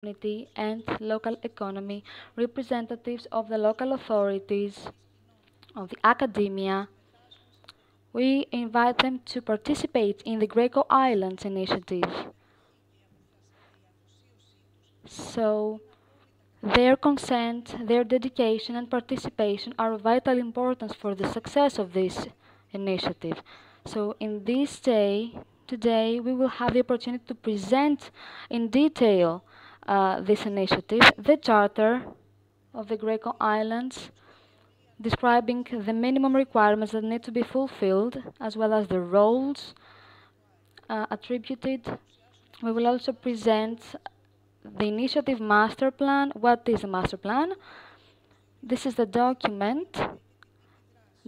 community and local economy, representatives of the local authorities, of the academia. We invite them to participate in the GReco Islands initiative. So, their consent, their dedication, and participation are of vital importance for the success of this initiative. So, in this day, today, we will have the opportunity to present in detail this initiative, the Charter of the GReco Islands, describing the minimum requirements that need to be fulfilled, as well as the roles attributed. We will also present the initiative master plan. What is a master plan? This is the document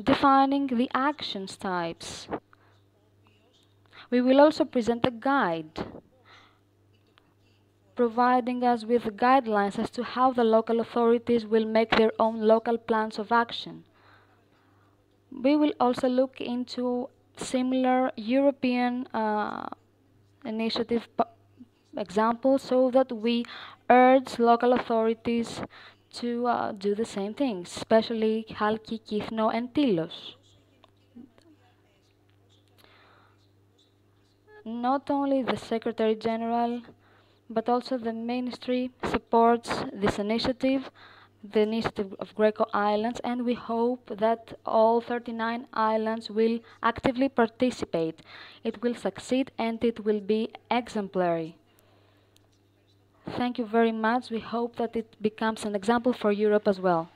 defining the actions types. We will also present a guide providing us with guidelines as to how the local authorities will make their own local plans of action. We will also look into similar European initiative examples so that we urge local authorities to do the same things, especially Halki, Kithno, and Tilos. Not only the Secretary General, but also the Ministry supports this initiative, the initiative of GReco Islands, and we hope that all 39 islands will actively participate. It will succeed and it will be exemplary. Thank you very much. We hope that it becomes an example for Europe as well.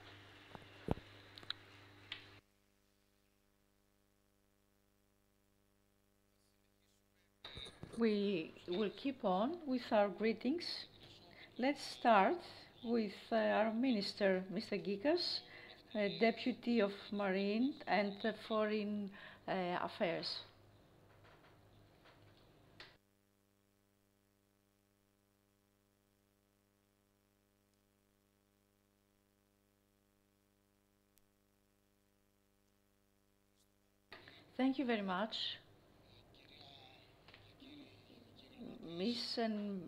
We will keep on with our greetings. Let's start with our Minister, Mr. Gikas, Deputy of Marine and Foreign Affairs. Thank you very much. Miss and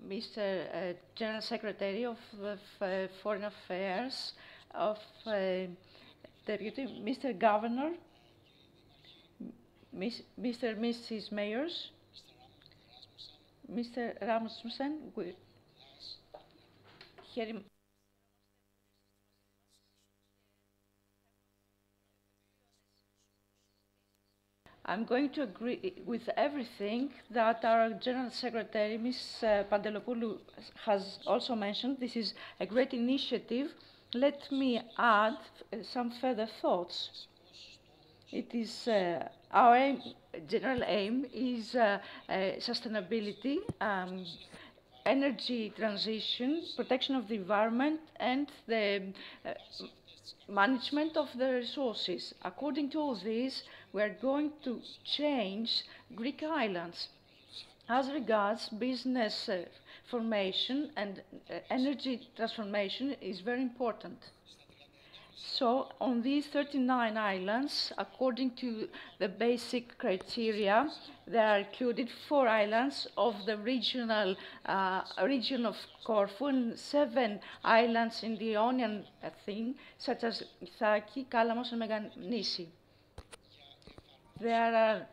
Mr. General Secretary of Foreign Affairs, of Deputy Mr. Governor, Mr. and Mrs. Mayors, Mr. Rasmussen, I'm going to agree with everything that our General Secretary, Ms. Pantelopoulou, has also mentioned. This is a great initiative. Let me add some further thoughts. It is our aim, general aim is sustainability, energy transition, protection of the environment, and the management of the resources. According to all this, we are going to change Greek islands. As regards business formation and energy transformation is very important. So on these 39 islands, according to the basic criteria, there are included 4 islands of the region of Corfu and 7 islands in the Ionian thing, such as Ithaki, Kalamos, and Meganisi. There are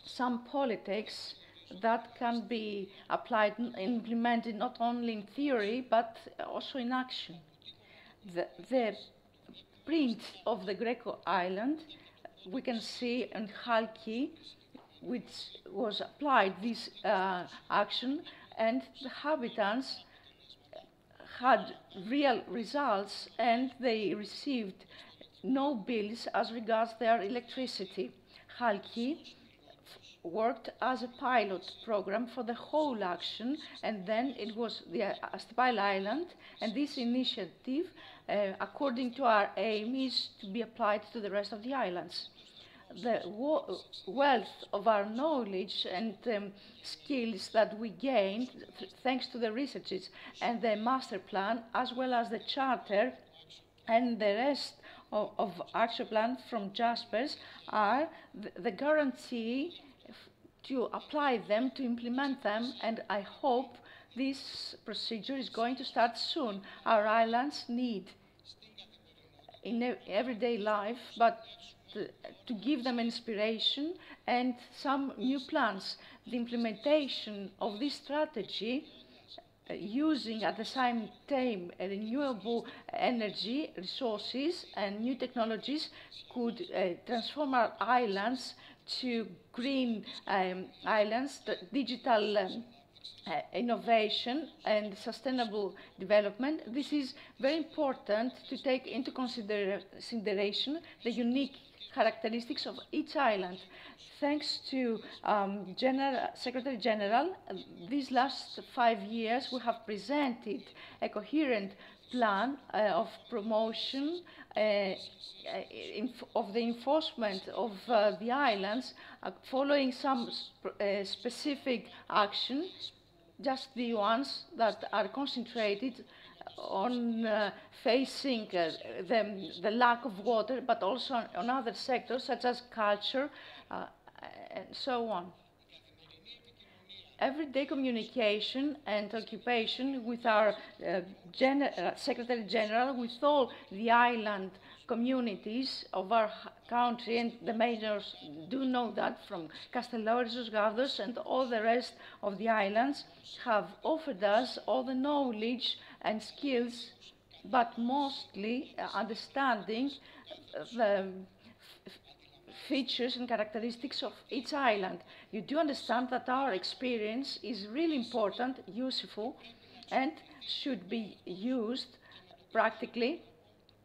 some politics that can be applied and implemented not only in theory, but also in action. The print of the GReco island, we can see in Halki, which was applied this action, and the habitants had real results and they received no bills as regards their electricity. Halki worked as a pilot program for the whole action, and then it was the Astipile Island, and this initiative, according to our aim, is to be applied to the rest of the islands. The wealth of our knowledge and skills that we gained thanks to the researches and the master plan, as well as the charter and the rest of action plan from Jaspers, are the guarantee to apply them, to implement them, and I hope This procedure is going to start soon. Our islands need in everyday life, but to give them inspiration and some new plans. The implementation of this strategy using at the same time renewable energy resources and new technologies could transform our islands to green islands, digital innovation and sustainable development. This is very important to take into consideration the unique characteristics of each island. Thanks to Secretary General, these last 5 years we have presented a coherent plan of promotion of the enforcement of the islands following some specific action, just the ones that are concentrated on facing the lack of water, but also on other sectors such as culture and so on. Everyday communication and occupation with our Secretary General, with all the island communities of our country, and the mayors do know that from Castellao, Risos and all the rest of the islands, have offered us all the knowledge and skills, but mostly understanding the features and characteristics of each island. You do understand that our experience is really important, useful, and should be used practically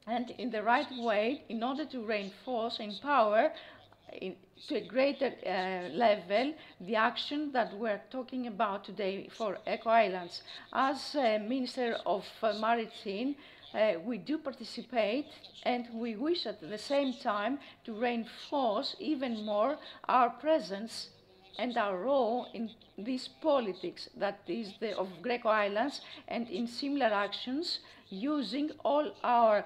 and in the right way in order to reinforce, empower to a greater level the action that we're talking about today for Eco Islands. As Minister of Maritime, we do participate, and we wish at the same time to reinforce even more our presence and our role in this politics that is of GReco Islands, and in similar actions using all our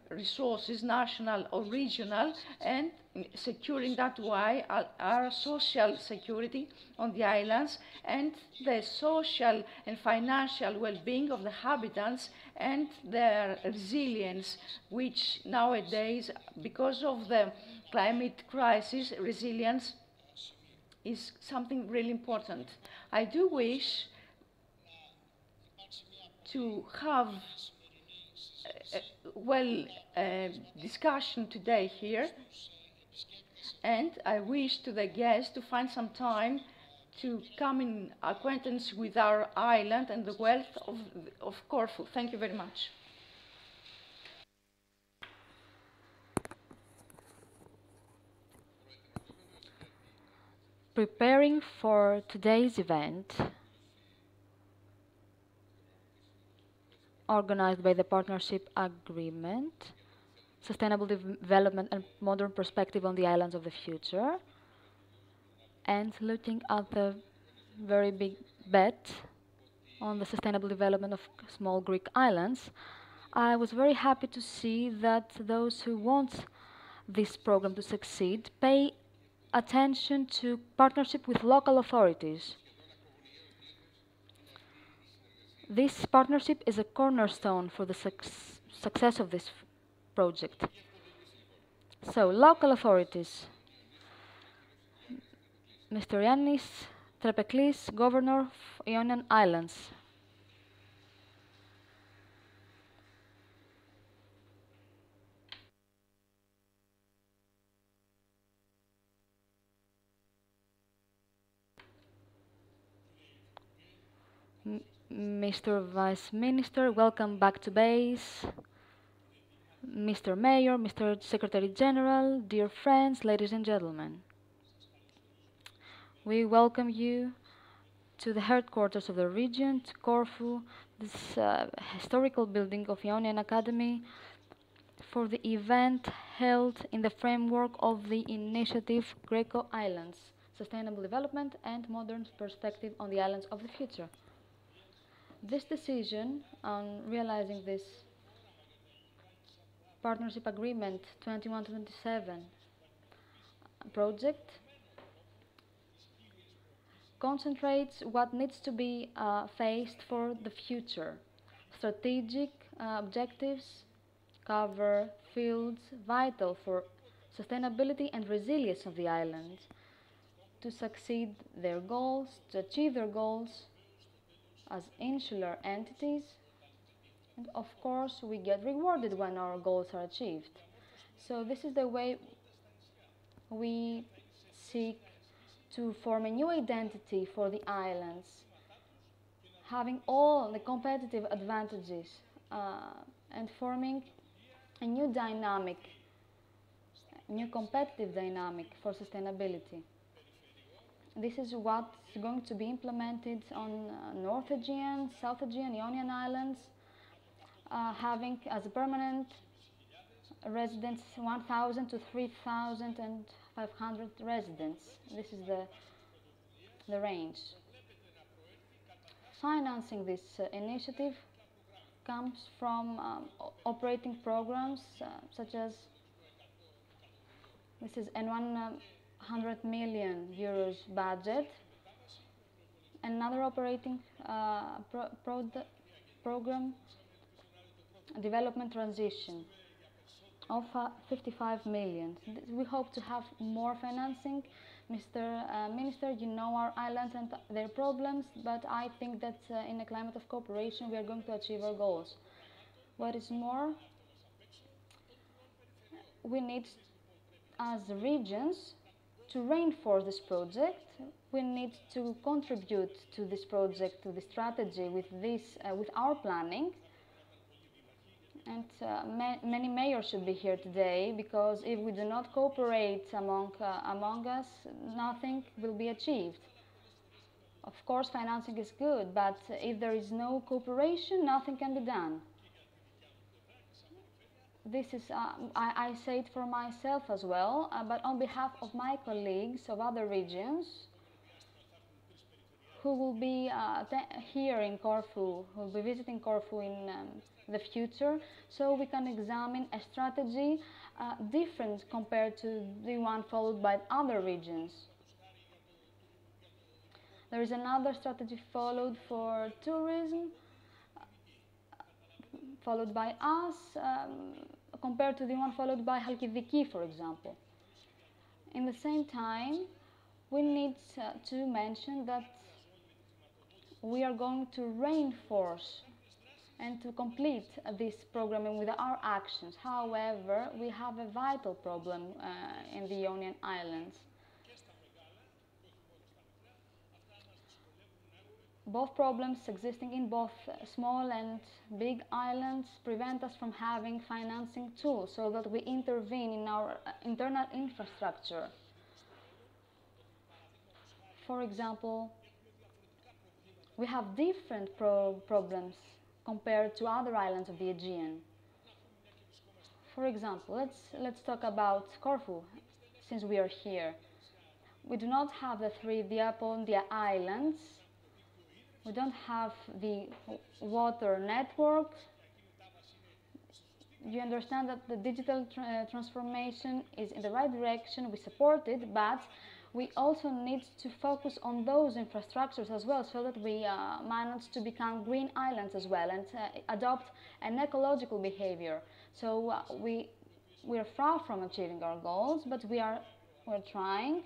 resources, national or regional, and securing that way our social security on the islands and the social and financial well-being of the inhabitants and their resilience, which nowadays, because of the climate crisis, resilience is something really important. I do wish to have discussion today here, and I wish to the guests to find some time to come in acquaintance with our island and the wealth of Corfu. Thank you very much. Preparing for today's event, organized by the Partnership Agreement, Sustainable Development and Modern Perspective on the Islands of the Future, and looking at the very big bet on the sustainable development of small Greek islands, I was very happy to see that those who want this program to succeed pay attention to partnership with local authorities. This partnership is a cornerstone for the success of this project. So, local authorities. Mr. Yannis Trepeklis, Governor of Ionian Islands. Mr. Vice Minister, welcome back to base. Mr. Mayor, Mr. Secretary General, dear friends, ladies and gentlemen. We welcome you to the headquarters of the region, to Corfu, this historical building of Ionian Academy, for the event held in the framework of the initiative GReco Islands, Sustainable Development and Modern Perspective on the Islands of the Future. This decision on realizing this Partnership Agreement 21-27 project concentrates what needs to be faced for the future. Strategic objectives cover fields vital for sustainability and resilience of the islands to succeed their goals, to achieve their goals as insular entities, and of course we get rewarded when our goals are achieved. So this is the way we seek to form a new identity for the islands, having all the competitive advantages and forming a new dynamic, a new competitive dynamic for sustainability. This is what's going to be implemented on North Aegean, South Aegean, Ionian Islands, having as a permanent residents 1,000 to 3,500 residents. This is the range. Financing this initiative comes from operating programs such as this is an 100 million euros budget. Another operating program, development transition, of 55 million. We hope to have more financing. Mr. Minister, you know our islands and their problems, but I think that in a climate of cooperation we are going to achieve our goals. What is more, we need as regions to reinforce this project. We need to contribute to this project, to the strategy with our planning. And many mayors should be here today, because if we do not cooperate among us, nothing will be achieved. Of course, financing is good, but if there is no cooperation, nothing can be done. This is, I say it for myself as well, but on behalf of my colleagues of other regions who will be here in Corfu, who will be visiting Corfu in the future, so we can examine a strategy different compared to the one followed by other regions. There is another strategy followed for tourism, followed by us, compared to the one followed by Halkidiki, for example. In the same time, we need to mention that we are going to reinforce and to complete this programming with our actions. However, we have a vital problem in the Ionian Islands. Both problems existing in both small and big islands prevent us from having financing tools so that we intervene in our internal infrastructure. For example, we have different problems compared to other islands of the Aegean. For example, let's talk about Corfu, since we are here. We do not have the Apondia Islands. We don't have the water network. You understand that the digital transformation is in the right direction. We support it, but we also need to focus on those infrastructures as well, so that we manage to become green islands as well and adopt an ecological behavior. So we are far from achieving our goals, but we're trying.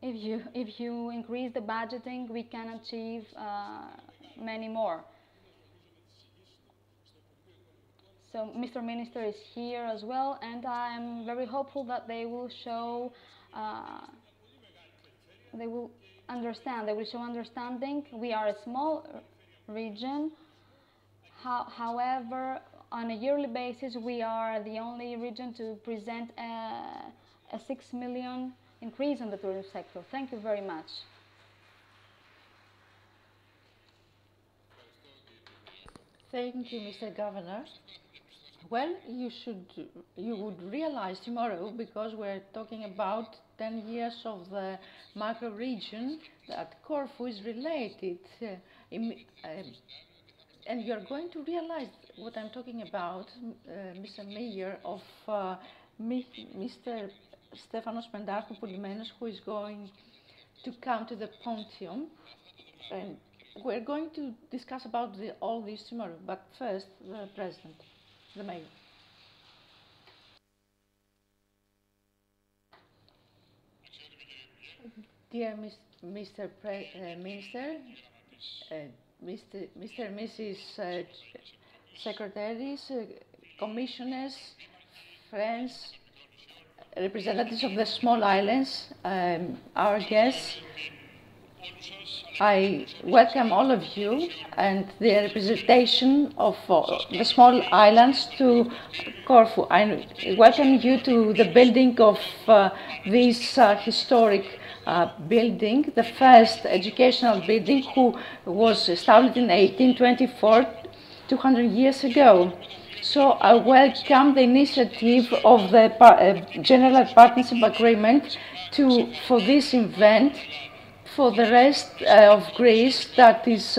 If you increase the budgeting, we can achieve many more. So Mr. Minister is here as well, and I'm very hopeful that they will show understanding. We are a small region. However, on a yearly basis, we are the only region to present a 6 million increase in the tourism sector. Thank you very much. Thank you, Mr. Governor. Well, you would realize tomorrow, because we're talking about 10 years of the macro region, that Corfu is related. And you're going to realize what I'm talking about, Mr. Mayor, of Mr. Stefanos Pendarchou Poulimenos, who is going to come to the podium. And we're going to discuss about all this tomorrow. But first, the President, the Mayor. Dear Mr. Minister, Mr. and Mrs. Secretaries, Commissioners, friends, representatives of the small islands, our guests, I welcome all of you and the representation of the small islands to Corfu. I welcome you to the building of this historic building, the first educational building who was established in 1824, 200 years ago. So I welcome the initiative of the General Partnership Agreement for this event for the rest of Greece that is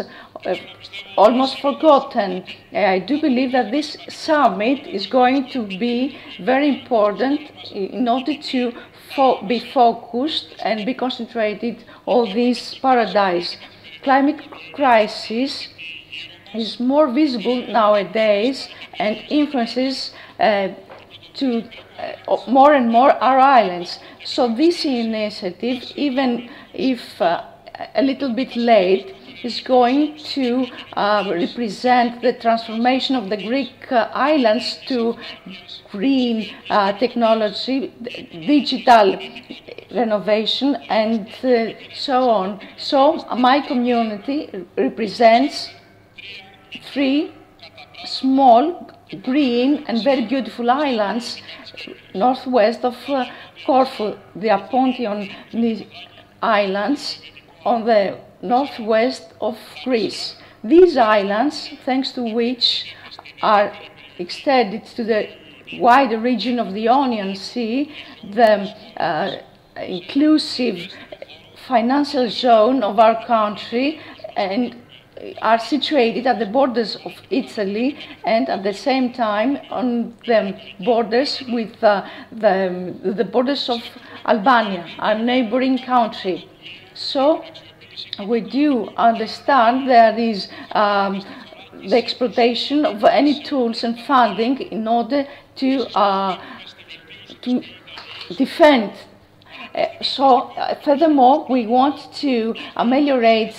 almost forgotten. I do believe that this summit is going to be very important in order to be focused and be concentrated on this paradise. Climate crisis is more visible nowadays and influences more and more our islands. So this initiative, even if a little bit late, is going to represent the transformation of the Greek islands to green technology, digital renovation, and so on. So my community represents 3 small, green and very beautiful islands northwest of Corfu, the Apontion Islands on the northwest of Greece. These islands, thanks to which are extended to the wider region of the Ionian Sea, the inclusive financial zone of our country, and are situated at the borders of Italy and at the same time on the borders with the borders of Albania, our neighboring country. So we do understand there is the exploitation of any tools and funding in order to defend. Furthermore, we want to ameliorate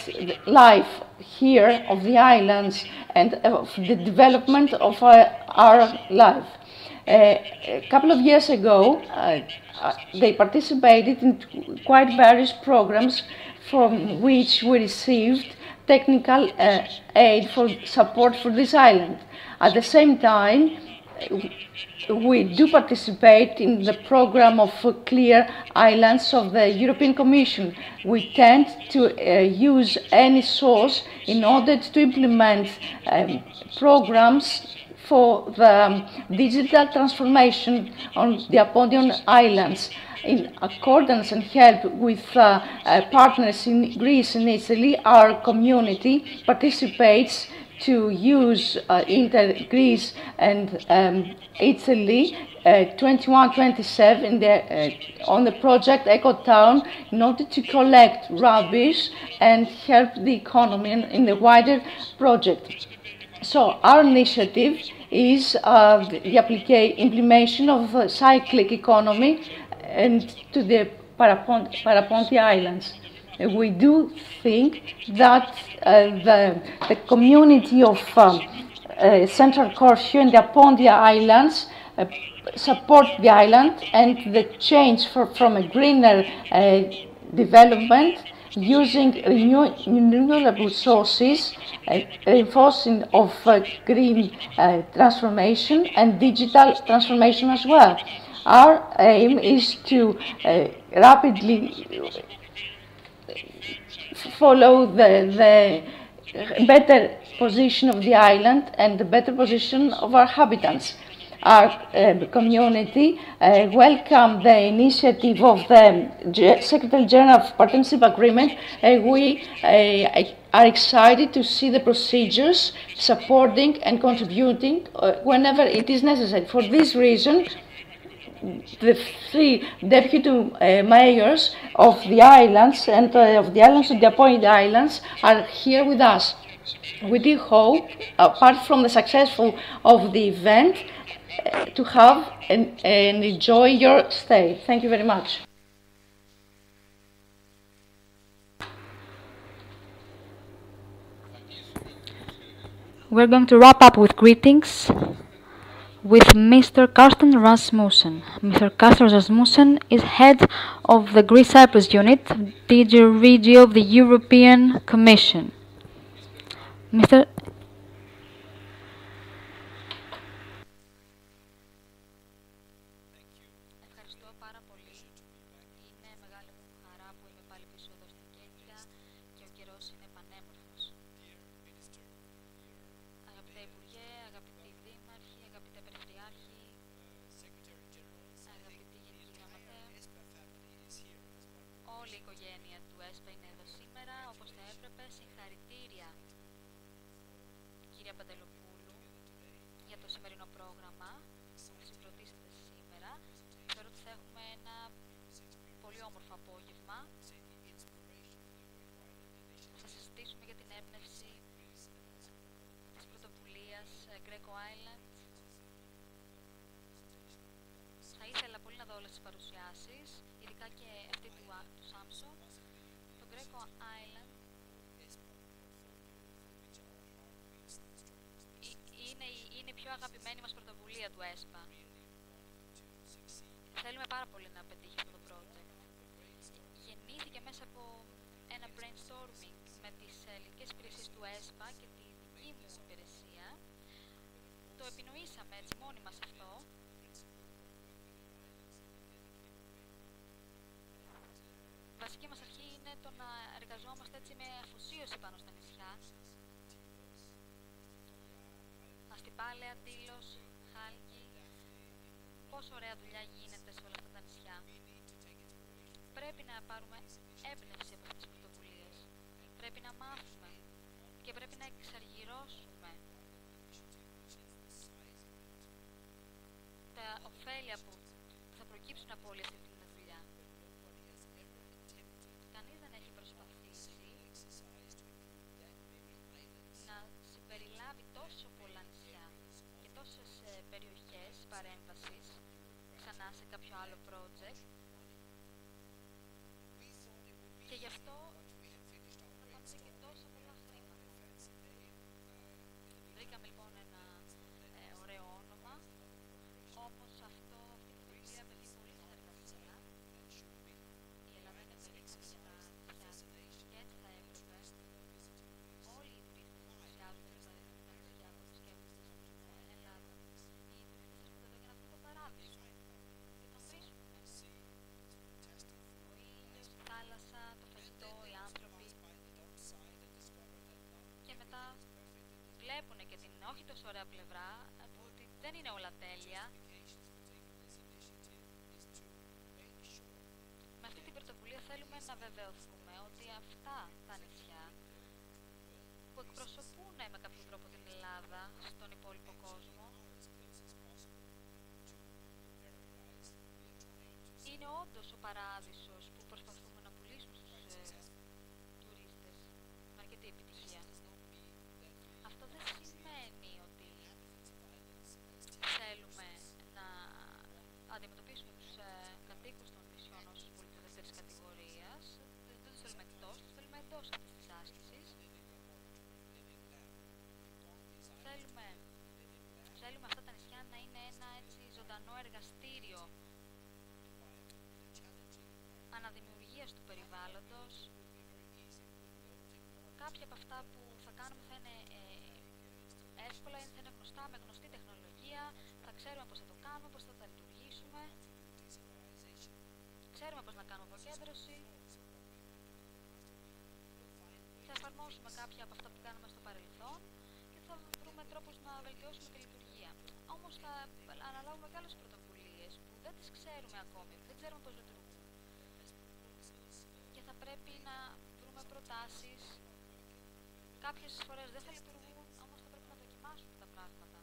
life here of the islands and of the development of our life. A couple of years ago, they participated in quite various programs from which we received technical aid for support for this island. At the same time, we do participate in the program of Clear Islands of the European Commission. We tend to use any source in order to implement programs for the digital transformation on the Apontion Islands. In accordance and help with partners in Greece and Italy, our community participates to use inter-Greece and Italy 21-27 on the project EcoTown in order to collect rubbish and help the economy in the wider project. So our initiative is the implementation of a cyclic economy and to the Paraponti Islands. We do think that the community of Central Corfu and the Apontia Islands support the island and the change from a greener development using renewable sources, reinforcing of green transformation and digital transformation as well. Our aim is to rapidly follow the better position of the island and the better position of our habitants. Our community welcome the initiative of the Secretary General of Partnership Agreement. We are excited to see the procedures supporting and contributing whenever it is necessary. For this reason, the three deputy mayors of the islands and of the islands of the appointed islands are here with us. We do hope, apart from the successful of the event, to have and enjoy your stay. Thank you very much. We're going to wrap up with greetings with Mr. Carsten Rasmussen. Mr. Carsten Rasmussen is head of the Greece Cyprus unit, DG Regio of the European Commission. Mr. Όλη η οικογένεια του ΕΣΠΑ είναι εδώ σήμερα, όπως θα έπρεπε. Συγχαρητήρια, κυρία Παντελοπούλου, για το σημερινό πρόγραμμα που συγκροτήσατε σήμερα. Θεωρώ ότι θα έχουμε ένα πολύ όμορφο απόγευμα. Θα συζητήσουμε για την έμπνευση της πρωτοβουλίας GReco Islands. Θα ήθελα πολύ να δω όλες τις παρουσιάσεις, ειδικά και αυτή του Samsung. Το GReco Island είναι η πιο αγαπημένη μας πρωτοβουλία του ΕΣΠΑ. Θέλουμε πάρα πολύ να πετύχει αυτό το project. Γεννήθηκε μέσα από ένα brainstorming με τις ελληνικές υπηρεσίες του ΕΣΠΑ και τη δική μου υπηρεσία. Το επινοήσαμε έτσι μόνοι μας αυτό. Η βασική μας αρχή είναι το να εργαζόμαστε έτσι με αφοσίωση πάνω στα νησιά. Αστιπάλαια, Τήλος, Χάλκη. Πόσο ωραία δουλειά γίνεται σε όλα αυτά τα νησιά. Πρέπει να πάρουμε έμπνευση από αυτές τις πρωτοβουλίες. Πρέπει να μάθουμε και πρέπει να εξαργυρώσουμε τα ωφέλη που θα προκύψουν από όλη αυτή τη δουλειά. Κανείς δεν έχει προσπαθήσει να συμπεριλάβει τόσο πολλά νησιά και τόσες περιοχές παρέμβασης ξανά σε κάποιο άλλο project, και γι' αυτό θα πάμε και τόσο πολλά χρήματα. Βρήκαμε λοιπόν ένα ωραίο όνομα, όμως αυτή η πρωτοβουλία απαιτεί πολύ συνεργασία. Η Ελλάδα είναι περήφανη για τα νησιά και έτσι θα έπρεπε όλοι οι τουρίστες να πλησιάζουν τα νησιά που επισκέπτονται στην Ελλάδα. Οι τουρίστες έρχονται εδώ για να δουν το παράδεισο και τον βρίσκουν. Ο ήλιος, η θάλασσα, το φαγητό, οι άνθρωποι. Και μετά βλέπουν και την όχι τόσο ωραία πλευρά, ότι δεν είναι όλα τέλεια. Με αυτή την πρωτοβουλία θέλουμε να βεβαιωθούμε ότι αυτά τα νησιά που εκπροσωπούν με κάποιο τρόπο την Ελλάδα στον υπόλοιπο κόσμο είναι όντως ο παράδεισος που προσπαθούμε να πουλήσουμε στους τουρίστες με αρκετή επιτυχία. Αυτό δεν σημαίνει ότι θέλουμε να αντιμετωπίσουμε τους κατοίκους των νησιών ως πολίτες δεύτερης κατηγορίας. Δεν τους θέλουμε εκτός, τους θέλουμε εντός αυτής της άσκησης. Θέλουμε αυτά τα νησιά να είναι ένα έτσι ζωντανό εργαστήριο αναδημιουργίας του περιβάλλοντος. Κάποια από αυτά που θα κάνουμε θα είναι εύκολα, θα είναι γνωστά με γνωστή τεχνολογία, θα ξέρουμε πώς θα το κάνουμε, πώς θα τα λειτουργήσουμε, ξέρουμε πώς να κάνουμε αποκέντρωση, θα εφαρμόσουμε κάποια από αυτά που κάνουμε στο παρελθόν και θα βρούμε τρόπους να βελτιώσουμε τη λειτουργία. Όμως θα αναλάβουμε και άλλες πρωτοβουλίες που δεν τις ξέρουμε ακόμη, δεν ξέρουμε πώς λειτουργούν. Και θα πρέπει να βρούμε προτάσεις. Κάποιες φορές δεν θα λειτουργούν, όμως θα πρέπει να δοκιμάσουμε τα πράγματα.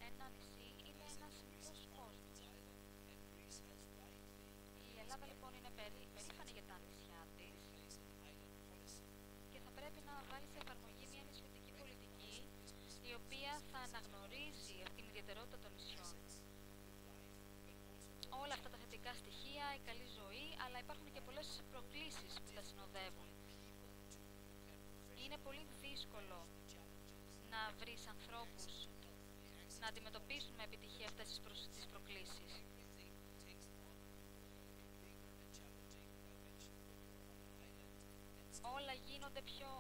Ένα νησί είναι ένας μικρός κόσμος. Η Ελλάδα λοιπόν είναι περήφανη για τα νησιά της και θα πρέπει να βάλει σε εφαρμογή μια νησιωτική πολιτική η οποία θα αναγνωρίζει την ιδιαιτερότητα των νησιών. Όλα αυτά τα θετικά στοιχεία, η καλή ζωή, αλλά υπάρχουν και πολλές προκλήσεις που τα συνοδεύουν. Είναι πολύ δύσκολο να βρεις ανθρώπους να αντιμετωπίσουν με επιτυχία αυτές τις προκλήσεις. Όλα γίνονται πιο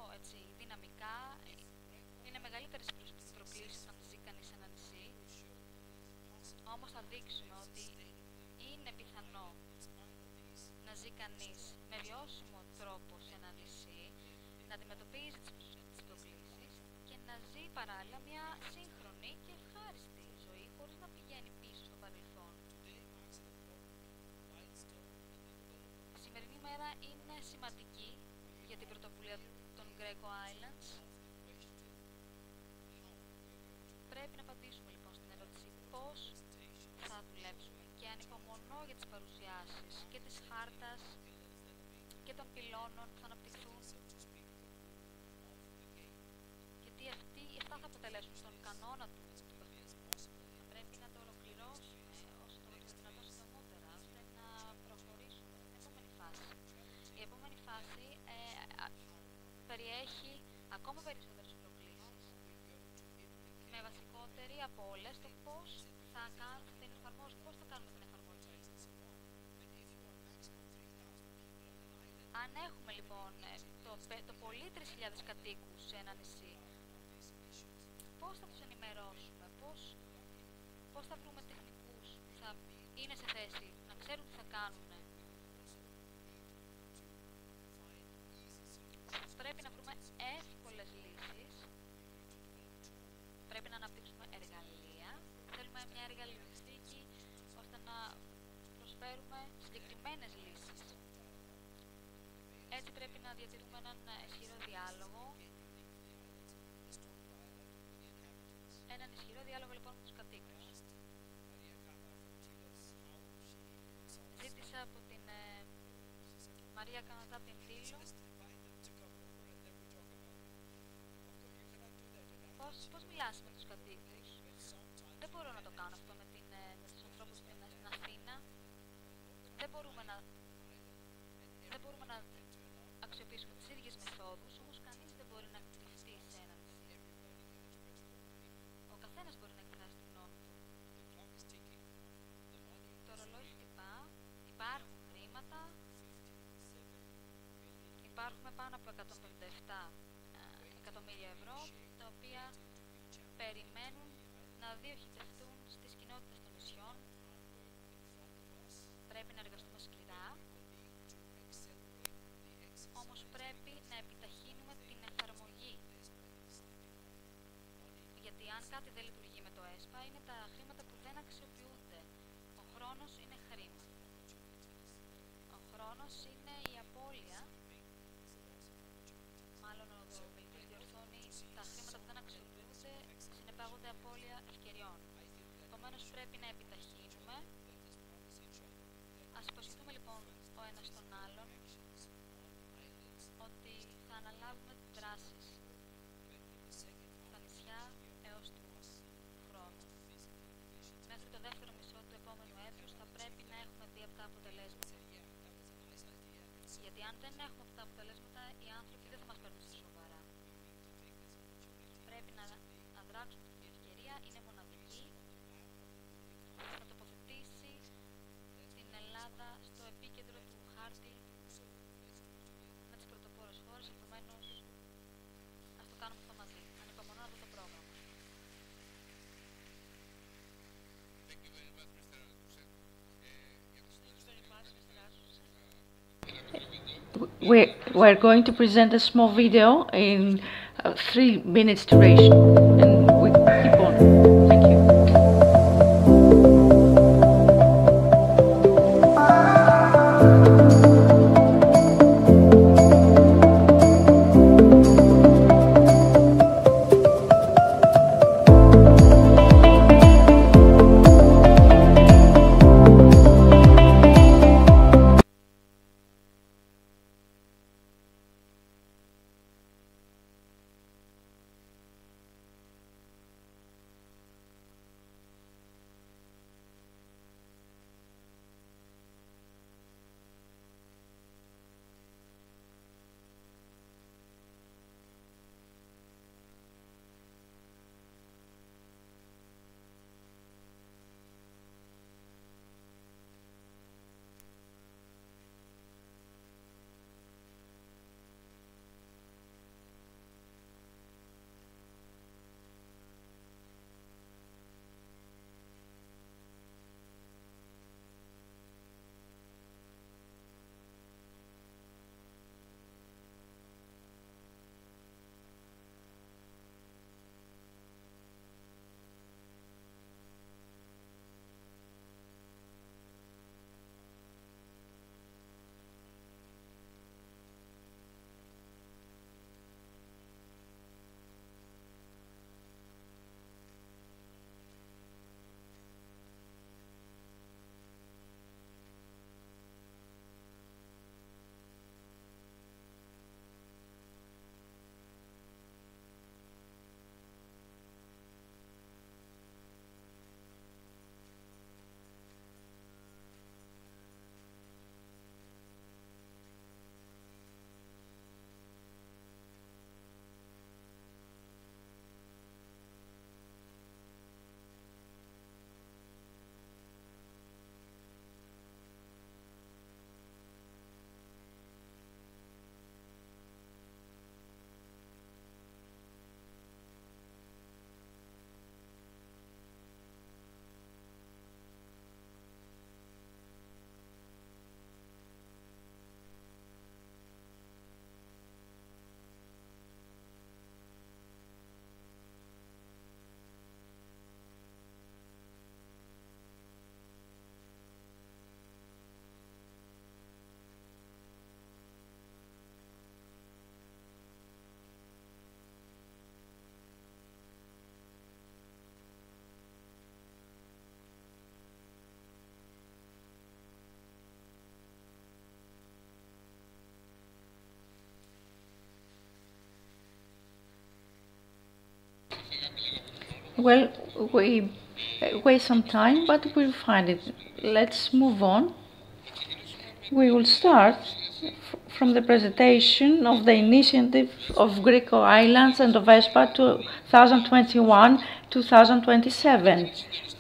δυναμικά, είναι μεγαλύτερες προκλήσεις όταν ζει κανείς σε ένα νησί, όμως θα δείξουμε ότι είναι πιθανό να ζει κανείς με βιώσιμο τρόπο σε ένα νησί, να αντιμετωπίζει τις προκλήσεις και να ζει παράλληλα μια σύγχρονη και ευχάριστη ζωή χωρίς να πηγαίνει πίσω στο παρελθόν. Η σημερινή μέρα είναι σημαντική για την πρωτοβουλία των GReco Islands. Πρέπει να απαντήσουμε λοιπόν στην ερώτηση πώς θα δουλέψουμε και ανυπομονώ για τις παρουσιάσεις και της χάρτας και των πυλώνων που θα αναπτυχθούν, γιατί αυτά θα αποτελέσουν τον κανόνα του παιχνιδιού. Θα πρέπει να το ολοκληρώσουμε όσο το δυνατόν συντομότερα, ώστε να προχωρήσουμε στην επόμενη φάση. Η επόμενη φάση περιέχει ακόμα περισσότερες προκλήσεις, με βασικότερη από όλες το πώς θα την εφαρμόσουμε, πώς θα κάνουμε την εφαρμογή. Αν έχουμε λοιπόν το πολύ 3.000 κατοίκους σε ένα νησί, πώς θα τους ενημερώσουμε, πώς θα βρούμε τεχνικούς που θα είναι σε θέση να ξέρουν τι θα κάνουν. Πρέπει να βρούμε εύκολες λύσεις, πρέπει να αναπτύξουμε εργαλεία, θέλουμε μια εργαλειοθήκη ώστε να προσφέρουμε συγκεκριμένες λύσεις. Έτσι πρέπει να διατηρούμε έναν ισχυρό διάλογο, λοιπόν με τους κατοίκους. Ζήτησα από την Μαρία Καναδά Πιντήλο πώς μιλάς με τους κατοίκους. Δεν μπορώ να το κάνω αυτό με τους ανθρώπους στην Αθήνα. Δεν μπορούμε να αξιοποιήσουμε τις ίδιες μεθόδους, όμως κανείς δεν μπορεί να κρυφτεί σε ένα νησί. Ο καθένας μπορεί να εκφράσει τη γνώμη του. Το ρολόι χτυπά, υπάρχουν χρήματα, υπάρχουν πάνω από 157 εκατομμύρια ευρώ, τα οποία περιμένουν να διοχετευτούν στις κοινότητες των νησιών. Πρέπει να εργαστούμε σκληρά, όμως πρέπει να επιταχύνουμε την εφαρμογή. Γιατί αν κάτι δεν λειτουργεί με το ΕΣΠΑ, είναι τα χρήματα που δεν αξιοποιούνται. Ο χρόνος είναι χρήμα. Ο χρόνος είναι η απώλεια, μάλλον ο δωρητής διορθώνει, τα χρήματα που δεν αξιοποιούνται συνεπάγονται απώλεια ευκαιριών. Επομένως πρέπει να επιταχύνουμε. Ας υποσχεθούμε λοιπόν ο ένας τον άλλον ότι θα αναλάβουμε δράσεις στα νησιά έως του χρόνου. Μέχρι το δεύτερο μισό του επόμενου έτους θα πρέπει να έχουμε δει αυτά τα αποτελέσματα. Γιατί αν δεν έχουμε αυτά τα αποτελέσματα, οι άνθρωποι δεν θα μας παίρνουν στα σοβαρά. Πρέπει να δράξουμε την ευκαιρία, είναι μοναδική, θα τοποθετήσει την Ελλάδα στο επίκεντρο του χάρτη με τις πρωτοπόρες χώρες, επομένως ας το κάνουμε αυτό μαζί. Ανυπομονώ να δω το πρόγραμμα. We're going to present a small video in 3 minutes duration, and we keep on. Thank you. Well, we waste some time, but we'll find it. Let's move on. We will start from the presentation of the initiative of GReco Islands and of ESPA 2021-2027.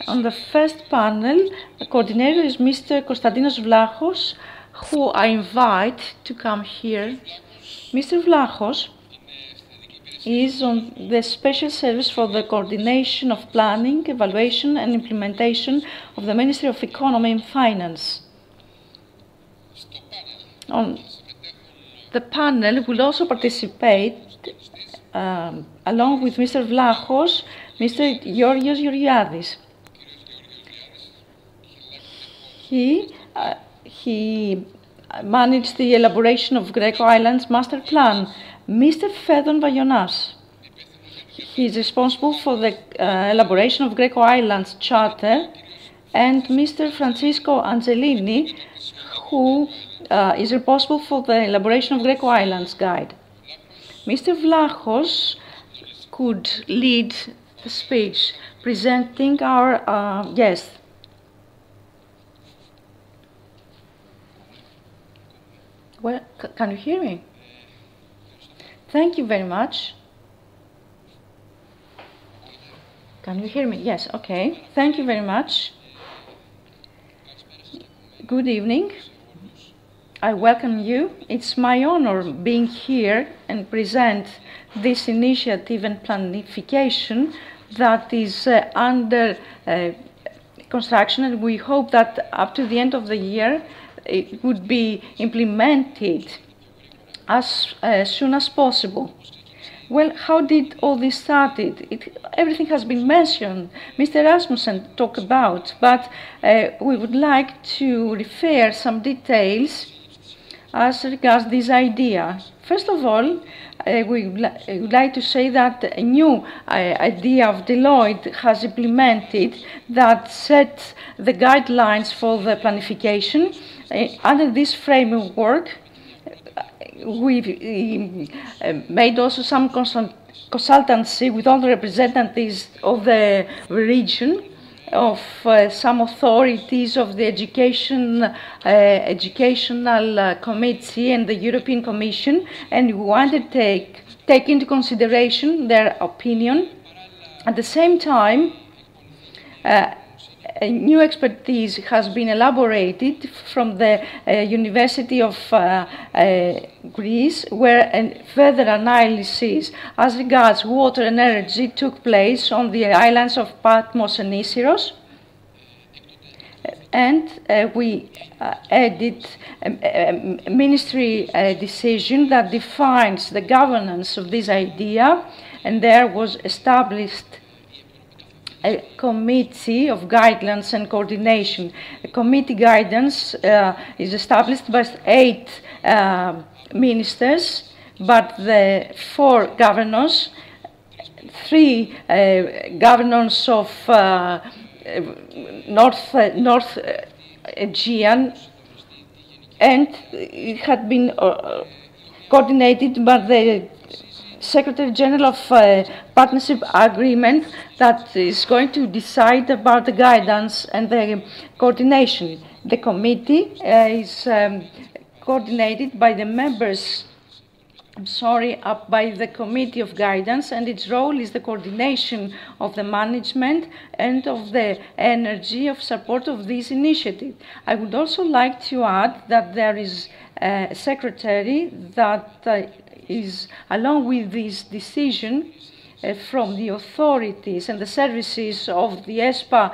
On the first panel, the coordinator is Mr. Konstantinos Vlachos, who I invite to come here. Mr. Vlachos is on the Special Service for the Coordination of Planning, Evaluation and Implementation of the Ministry of Economy and Finance. On the panel will also participate, along with Mr. Vlachos, Mr. Georgios Georgiadis. He managed the elaboration of GReco Islands Master Plan. Mr. Fedon Vayonas, he is responsible for the elaboration of GReco Islands Charter, and Mr. Francisco Angelini, who is responsible for the elaboration of GReco Islands Guide. Mr. Vlachos could lead the speech presenting our guest. Well, can you hear me? Thank you very much. Can you hear me? Yes, okay. Thank you very much. Good evening. I welcome you. It's my honor being here and present this initiative and planification that is under construction, and we hope that up to the end of the year it would be implemented as soon as possible. Well, how did all this started? Everything has been mentioned. Mr. Rasmussen talked about, but we would like to refer some details as regards this idea. First of all, we would like to say that a new idea of Deloitte has implemented that set the guidelines for the planification. Under this framework, we've made also some consultancy with all the representatives of the region, of some authorities of the educational committee and the European Commission, and we wanted to take into consideration their opinion. At the same time, a new expertise has been elaborated from the University of Greece, where a further analysis as regards water and energy took place on the islands of Patmos and Isiros. And we added a ministry decision that defines the governance of this idea, and there was established a committee of guidelines and coordination. A committee guidance is established by 8 ministers, but the 4 governors, 3 governors of North Aegean, and it had been coordinated by the Secretary General of Partnership Agreement that is going to decide about the guidance and the coordination. The committee is coordinated by the members, by the Committee of Guidance, and its role is the coordination of the management and of the energy of support of this initiative. I would also like to add that there is a secretary that is, along with this decision, from the authorities and the services of the ESPA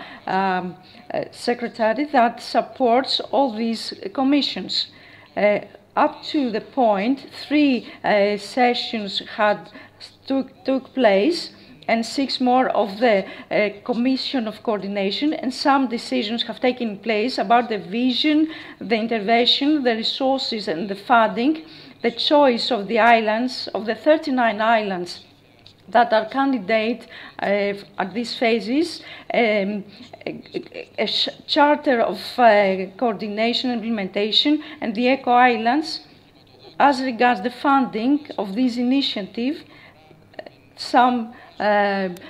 secretary that supports all these commissions. Up to the point, 3 sessions took place, and 6 more of the Commission of Coordination, and some decisions have taken place about the vision, the intervention, the resources and the funding, the choice of the islands, of the 39 islands that are candidate at these phases, a charter of coordination and implementation, and the GReco Islands. As regards the funding of this initiative,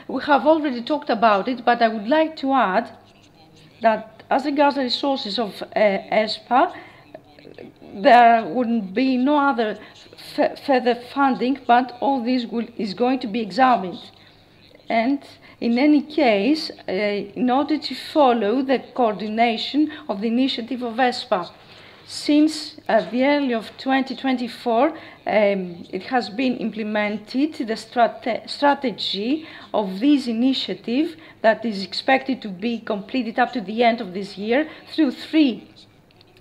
we have already talked about it, but I would like to add that as regards the resources of ESPA, there wouldn't be no other further funding, but all this is going to be examined. And in any case, in order to follow the coordination of the initiative of ESPA, since the early of 2024, it has been implemented the strategy of this initiative that is expected to be completed up to the end of this year through 3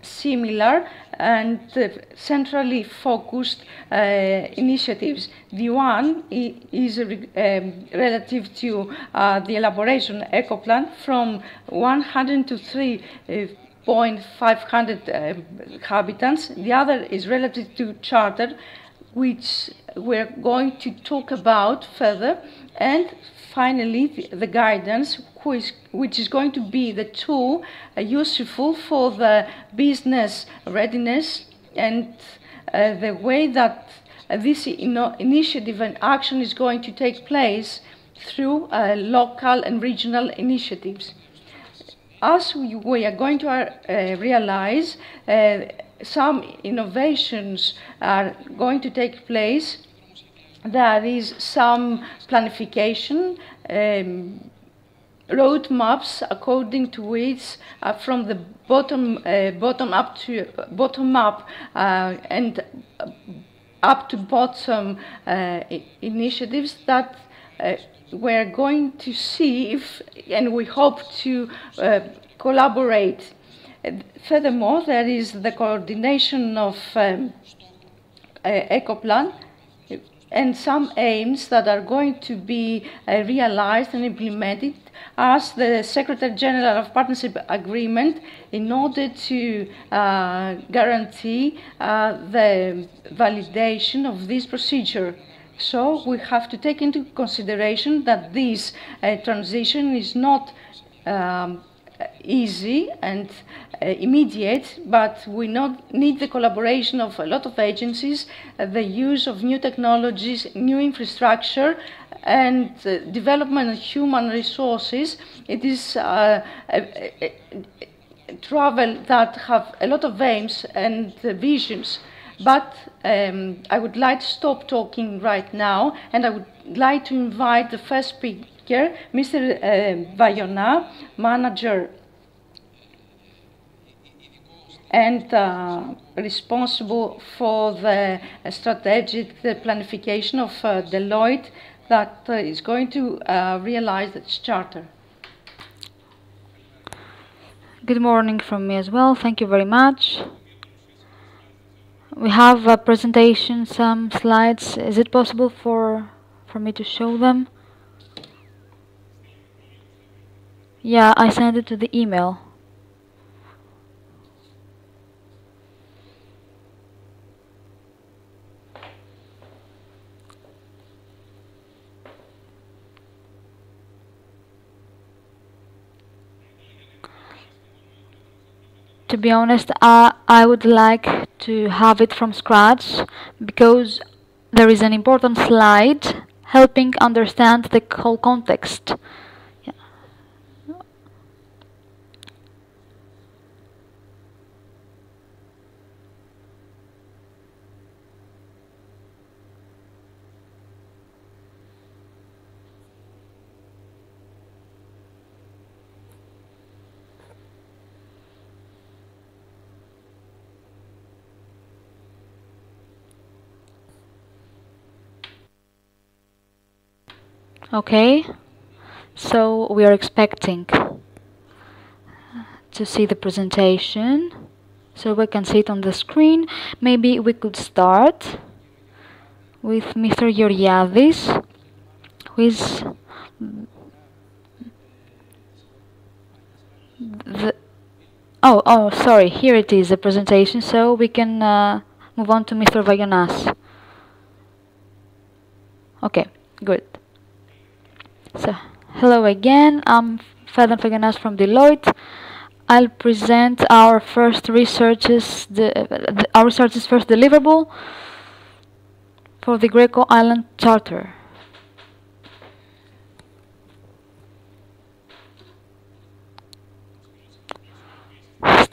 similar and centrally focused initiatives. The one is relative to the elaboration eco plan from 100 to 3,500 inhabitants. The other is relative to charter, which we're going to talk about further. And finally, the guidance, which is going to be the tool useful for the business readiness and the way that this initiative and action is going to take place through local and regional initiatives. As we are going to realize, some innovations are going to take place. There is some planification, roadmaps according to which from the bottom up and up to bottom initiatives that we're going to see if, and we hope to collaborate. Furthermore, there is the coordination of EcoPlan and some aims that are going to be realized and implemented as the Secretary General of Partnership Agreement in order to guarantee the validation of this procedure. So we have to take into consideration that this transition is not easy and immediate, but we need the collaboration of a lot of agencies, the use of new technologies, new infrastructure, and development of human resources. It is travel that have a lot of aims and visions. But I would like to stop talking right now, and I would like to invite the first speaker, Mr. Vaiona, manager and responsible for the strategic planification of Deloitte that is going to realize its charter. Good morning from me as well. Thank you very much. We have a presentation, some slides. Is it possible for me to show them? Yeah, I sent it to the email. To be honest, I would like to have it from scratch because there is an important slide helping understand the whole context. Yeah. Okay, so we are expecting to see the presentation, so we can see it on the screen. Maybe we could start with Mr. Georgiadis, who is sorry, here it is, the presentation, so we can move on to Mr. Vaionas. Okay, good. So, hello again, I'm Fedan Vaionas from Deloitte. I'll present our first research's first deliverable for the GReco Island Charter.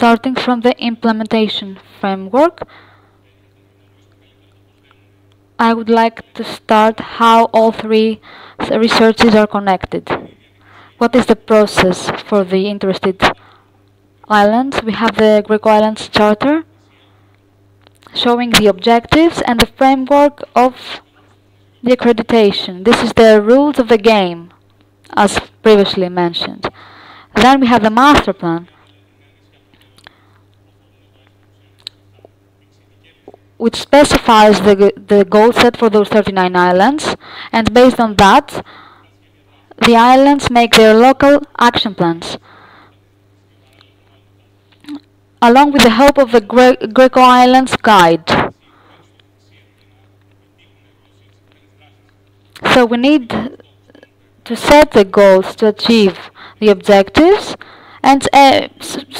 starting from the implementation framework, I would like to start how all three researches are connected. What is the process for the interested islands? We have the GReco Islands Charter showing the objectives and the framework of the accreditation. This is the rules of the game, as previously mentioned. Then we have the master plan, which specifies the goal set for those 39 islands, and based on that, the islands make their local action plans, along with the help of the GReco Islands Guide. So we need to set the goals to achieve the objectives, and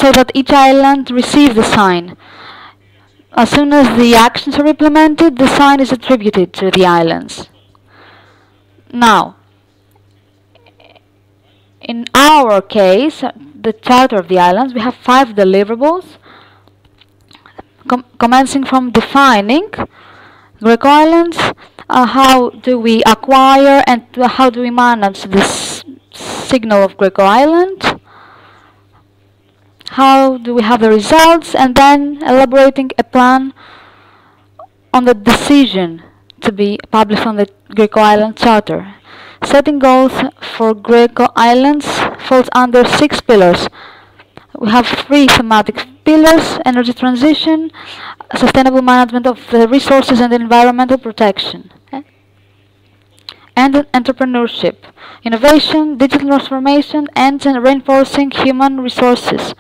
so that each island receives the sign. As soon as the actions are implemented, the sign is attributed to the islands. Now, in our case, the Charter of the Islands, we have 5 deliverables, commencing from defining GReco Islands, how do we acquire and how do we manage this signal of GReco Island, how do we have the results, and then elaborating a plan on the decision to be published on the GReco Island Charter. Setting goals for GReco Islands falls under 6 pillars. We have 3 thematic pillars: energy transition, sustainable management of the resources and environmental protection, and entrepreneurship, innovation, digital transformation, and reinforcing human resources.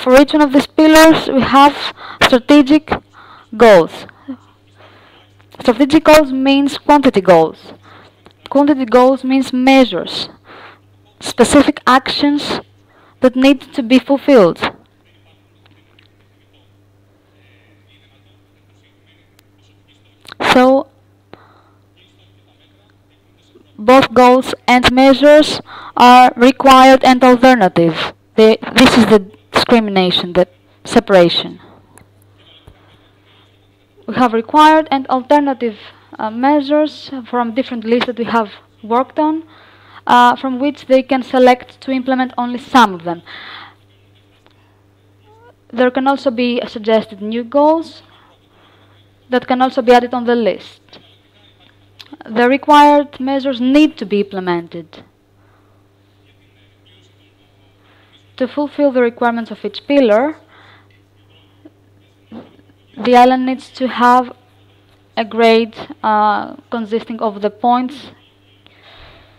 For each one of these pillars, we have strategic goals. Strategic goals means quantity goals. Quantity goals means measures, specific actions that need to be fulfilled. So, both goals and measures are required and alternative. This is the discrimination, the separation. We have required and alternative measures from different lists that we have worked on, from which they can select to implement only some of them. There can also be suggested new goals that can also be added on the list. The required measures need to be implemented. To fulfill the requirements of each pillar, the island needs to have a grade consisting of the points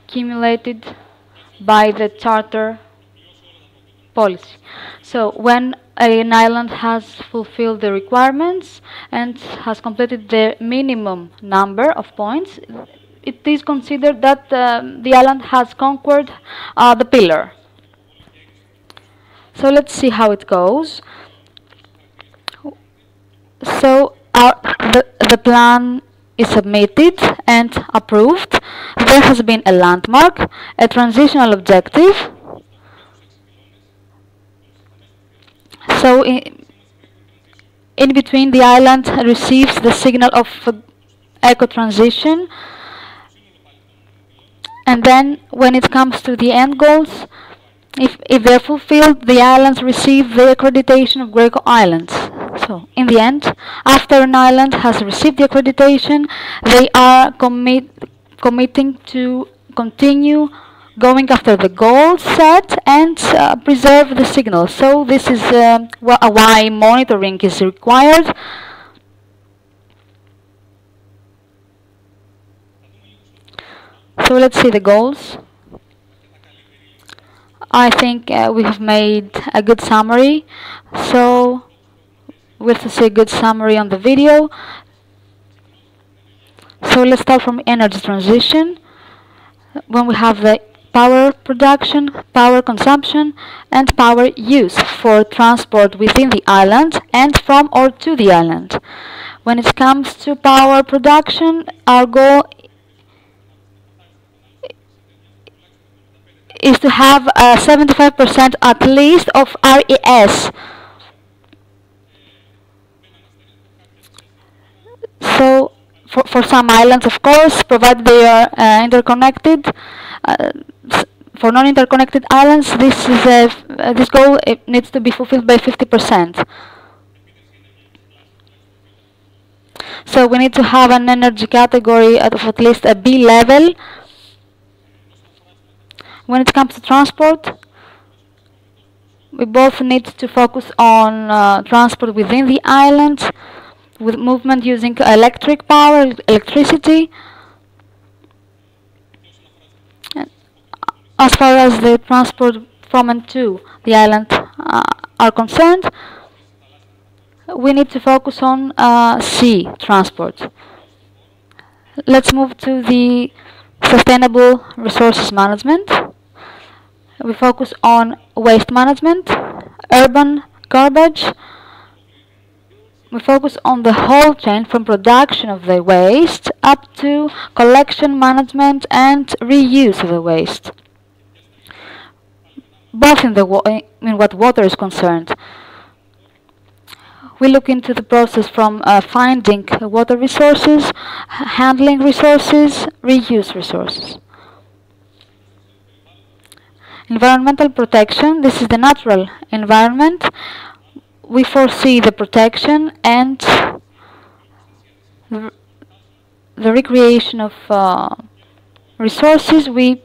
accumulated by the charter policy. So when an island has fulfilled the requirements and has completed the minimum number of points, it is considered that the island has conquered the pillar. So let's see how it goes. So the plan is submitted and approved. There has been a landmark, a transitional objective. So in between, the island receives the signal of eco-transition. And then when it comes to the end goals, if they're fulfilled, the islands receive the accreditation of GReco Islands. So, in the end, after an island has received the accreditation, they are committing to continue going after the goals set and preserve the signal. So, this is why monitoring is required. So, let's see the goals. I think we have made a good summary. So, we'll see a good summary on the video. So let's start from energy transition. When we have the power production, power consumption, and power use for transport within the island and from or to the island. When it comes to power production, our goal is to have 75% at least of RES. So for some islands, of course, provided they are interconnected, uh, for non-interconnected islands, this goal it needs to be fulfilled by 50%. So we need to have an energy category of at least a B level. When it comes to transport, we both need to focus on transport within the island, with movement using electric power, electricity. And as far as the transport from and to the island are concerned, we need to focus on sea transport. Let's move to the sustainable resources management. We focus on waste management, urban garbage. We focus on the whole chain from production of the waste up to collection, management and reuse of the waste, both in what water is concerned. We look into the process from finding water resources, handling resources, reuse resources. Environmental protection, this is the natural environment. We foresee the protection and the recreation of resources. We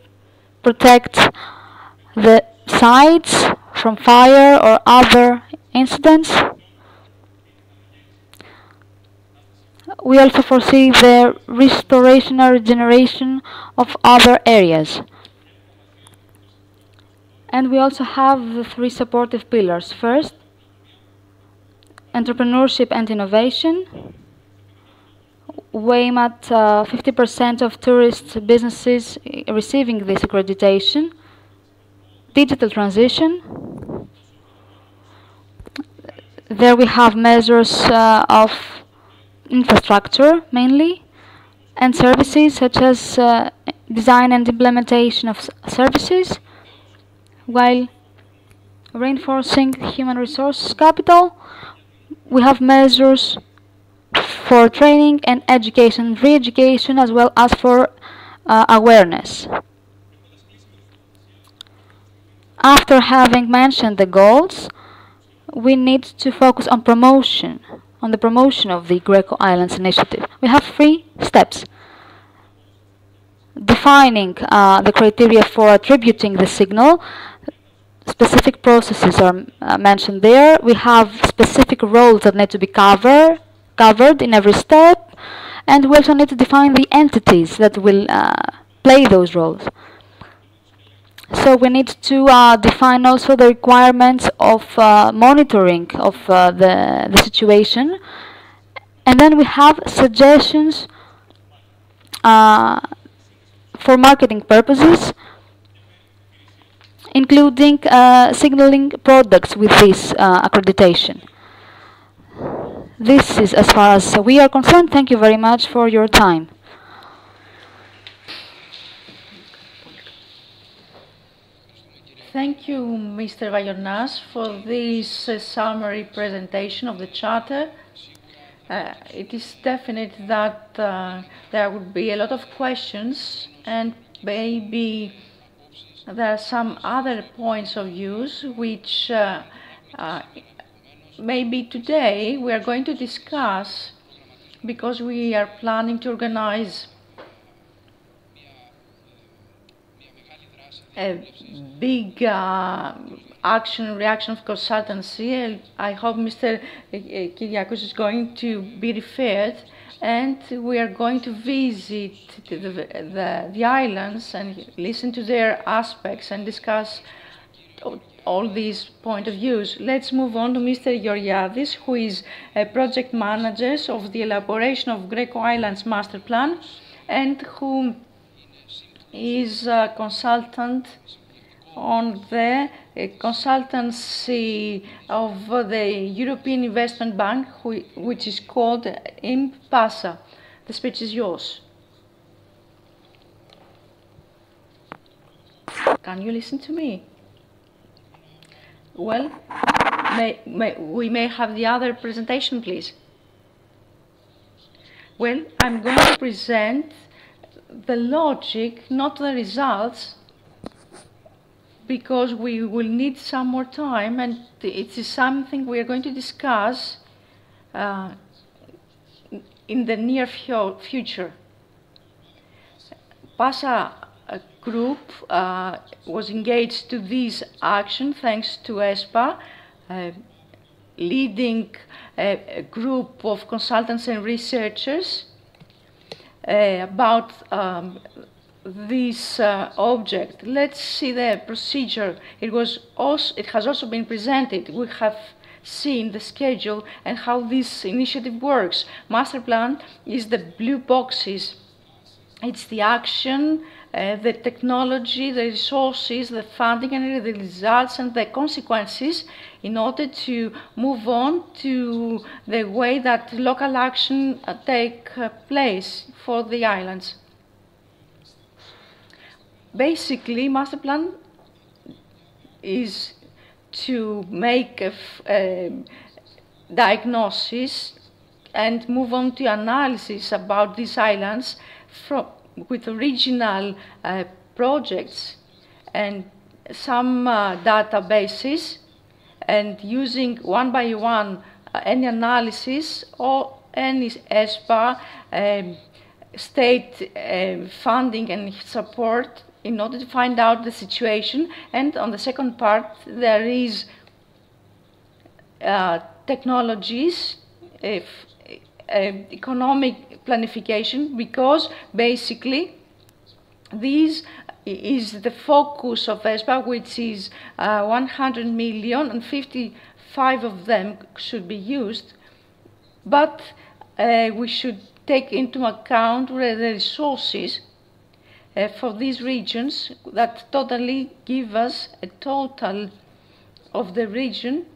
protect the sites from fire or other incidents. We also foresee the restoration or regeneration of other areas. And we also have the three supportive pillars. First, entrepreneurship and innovation. We aim at 50% of tourist businesses receiving this accreditation. Digital transition. There we have measures of infrastructure mainly, and services such as design and implementation of services, while reinforcing human resources capital. We have measures for training and education, re-education, as well as for awareness. After having mentioned the goals, we need to focus on promotion, on the promotion of the GReco Islands initiative. We have 3 steps. Defining the criteria for attributing the signal. Specific processes are mentioned there. We have specific roles that need to be covered in every step, and we also need to define the entities that will play those roles. So we need to define also the requirements of monitoring of the situation, and then we have suggestions for marketing purposes, including signaling products with this accreditation. This is as far as we are concerned. Thank you very much for your time. Thank you, Mr. Vayornas, for this summary presentation of the Charter. It is definite that there would be a lot of questions, and maybe there are some other points of views which maybe today we are going to discuss, because we are planning to organize a big reaction of consultancy. I hope Mr. Kyriakos is going to be referred, and we are going to visit the islands and listen to their aspects and discuss all these point of views. Let's move on to Mr. Georgiadis, who is a project manager of the elaboration of GReco Islands Master Plan, and who is a consultant on the consultancy of the European Investment Bank, which is called IMPASA. The speech is yours. Can you listen to me? Well, we may have the other presentation, please. Well, I'm going to present the logic, not the results, because we will need some more time, and it is something we are going to discuss in the near future. PASA group was engaged to this action thanks to ESPA, leading a group of consultants and researchers about this object. Let's see the procedure. It has also been presented. We have seen the schedule and how this initiative works. Master plan is the blue boxes. It's the action, the technology, the resources, the funding, and the results and the consequences in order to move on to the way that local action take place for the islands. Basically, master plan is to make a diagnosis and move on to analysis about these islands with original projects and some databases, and using one by one any analysis or any ESPA state funding and support in order to find out the situation. And on the second part, there is technologies, economic planification, because basically this is the focus of ESPA, which is 100 million, and 55 of them should be used. But we should take into account the resources for these regions that totally give us a total of the region,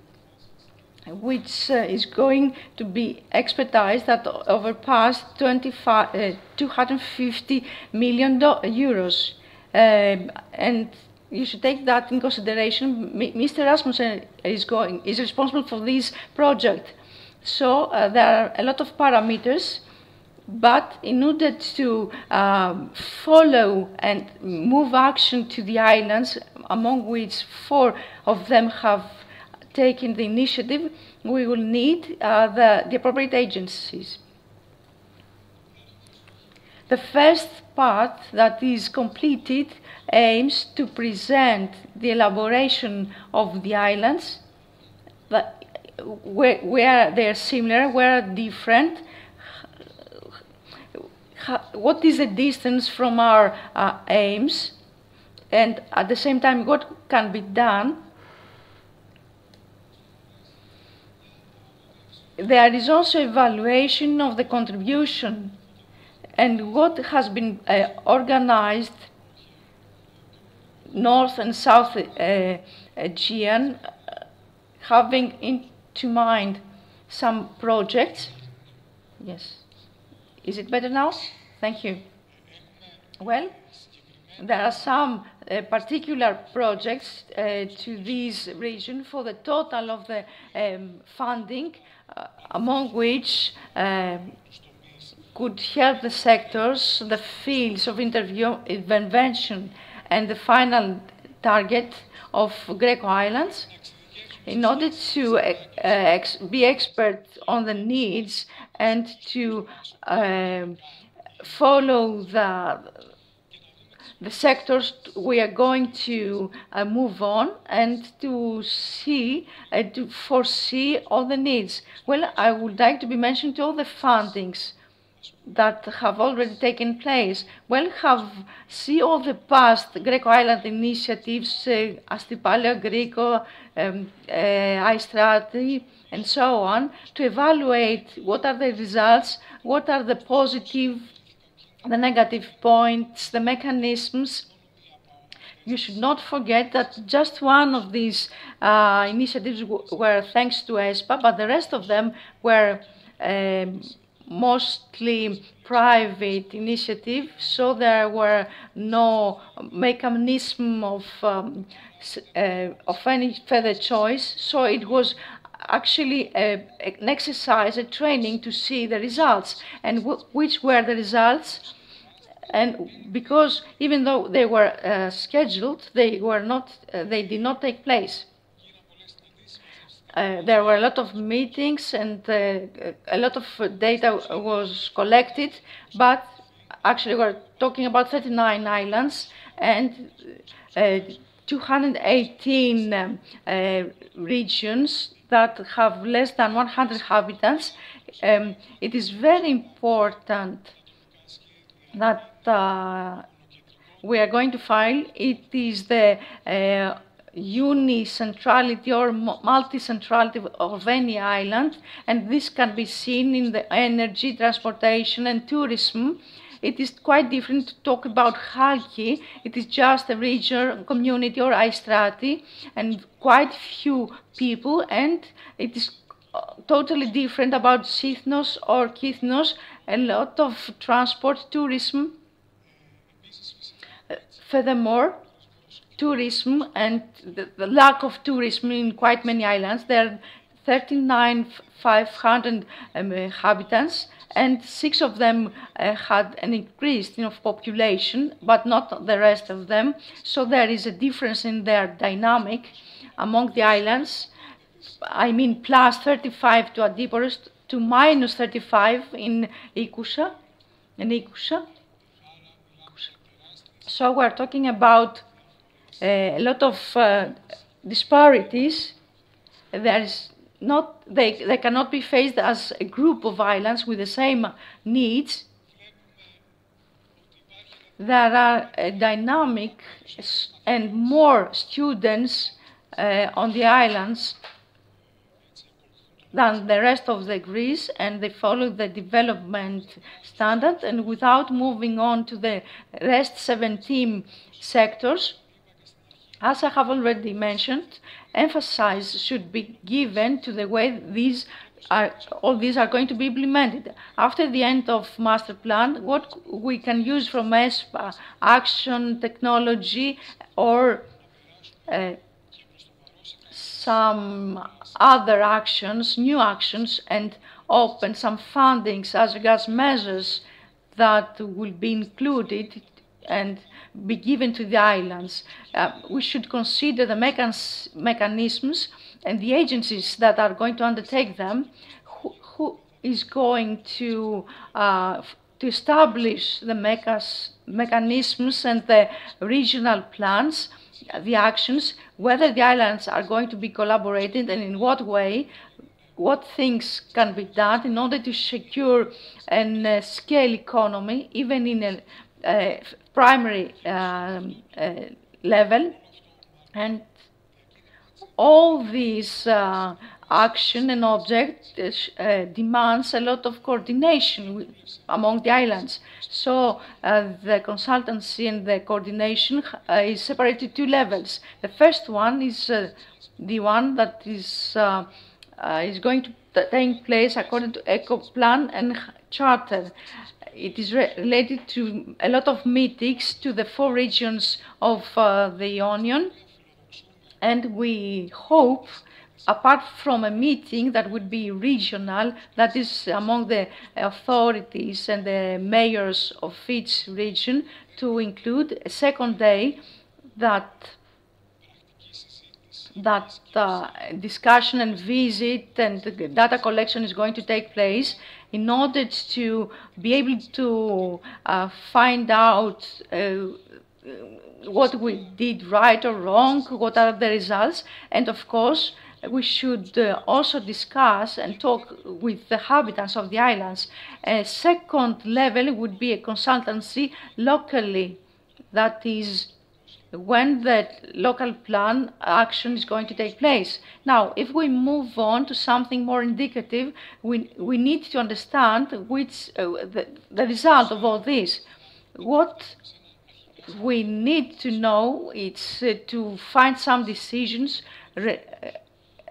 which is going to be expertized at overpass 250 million euros. And you should take that in consideration. Mr. Rasmussen is responsible for this project. So there are a lot of parameters, but in order to follow and move action to the islands, among which 4 of them have taken the initiative, we will need the appropriate agencies. The first part that is completed aims to present the elaboration of the islands, where they are similar, where different, what is the distance from our aims, and at the same time what can be done. There is also evaluation of the contribution and what has been organized North and South Aegean, having into mind some projects. Yes. Is it better now? Thank you. Well, there are some particular projects to this region for the total of the funding, among which could help the sectors, the fields of intervention, and the final target of GReco Islands, in order to be expert on the needs and to follow the sectors we are going to move on, and to see, to foresee all the needs. Well, I would like to be mentioned to all the fundings that have already taken place. Well, see all the past GReco Island initiatives, Astipaleo, GReco, iStrati, and so on, to evaluate what are the results, what are the positive, the negative points, the mechanisms. You should not forget that just one of these initiatives were thanks to ESPA, but the rest of them were mostly private initiative, so there were no mechanism of any further choice. So it was actually an exercise, a training to see the results and which were the results. And because even though they were scheduled, they were not, they did not take place. There were a lot of meetings and a lot of data was collected, but actually we're talking about 39 islands and 218 regions that have less than 100 inhabitants. It is very important that we are going to file. It is the unicentrality or multi-centrality of any island, and this can be seen in the energy, transportation, and tourism. It is quite different to talk about Halki. It is just a region, community, or istrati, and quite few people, and it is totally different about Sithnos or Kithnos, a lot of transport, tourism. Furthermore, tourism and the lack of tourism in quite many islands. There are 39,500 inhabitants, and 6 of them had an increase of population, but not the rest of them. So there is a difference in their dynamic among the islands. I mean, plus 35 to Adiporos to minus 35 in Ikusa. So we're talking about a lot of disparities. There is not, they cannot be faced as a group of islands with the same needs. There are dynamic and more students on the islands than the rest of the Greece, and they follow the development standard. And without moving on to the rest 17 sectors, as I have already mentioned, emphasis should be given to the way all these are going to be implemented. After the end of master plan, what we can use from ESPA, action, technology, or some other actions, new actions, and open some fundings as regards measures that will be included and be given to the islands. We should consider the mechanisms and the agencies that are going to undertake them, who is going to establish the mechanisms and the regional plans, the actions, whether the islands are going to be collaborated and in what way, what things can be done in order to secure a scale economy, even in a primary level. And all these action and object demands a lot of coordination among the islands. So the consultancy and the coordination is separated 2 levels. The first one is the one that is going to take place according to Eco Plan and Charter. It is related to a lot of meetings to the 4 regions of the Ionian, and we hope, apart from a meeting that would be regional, that is among the authorities and the mayors of each region, to include a second day that discussion and visit and data collection is going to take place in order to be able to find out what we did right or wrong, what are the results, and of course we should also discuss and talk with the inhabitants of the islands. A second level would be a consultancy locally, that is when the local plan action is going to take place. Now, if we move on to something more indicative, we need to understand which the result of all this. What we need to know is to find some decisions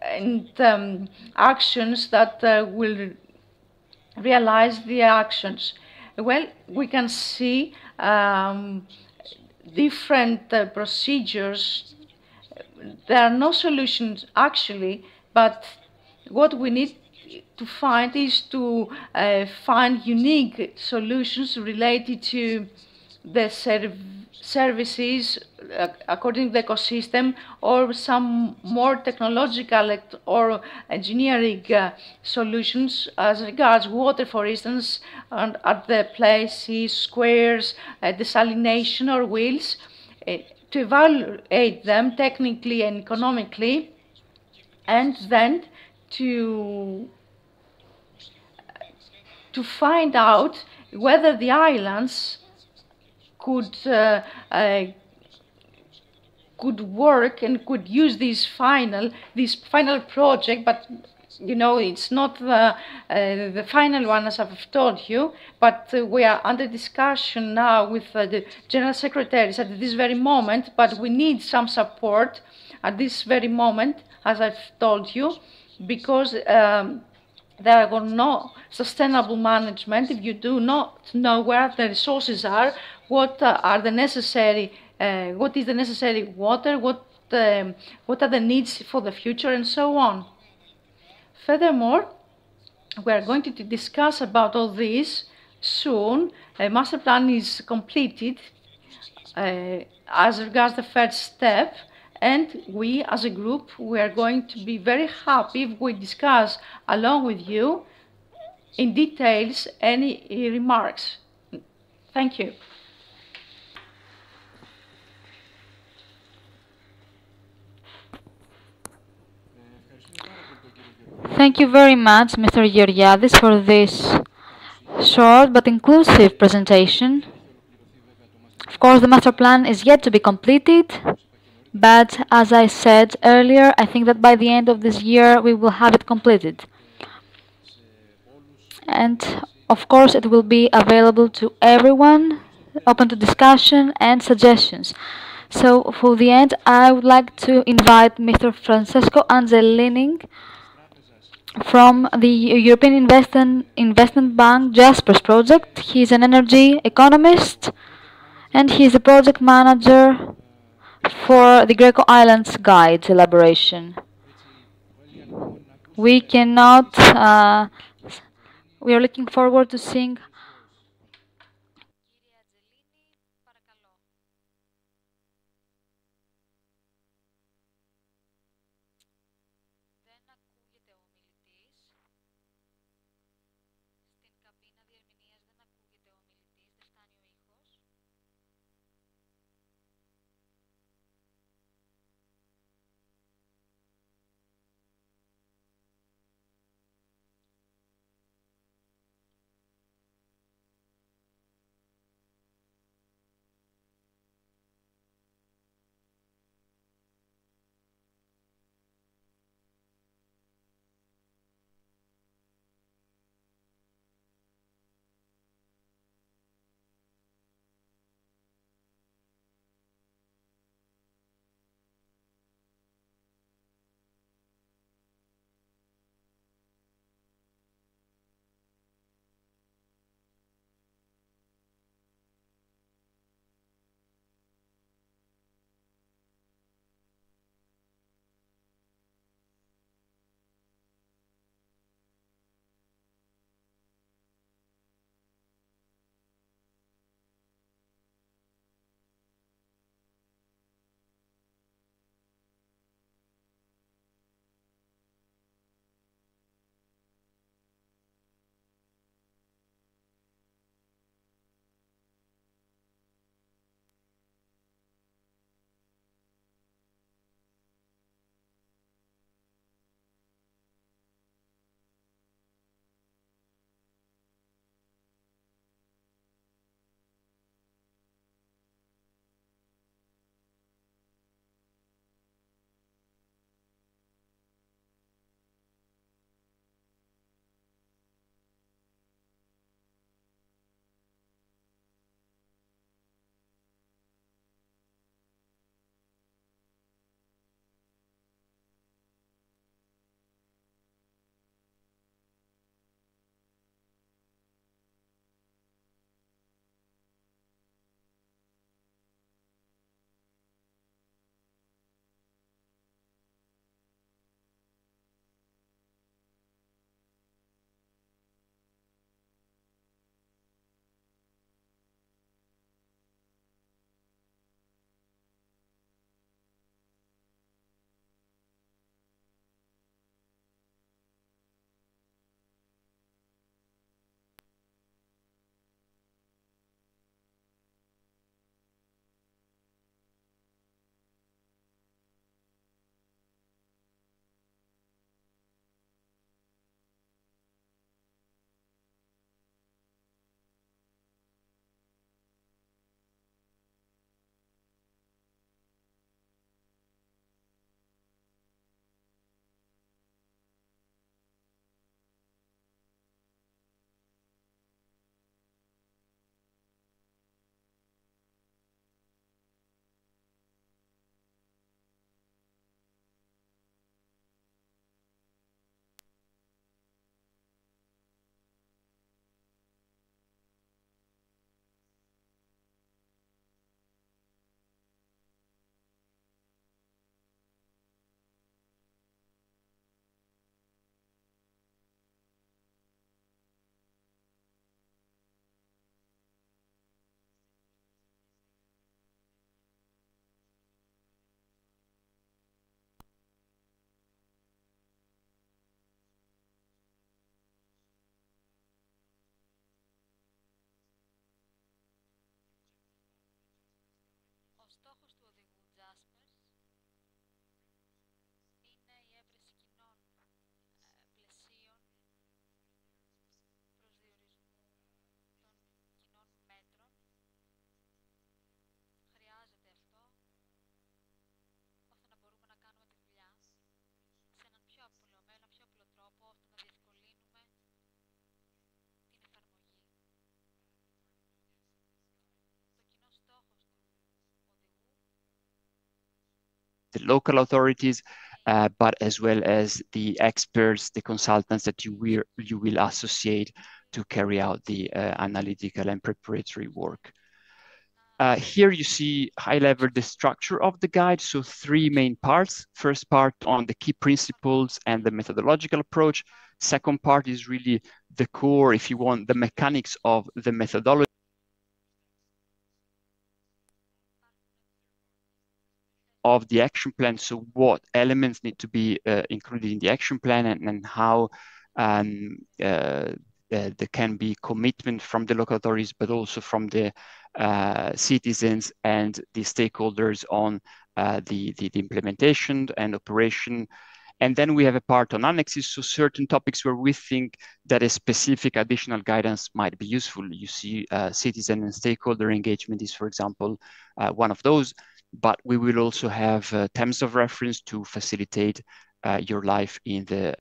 and actions that will realize the actions? Well, we can see different procedures. There are no solutions actually, but what we need to find is to find unique solutions related to the services according to the ecosystem, or some more technological or engineering solutions as regards water, for instance, and at the places, squares, desalination or wheels, to evaluate them technically and economically, and then to find out whether the islands could could work and could use this final project. But you know, it's not the final one, as I've told you, but we are under discussion now with the general secretaries at this very moment, but we need some support at this very moment, as I've told you, because there are no sustainable management if you do not know where the resources are, what are the necessary, what is the necessary water, what are the needs for the future, and so on. Furthermore, we are going to discuss about all this soon. A master plan is completed as regards the first step, and we as a group, we are going to be very happy if we discuss along with you in details any remarks. Thank you. Thank you very much, Mr. Georgiadis, for this short but inclusive presentation. Of course, the master plan is yet to be completed, but as I said earlier, I think that by the end of this year we will have it completed. And of course, it will be available to everyone, open to discussion and suggestions. So, for the end, I would like to invite Mr. Francesco Angelini from the European Investment Bank Jaspers project. He's an energy economist and he's the project manager for the GReco Islands guide elaboration. We cannot, we are looking forward to seeing. Κύριε Αντζελίνη, παρακαλώ. Δεν ακούγεται ο ομιλητής. Στην καμπίνα διερμηνίας δεν ακούγεται ο ομιλητής, δεν φτάνει ο ήχος. στόχος του οδηγού Jaspers είναι η έβρεση κοινών πλαισίων προσδιορισμού των κοινών μέτρων. Χρειάζεται αυτό ώστε να μπορούμε να κάνουμε τη δουλειά σε έναν πιο απλό, με έναν πιο απλό τρόπο, ώστε να διευκολύνουμε την εφαρμογή. Το κοινό στόχος του οδηγού the local authorities, but as well as the experts, the consultants that you will associate to carry out the analytical and preparatory work. Here you see high level the structure of the guide. So three main parts. First part on the key principles and the methodological approach. Second part is really the core, if you want, the mechanics of the methodology of the action plan. So what elements need to be included in the action plan, and how there can be commitment from the local authorities, but also from the citizens and the stakeholders on the implementation and operation. And then we have a part on annexes, so certain topics where we think that a specific additional guidance might be useful. You see citizen and stakeholder engagement is, for example, one of those, but we will also have terms of reference to facilitate your life in the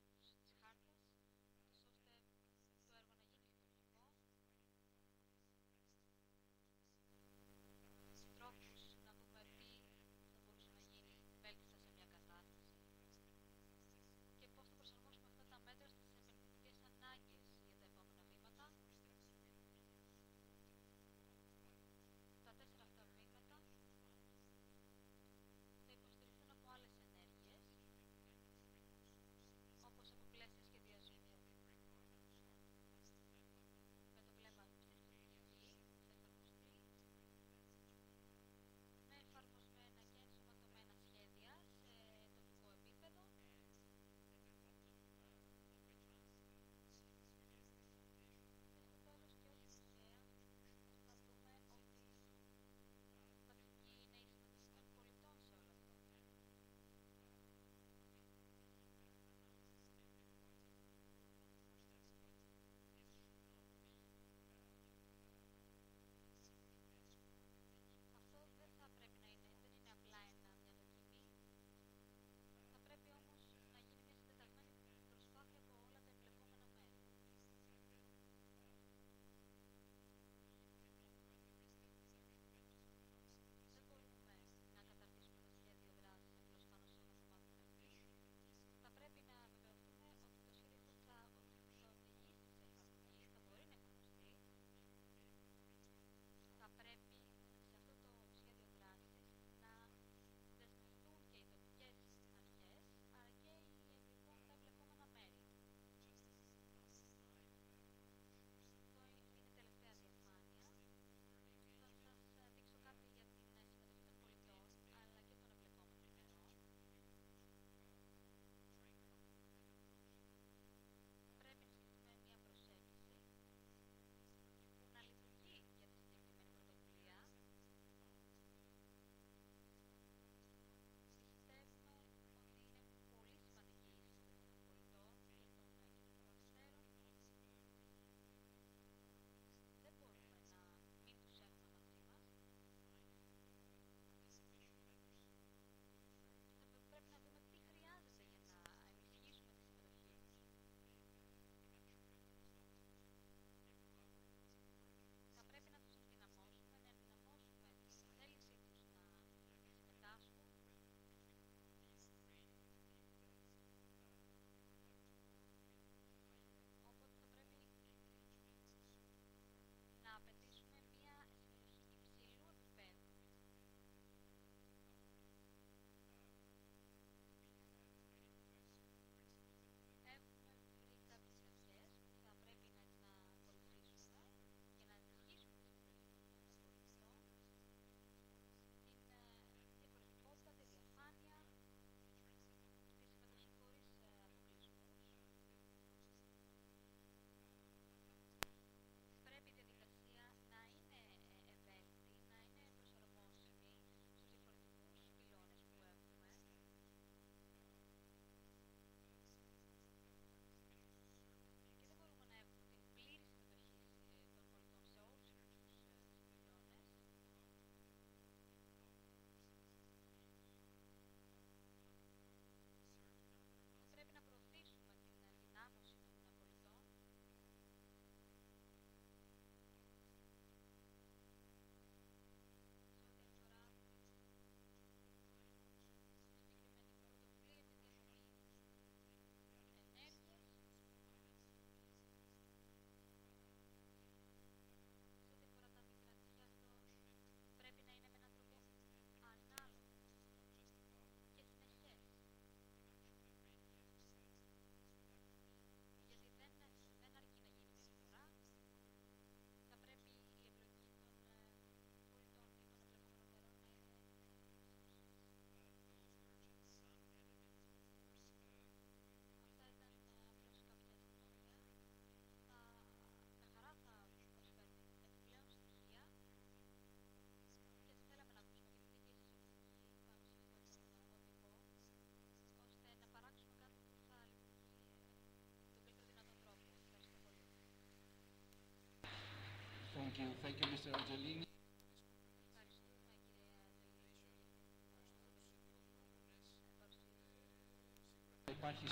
τους στόχους της χάρτας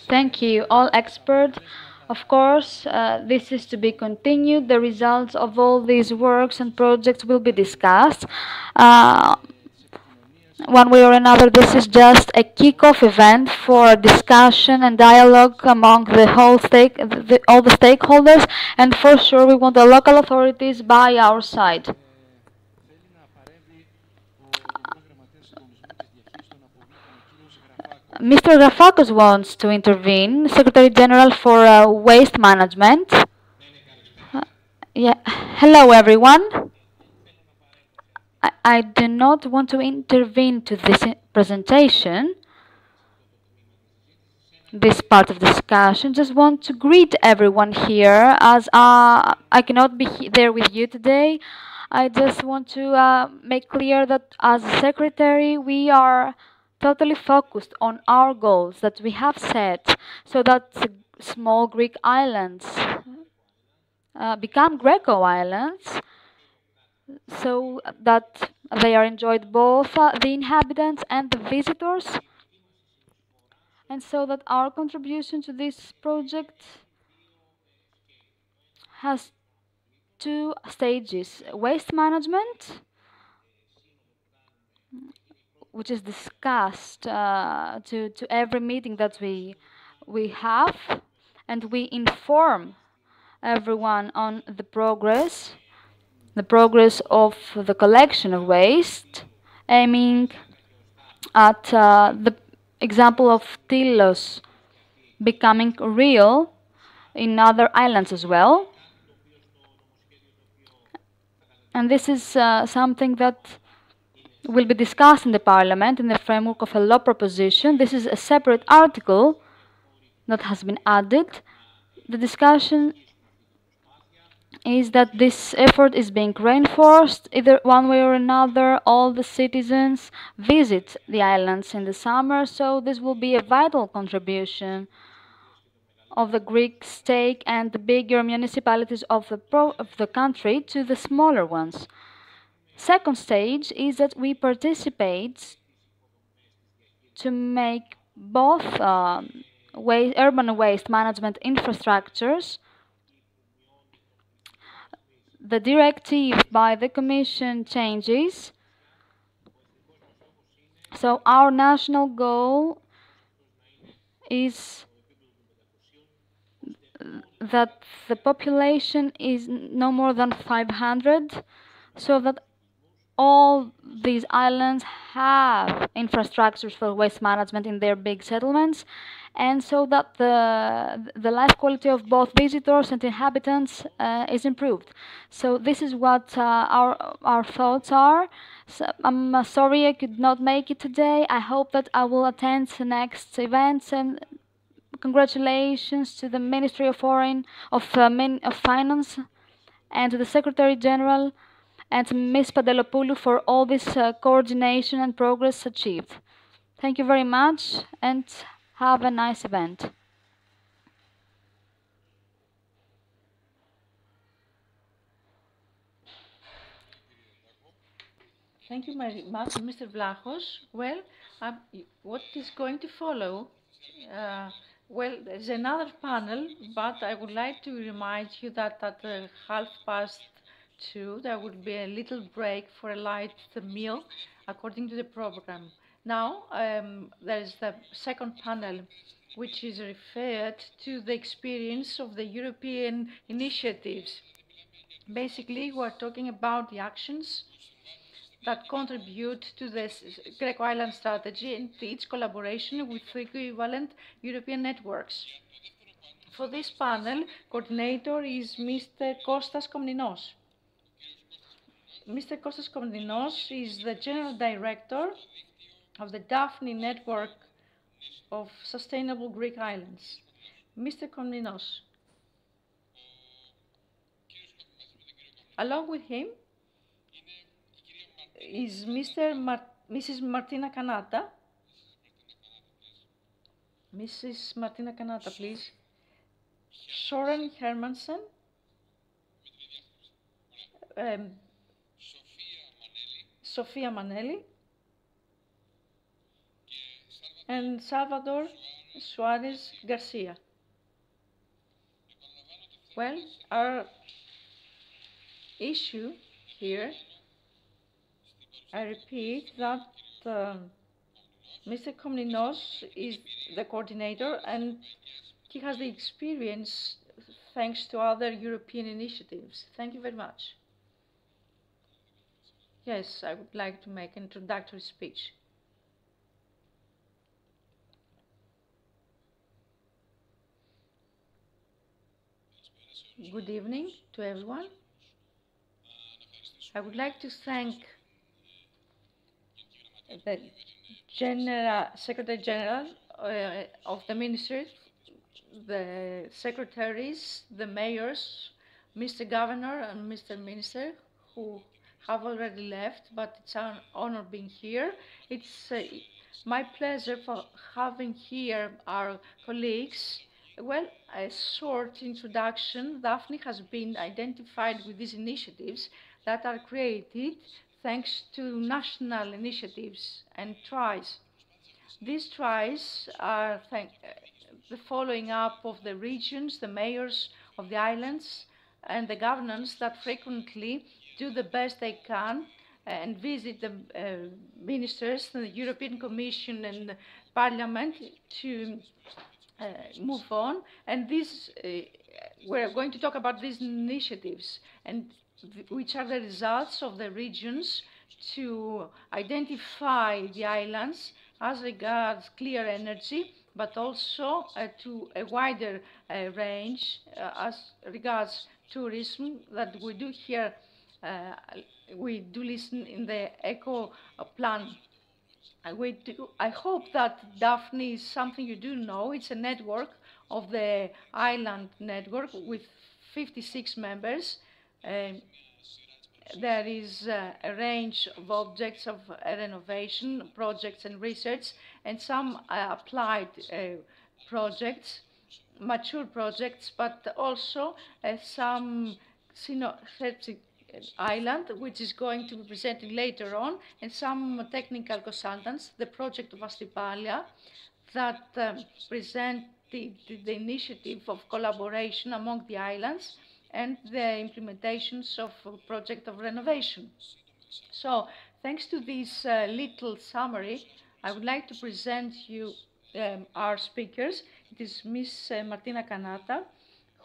Thank you, all experts. Of course, this is to be continued. The results of all these works and projects will be discussed. Uh, One way or another, this is just a kick-off event for discussion and dialogue among all the stakeholders, and for sure we want the local authorities by our side. Mr. Rafakos wants to intervene, Secretary General for Waste Management. Yeah. Hello, everyone. I do not want to intervene to this presentation, this part of the discussion. Just want to greet everyone here as I cannot be there with you today. I just want to make clear that as a secretary, we are totally focused on our goals that we have set so that the small Greek islands become GReco Islands so that they are enjoyed both the inhabitants and the visitors, and so that our contribution to this project has two stages: waste management, which is discussed to every meeting that we have, and we inform everyone on the progress of the collection of waste, aiming at the example of Tilos becoming real in other islands as well. And this is something that will be discussed in the Parliament in the framework of a law proposition. This is a separate article that has been added. The discussion is that this effort is being reinforced, either one way or another. All the citizens visit the islands in the summer, so this will be a vital contribution of the Greek state and the bigger municipalities of the country to the smaller ones. Second stage is that we participate to make both urban waste management infrastructures. The directive by the Commission changes. So our national goal is that the population is no more than 500, so that all these islands have infrastructures for waste management in their big settlements, and so that the life quality of both visitors and inhabitants is improved. So this is what our thoughts are. So I'm sorry I could not make it today. I hope that I will attend the next events, and congratulations to the Ministry of Finance and to the Secretary General and to Ms. Padelopoulou for all this coordination and progress achieved. Thank you very much and have a nice event. Thank you very much, Mr. Vlachos. Well, what is going to follow? Well, there's another panel, but I would like to remind you that at 2:30 there will be a little break for a light meal according to the program. Now, there's the second panel, which is referred to the experience of the European initiatives. Basically, we're talking about the actions that contribute to the GReco Island strategy and its collaboration with equivalent European networks. For this panel, coordinator is Mr. Kostas Komninos. Mr. Kostas Komninos is the General Director of the Daphne Network of Sustainable Greek Islands. Mr. Komninos. Along with him is Mrs. Martina Kanata. Mrs. Martina Kanata, please. Soren Hermansen. Sofia Manelli and Salvador Suarez Garcia. Well, our issue here, I repeat that Mr. Komninos is the coordinator and he has the experience thanks to other European initiatives. Thank you very much. Yes, I would like to make an introductory speech. Good evening to everyone. I would like to thank the Secretary General of the Ministry, the secretaries, the mayors, Mr. Governor and Mr. Minister, who have already left, but it's an honor being here. It's my pleasure for having here our colleagues. Well, a short introduction. Daphne has been identified with these initiatives that are created thanks to national initiatives and tries. These tries are the following up of the regions, the mayors of the islands, and the governments that frequently do the best they can and visit the ministers, the European Commission and Parliament to move on. And we're going to talk about these initiatives and which are the results of the regions to identify the islands as regards clear energy, but also to a wider range as regards tourism that we do here. We do listen in the eco plan. I hope that Daphne is something you do know. It's a network of the island network with 56 members. There is a range of objects of renovation, projects and research, and some applied projects, mature projects, but also some synoptic island, which is going to be presented later on, and some technical consultants, the project of Astipalia, that present the initiative of collaboration among the islands and the implementations of a project of renovation. So, thanks to this little summary, I would like to present you our speakers. It is Ms. Martina Kanata,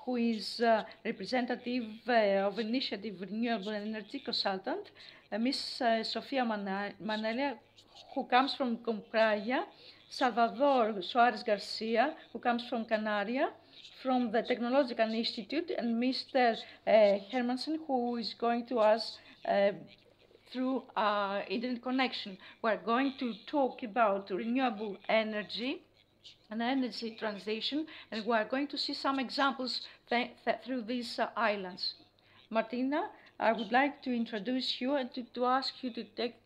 who is representative of Initiative Renewable Energy Consultant, Ms. Sofia Manella, who comes from Compraya, Salvador Suarez Garcia, who comes from Canaria, from the Technological Institute, and Mr. Hermansen, who is going to us through internet connection. We're going to talk about renewable energy and energy transition, and we are going to see some examples through these islands. Martina, I would like to introduce you and to ask you to take.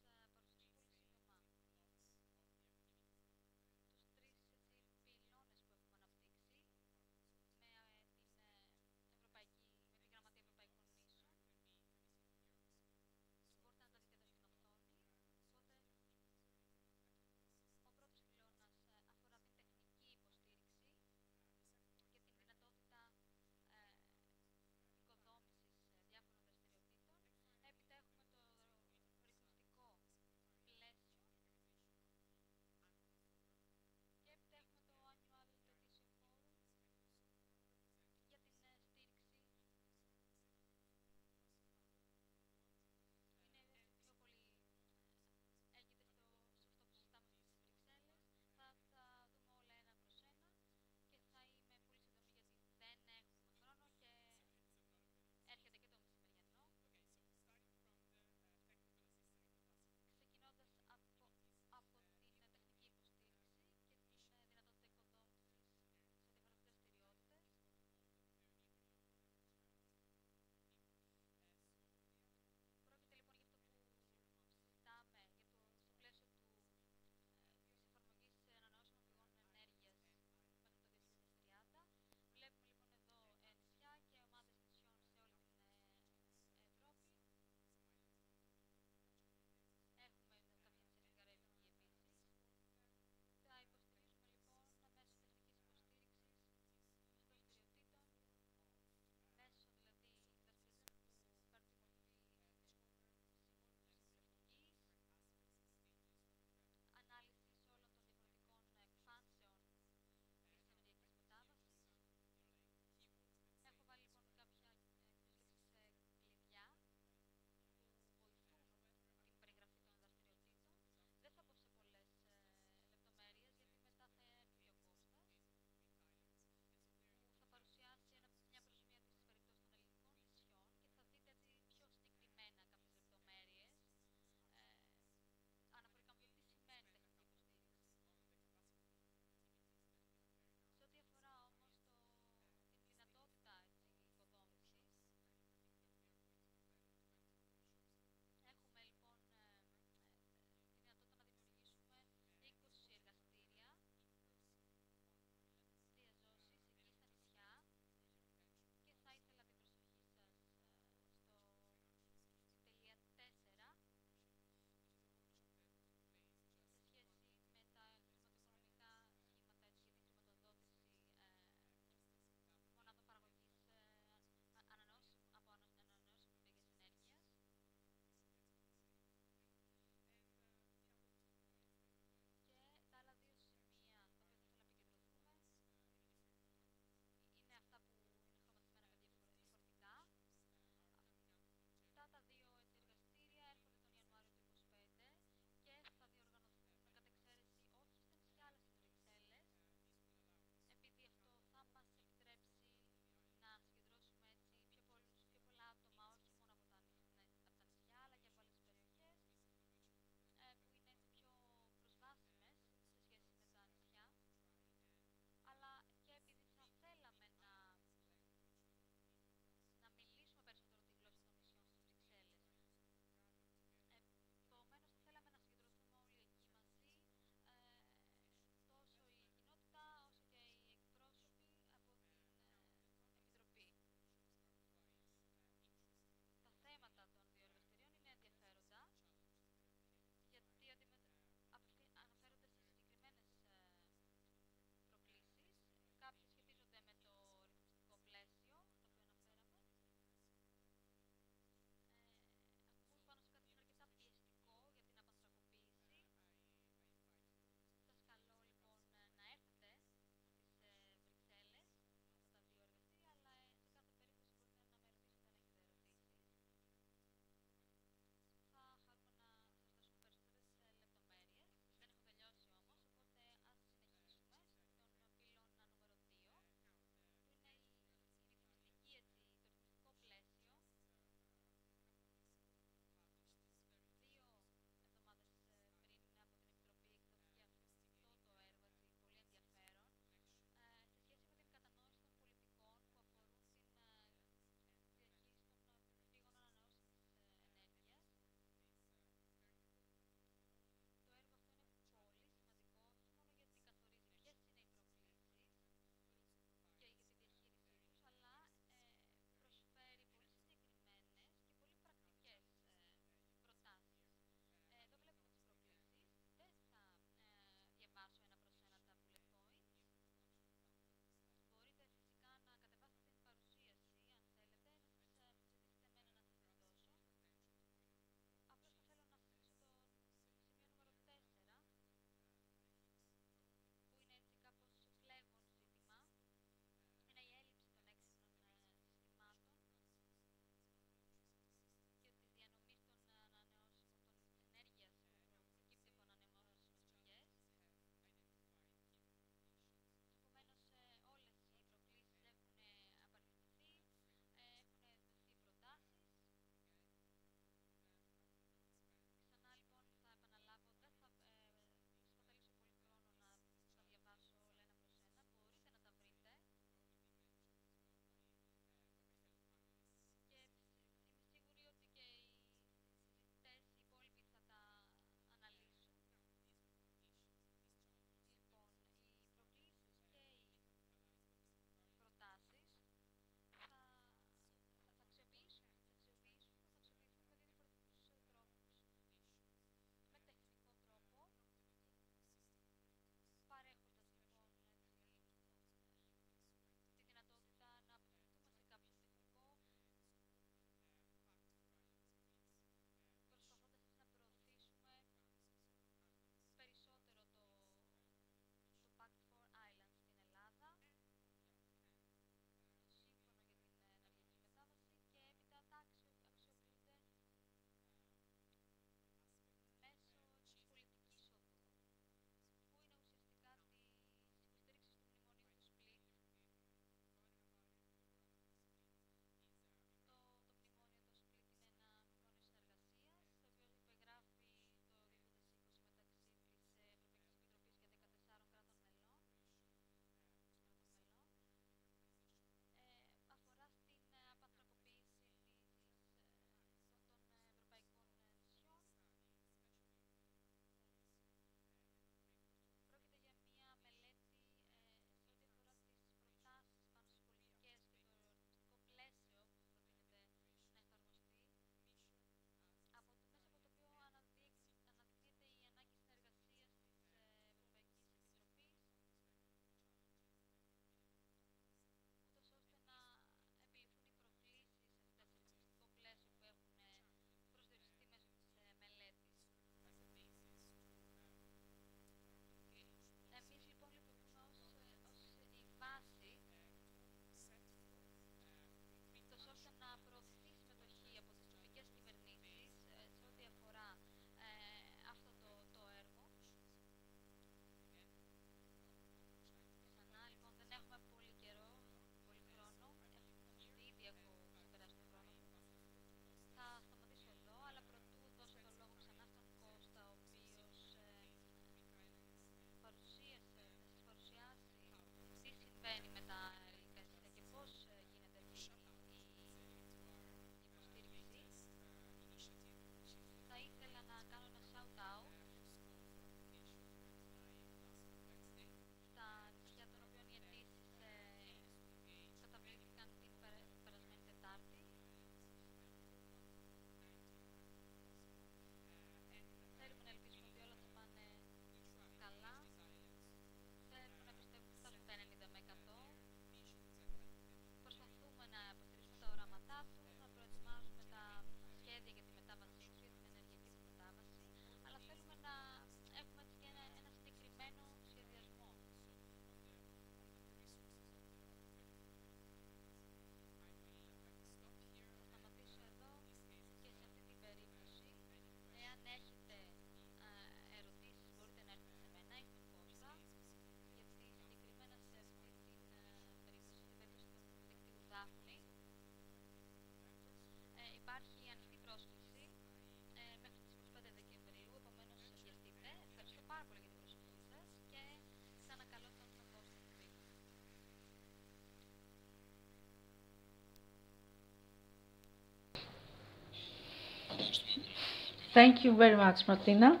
Thank you very much, Martina.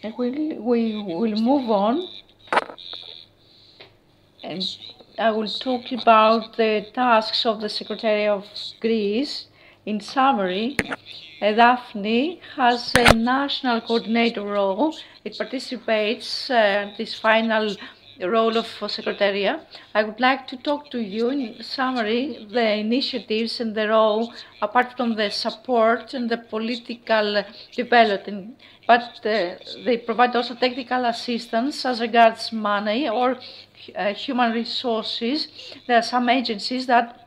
And we will move on, and I will talk about the tasks of the Secretary of Greece. In summary, Daphne has a national coordinator role. It participates this final role of Secretariat. I would like to talk to you in summary the initiatives and the role apart from the support and the political development, but they provide also technical assistance as regards money or human resources. There are some agencies that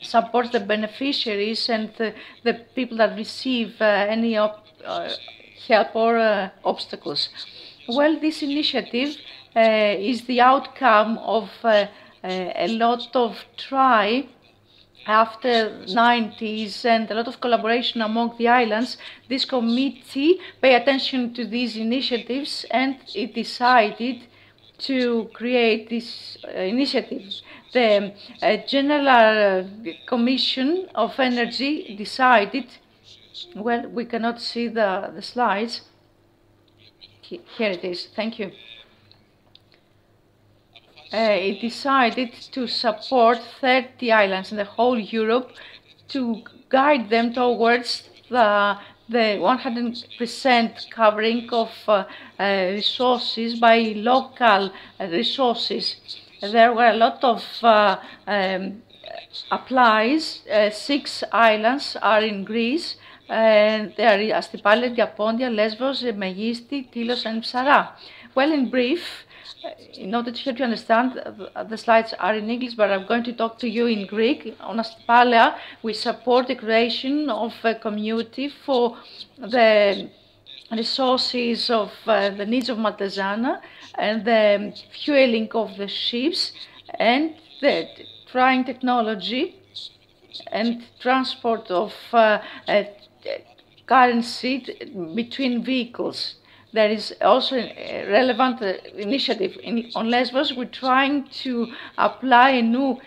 support the beneficiaries and the people that receive any help or obstacles. Well, this initiative is the outcome of a lot of try after 90s and a lot of collaboration among the islands. This committee paid attention to these initiatives and it decided to create this initiative. The General Commission of Energy decided, well, we cannot see the slides. Here it is, thank you. It decided to support 30 islands in the whole Europe to guide them towards the 100% covering of resources by local resources. There were a lot of applies. 6 islands are in Greece. They are Astypali, Diapondia, Lesbos, Megisti, Tilos, and Psara. Well, in brief, in order to help you understand, the slides are in English, but I'm going to talk to you in Greek. On Astypalia, we support the creation of a community for the resources of the needs of Maltesana and the fueling of the ships and the trying technology and transport of currency between vehicles. There is also a relevant initiative on Lesbos. We're trying to apply a new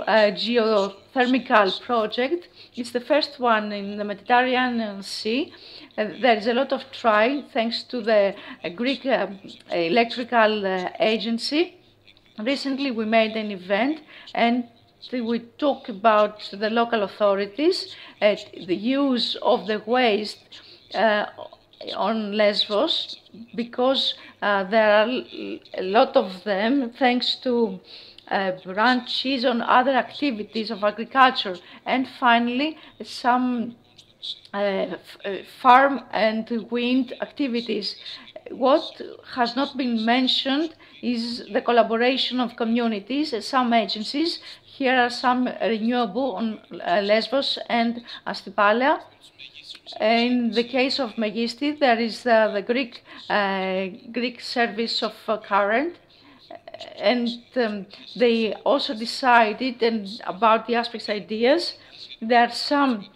geothermal project. It's the first one in the Mediterranean Sea. There is a lot of try thanks to the Greek electrical agency. Recently we made an event and we talk about the local authorities, the use of the waste on Lesbos, because there are a lot of them thanks to branches on other activities of agriculture, and finally some farm and wind activities. What has not been mentioned is the collaboration of communities, some agencies. Here are some renewable on Lesbos and Astypalia. In the case of Megisti, there is the Greek service of current, and they also decided about the aspects ideas. There are some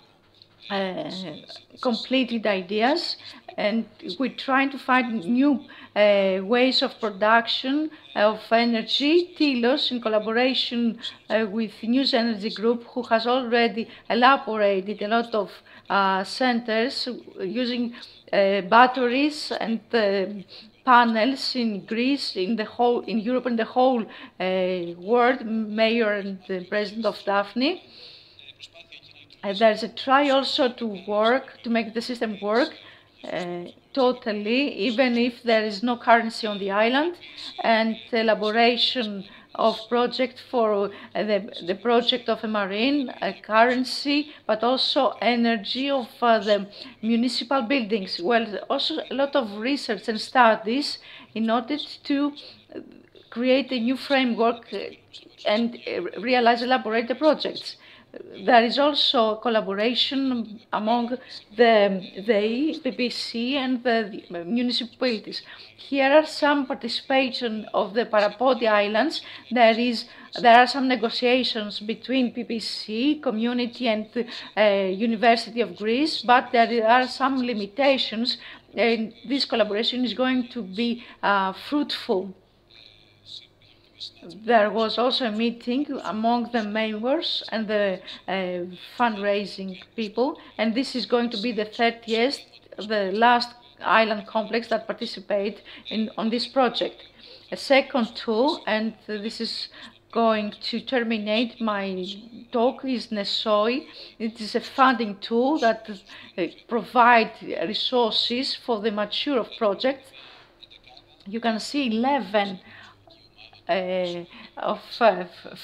completed ideas, and we're trying to find new ways of production of energy. Tilos, in collaboration with News Energy Group, who has already elaborated a lot of centers using batteries and panels in Greece, in Europe, and the whole world. Mayor and the president of Daphne. There's a try also to make the system work totally, even if there is no currency on the island, and the elaboration of project for the project of a marine currency, but also energy of the municipal buildings. Well, also a lot of research and studies in order to create a new framework and elaborate the projects. There is also collaboration among the PPC and the municipalities. Here are some participation of the Parapodi Islands. There are some negotiations between PPC, community, and University of Greece, but there are some limitations, and this collaboration is going to be fruitful. there was also a meeting among the members and the fundraising people, and this is going to be the 30th, the last island complex that participate on this project. A second tool, and this is going to terminate my talk, is NESOI. It is a funding tool that provides resources for the mature of projects. You can see 11 of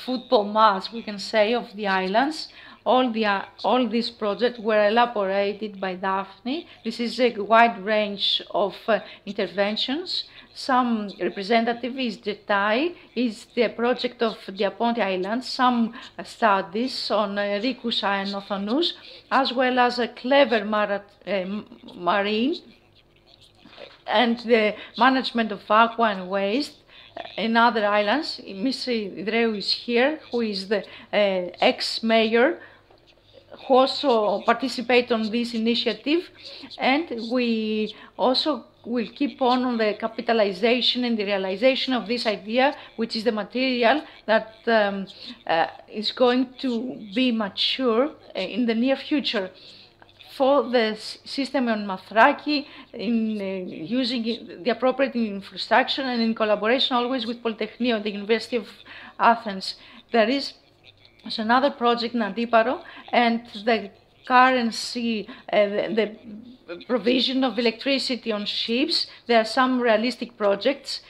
football match, we can say, of the islands. All these projects were elaborated by Daphne. This is a wide range of interventions. Some representative is Jetai, is the project of the Aponte Islands, some studies on Ricus and Othanus, as well as a clever marine and the management of aqua and waste in other islands. Mr. Idreu is here, who is the ex-mayor, who also participate on this initiative, and we also will keep on the capitalization and the realization of this idea, which is the material that is going to be mature in the near future. For the system on Mathraki, in using the appropriate infrastructure and in collaboration always with Polytechnio, the University of Athens. There is another project in Antiparo, and the currency, the provision of electricity on ships. There are some realistic projects.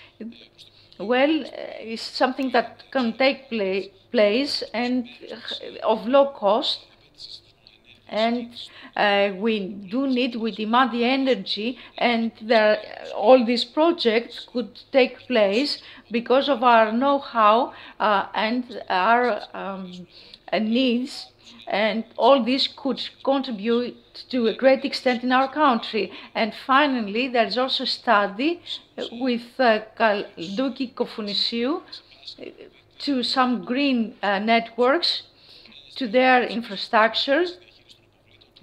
Well, it's something that can take place and of low cost. And we demand the energy, and all these projects could take place because of our know-how and our needs, and all this could contribute to a great extent in our country. And finally, there is also a study with Kalduki Kofunisiu to some green networks, to their infrastructure,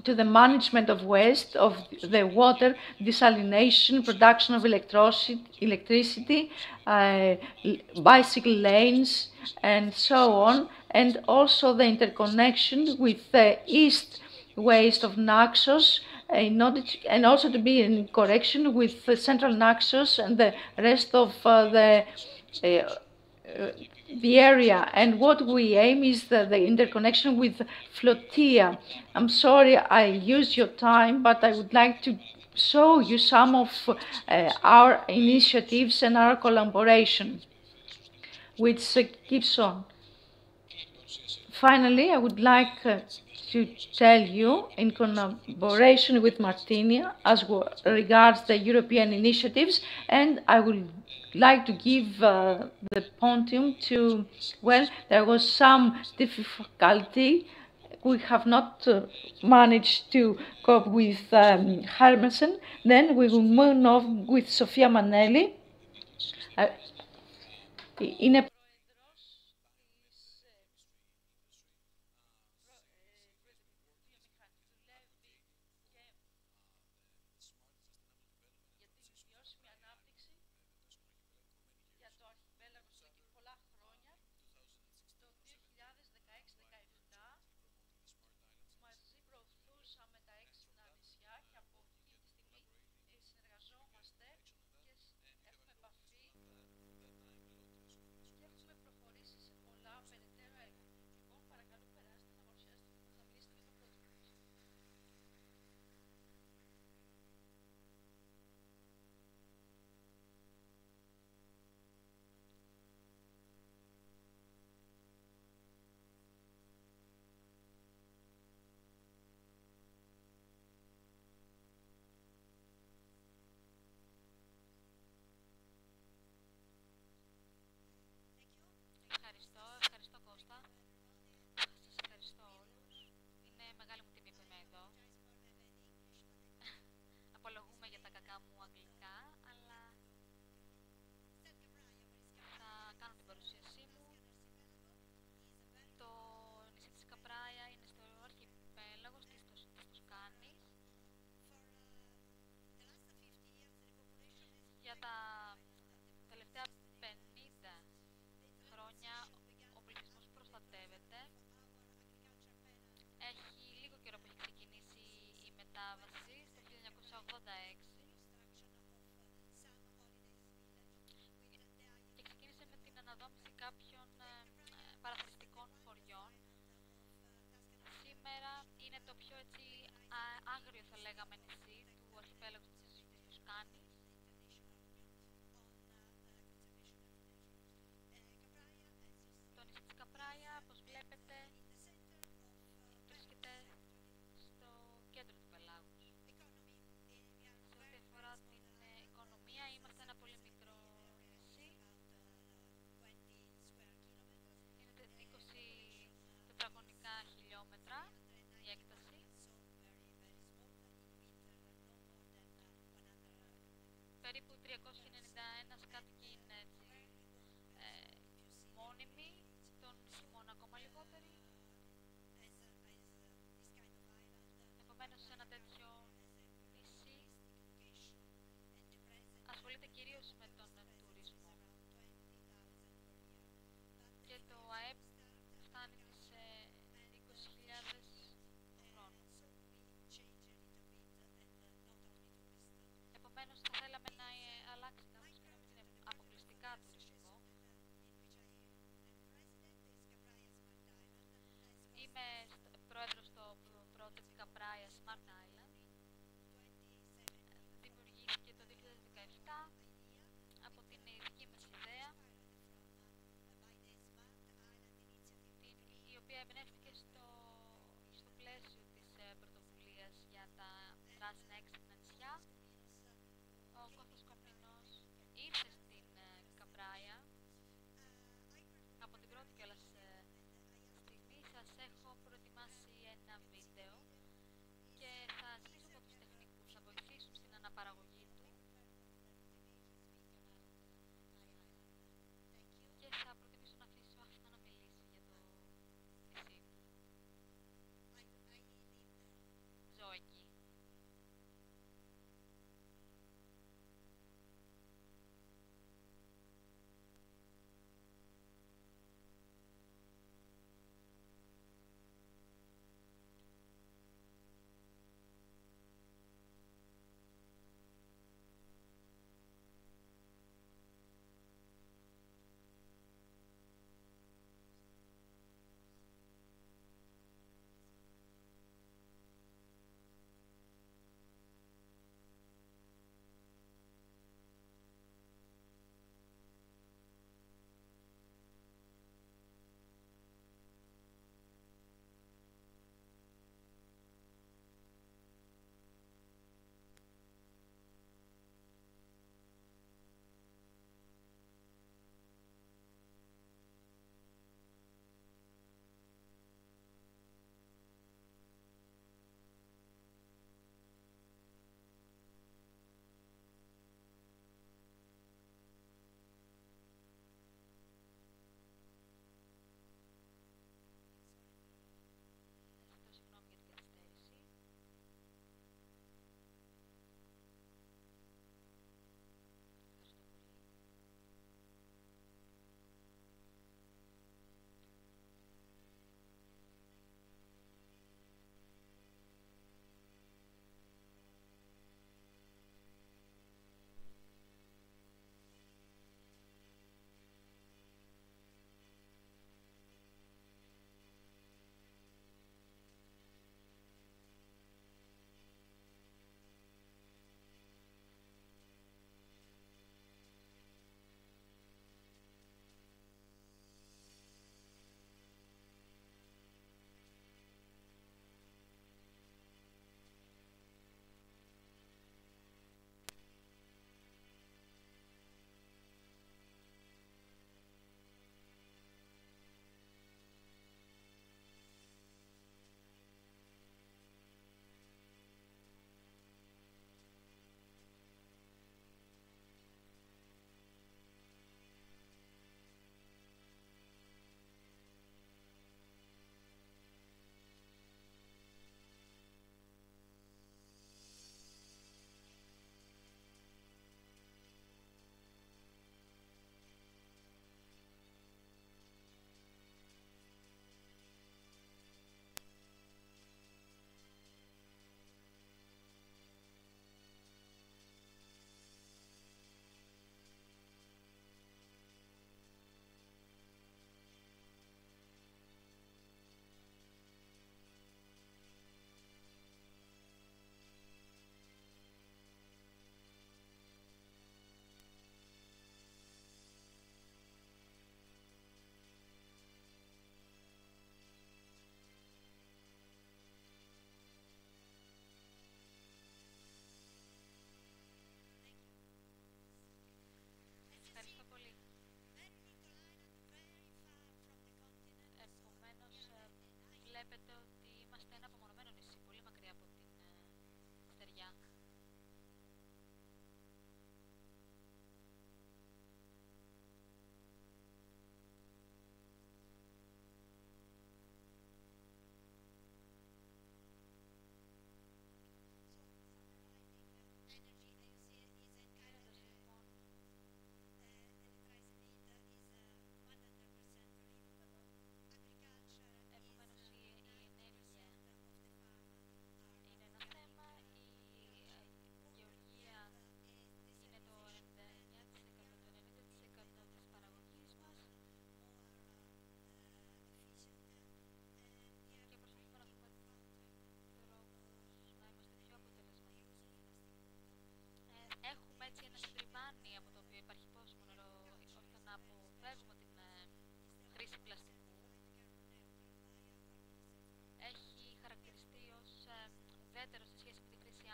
to the management of waste, of the water, desalination, production of electricity, bicycle lanes, and so on, and also the interconnection with the east waste of Naxos, and also to be in correction with the central Naxos and the rest of the area. And what we aim is the interconnection with Flotia. I'm sorry I used your time, but I would like to show you some of our initiatives and our collaboration, which keeps on. Finally, I would like to tell you, in collaboration with Martinia, as regards the European initiatives, and I would like to give the podium to, well, there was some difficulty. We have not managed to cope with Hermansen. Then we will move on with Sofia Manelli. In a σήμερα είναι το πιο έτσι άγριο θα λέγαμε νησί του αρχιπέλαγου της Τοσκάνης. Το νησί της Καπράια, όπως βλέπετε, βρίσκεται στο κέντρο του πελάγους. Σε ό,τι αφορά την οικονομία, είμαστε ένα πολύ μικρό νησί. Είναι 20 τετραγωνικά χιλιόμετρα η έκταση. Περίπου 391 κάτοικοι είναι έτσι, μόνιμοι, τον χειμώνα ακόμα λιγότεροι. Επομένως, σε ένα τέτοιο νησί ασχολείται κυρίως με τον τουρισμό. Και το ΑΕΠ φτάνει τις 20.000 το χρόνο. Επομένως, θα θέλαμε να αλλάξει κάπως και να μην είναι αποκλειστικά τουριστικό. Είμαι πρόεδρος στο project Capraia Smart Island. Δημιουργήθηκε το 2017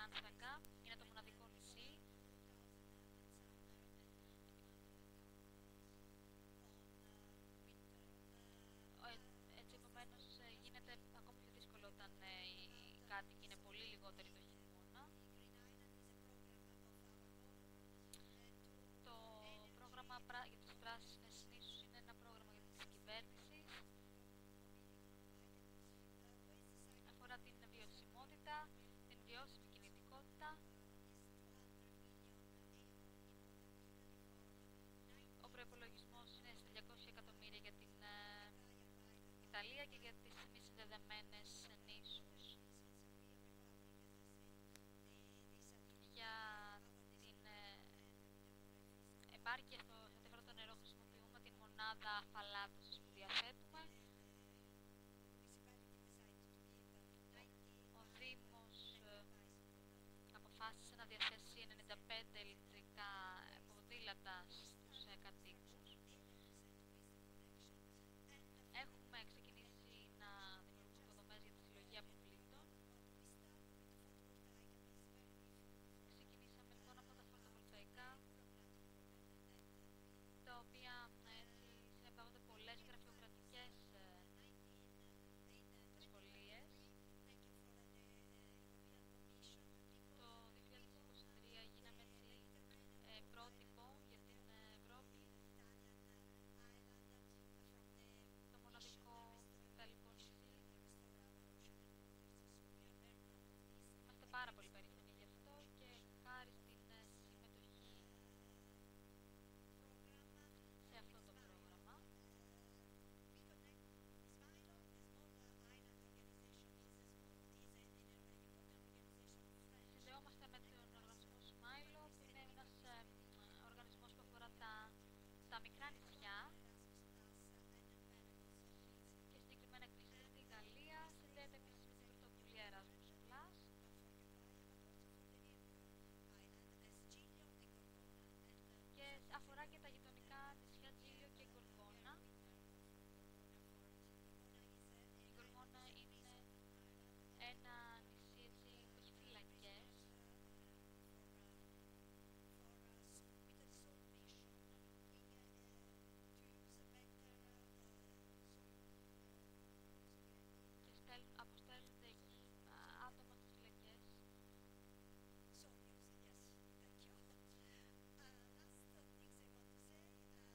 άνθρακα. Είναι το μοναδικό νησί. Έτσι επομένως γίνεται ακόμη πιο δύσκολο όταν οι κάτοικοι είναι πολύ λιγότεροι το χειμώνα. Το πρόγραμμα για τις πράσινες νήσους είναι ένα πρόγραμμα για της κυβέρνησης. Αφορά την βιωσιμότητα, την βιώσιμη κινητικότητα. Ο προϋπολογισμός είναι στα 200 εκατομμύρια για την Ιταλία και για τις μη συνδεδεμένες νήσους. Για την επάρκεια σε ό,τι αφορά το νερό χρησιμοποιούμε την μονάδα αφαλάτωσης που διαθέτουμε. Ο Δήμος αποφάσισε να διαθέσει 95 ηλεκτρικά ποδήλατα στους κατοίκους. Έχουμε ξεκινήσει να δημιουργούμε υποδομές για τη συλλογή αποβλήτων. Ξεκινήσαμε λοιπόν από τα φωτοβολταϊκά, τα οποία έτσι συνεπάγονται πολλές γραφειοκρατικές δυσκολίες. Το 2023 γίναμε έτσι πρότυπο για την Ευρώπη. Το μοναδικό ιταλικό νησί. Είμαστε πάρα πολύ περήφανοι γι' αυτό και χάρη στην συμμετοχή σε αυτό το πρόγραμμα. Συνδεόμαστε με τον οργανισμό Smilo, που είναι ένας οργανισμός που αφορά τα μικρά νησιά και συγκεκριμένα εκτίθεται στη Γαλλία. Συνδέεται επίσης με την πρωτοβουλία Erasmus Plus και αφορά και τα γειτονικά νησιά Τζίλιο και Γκοργκόνα. Η Γκοργκόνα είναι ένα νησί έτσι που έχει φυλακές. Και αποστέλλονται εκεί άτομα στις φυλακές.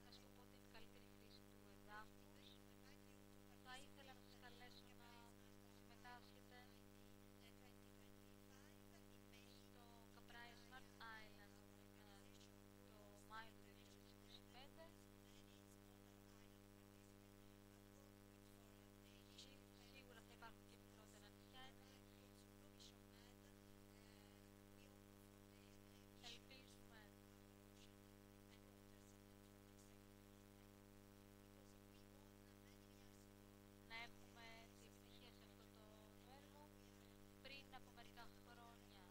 Με σκοπό την καλύτερη χρήση του εδάφους. Θα ήθελα να σας καλέσω να συμμετάσχετε στο Capraia Smart Island το Μάιο του 2025. Σίγουρα θα υπάρχουν και μικρότερα νησιά έτσι. Ελπίζουμε να έχουμε την επιτυχία σε αυτό το έργο. Πριν από μερικά χρόνια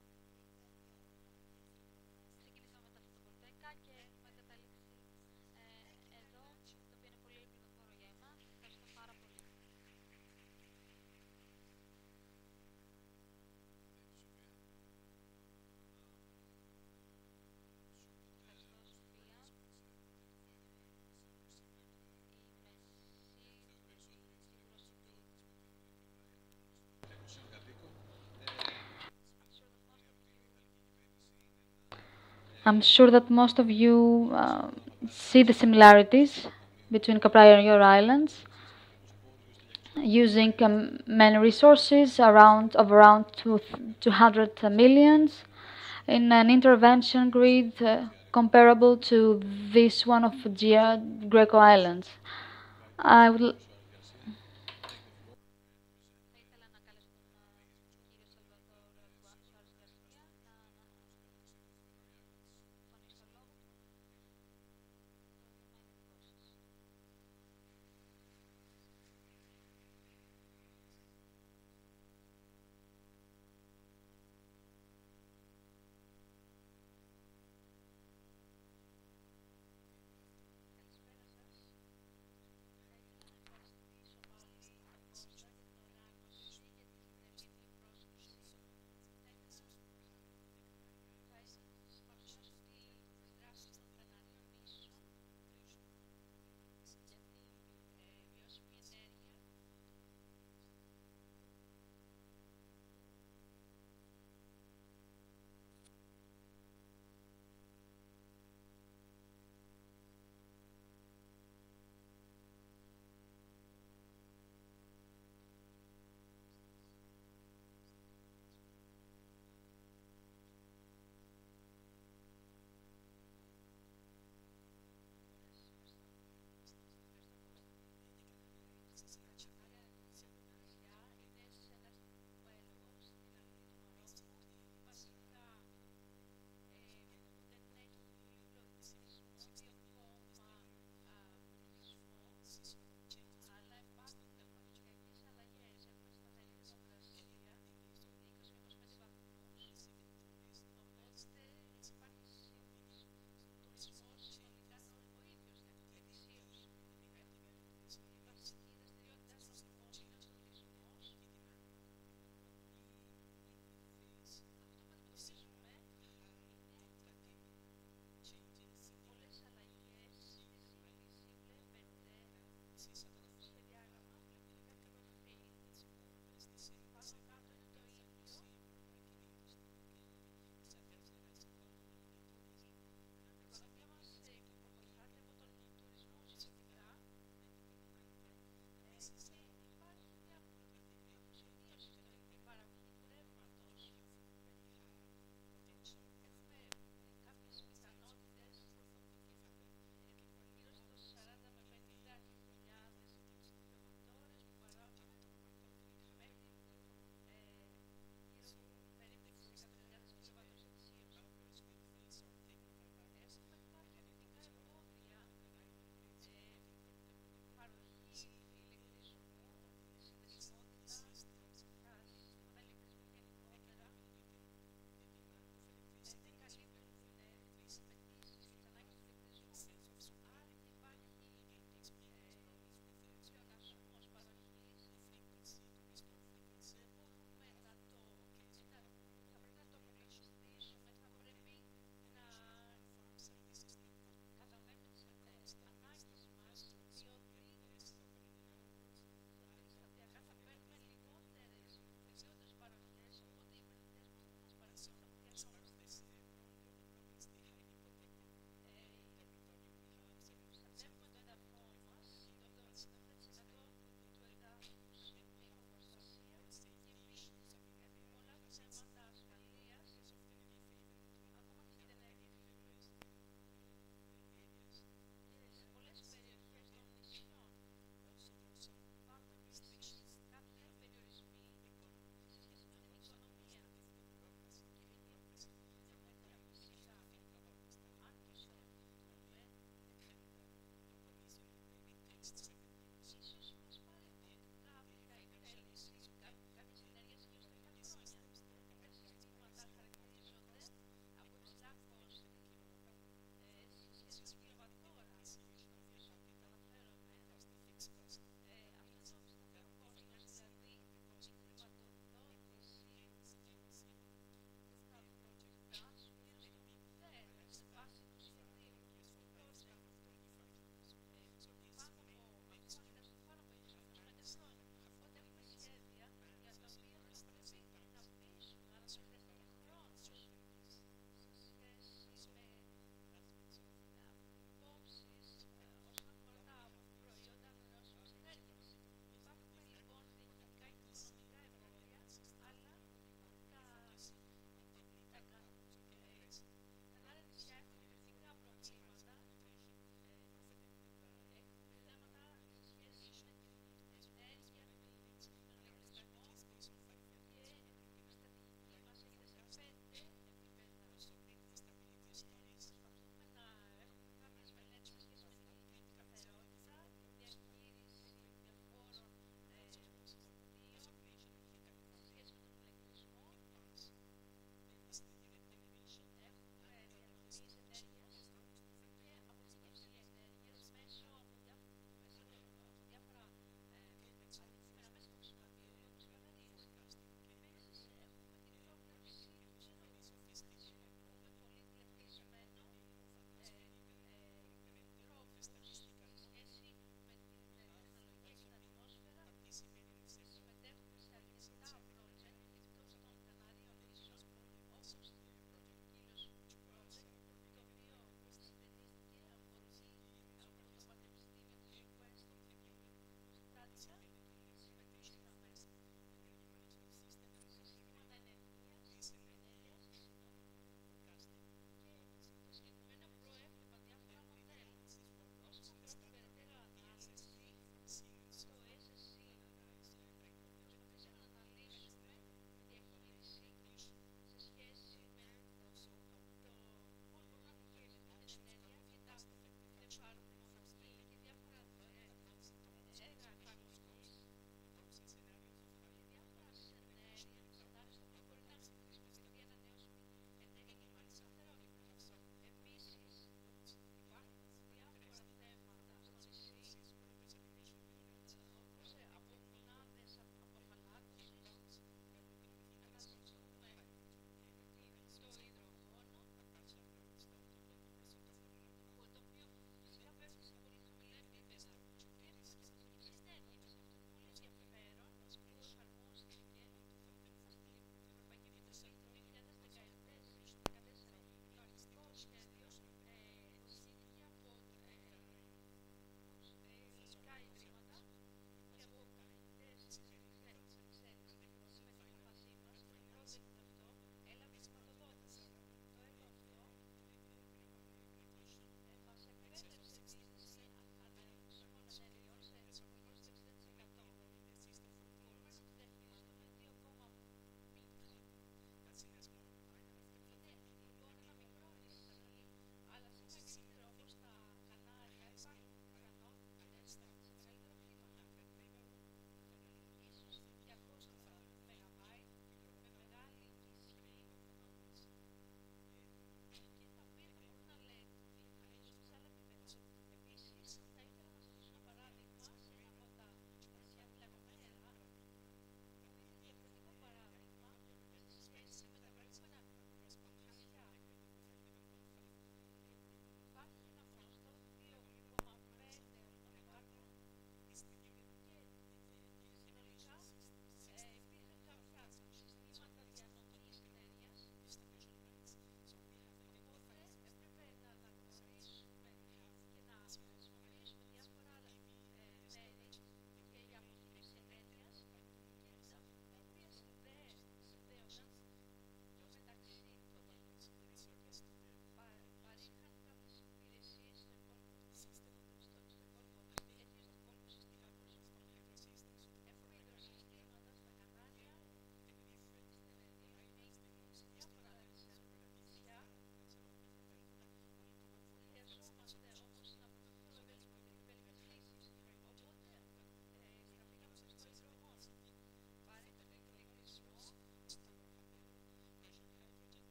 ξεκινήσαμε με τα φωτοβολταϊκά και έχουμε καταλήξει εδώ, το οποίο είναι πολύ ελπιδοφόρο για εμάς. Ευχαριστώ πάρα πολύ. Ευχαριστώ, Σοφία. I'm sure that most of you see the similarities between Capraia and your islands, using many resources around 200 millions in an intervention grid comparable to this one of GReco Islands. I would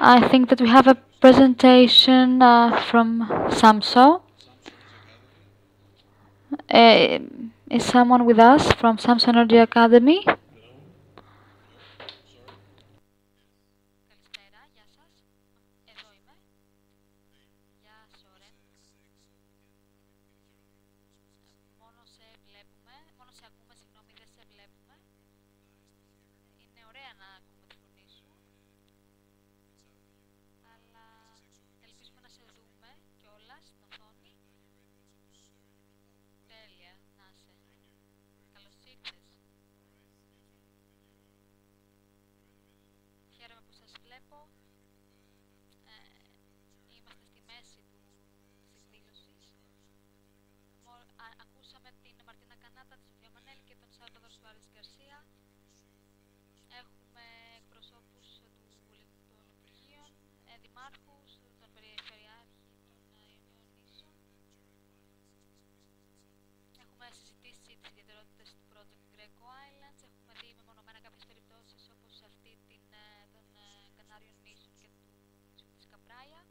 I think that we have a presentation from Samso. Is someone with us from Samso Energy Academy? Καλησπέρα, γεια σας. Εδώ είμαι. Γεια Σόρεν. Μόνο σε ακούμε, συγγνώμη, δεν σε βλέπουμε. Είναι ωραία να ακούμε τη φωνή σου, αλλά ελπίζουμε να σε δούμε κιόλας στην οθόνη. Τέλεια, να είσαι. Καλώς ήρθες. Χαίρομαι που σας βλέπω. Είμαστε στη μέση της εκδήλωσης. Ακούσαμε την Μαρτίνα Κανάτα, τη Σοφία Μανέλη και τον Σάλβαδορ Σουάρες Γκαρσία. Έχουμε εκπροσώπους των Υπουργείων, δημάρχους, των Περιφερειάρχη των Ιωνίσεων. Έχουμε συζητήσει τις ιδιαιτερότητες του project GReco Islands. Έχουμε δει μεμονωμένα κάποιες περιπτώσεις όπως αυτή των Κανάριων νήσων και της Καπράια.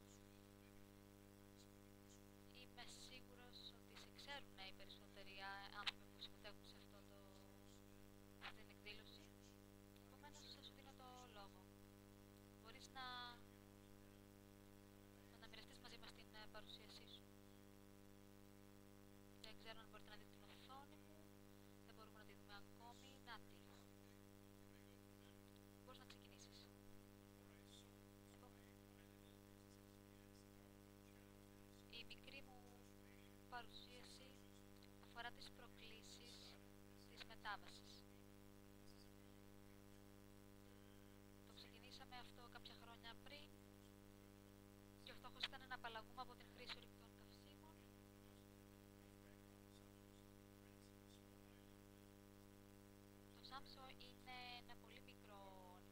Είμαι σίγουρος ότι σε ξέρουν οι περισσότεροι άνθρωποι που συμμετέχουν σε αυτή την εκδήλωση. Επομένως, θα σου δίνω το λόγο. Μπορείς να μοιραστείς μαζί μας την παρουσίασή σου. Δεν ξέρω αν μπορείτε να δείτε την οθόνη μου. Δεν μπορούμε να τη δούμε ακόμη. Να τη. Μπορείς να ξεκινήσεις. Η μικρή μου παρουσίαση αφορά τις προκλήσεις της μετάβασης. Το ξεκινήσαμε αυτό κάποια χρόνια πριν και ο στόχος ήταν να απαλλαγούμε από την χρήση ορυκτών καυσίμων. Το Σάμσο είναι ένα πολύ μικρό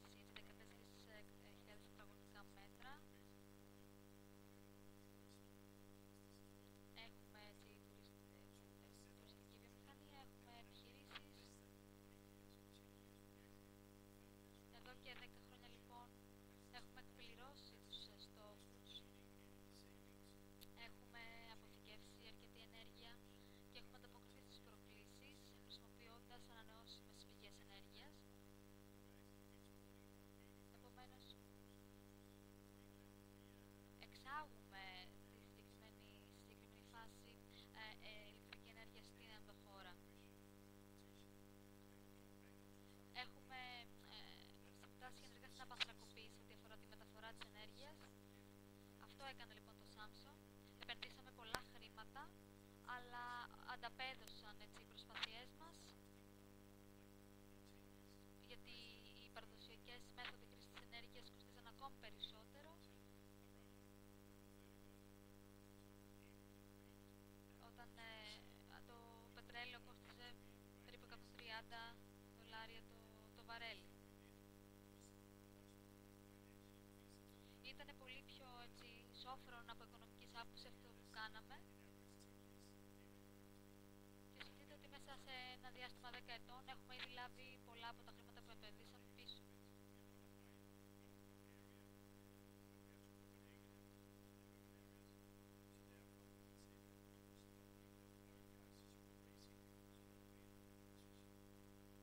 νησί, 14.000 τετραγωνικά μέτρα. Έχουμε τουριστική βιομηχανία, έχουμε επιχειρήσεις. Εδώ και 10 χρόνια λοιπόν έχουμε εκπληρώσει τους στόχους. Έχουμε αποθηκεύσει αρκετή ενέργεια και έχουμε ανταποκριθεί στις προκλήσεις χρησιμοποιώντας ανανεώσιμες πηγές ενέργειας. Επομένως, εξάγουμε στη συγκεκριμένη φάση ηλεκτρική ενέργεια στην ενδοχώρα. Έχουμε συμμετάσχει ενεργά στην απανθρακοποίηση ό,τι αφορά τη μεταφορά της ενέργειας. Αυτό έκανε λοιπόν το Σάμσο. Επενδύσαμε πολλά χρήματα, αλλά ανταπέδωσαν οι προσπαθειές μας, γιατί οι παραδοσιακές μέθοδοι χρήσης της ενέργειας κοστίζαν ακόμη περισσότερο. Όταν το πετρέλαιο κόστιζε περίπου $130 το βαρέλι. Ήταν πολύ πιο σόφρον από οικονομικής άποψης αυτό που κάναμε. Και σκεφτείτε ότι μέσα σε ένα διάστημα 10 ετών έχουμε ήδη λάβει πολλά από τα χρήματα που επενδύσαμε πίσω.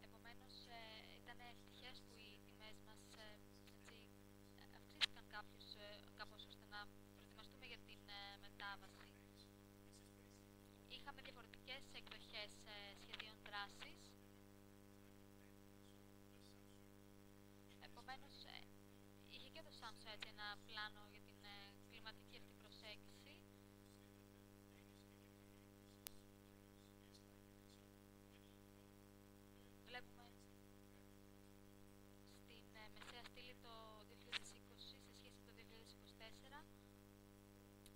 Επομένως, ήταν ευτυχές που οι τιμές μας αυξήθηκαν κάπως ώστε να προετοιμαστούμε για την μετάβαση. Είχαμε διαφορετικές εκδοχές σχεδίων δράσης. Επομένως, είχε και το Σάμσο ένα πλάνο για την κλιματική αυτή προσέγγιση. Βλέπουμε στην μεσαία στήλη το 2020 σε σχέση με το 2024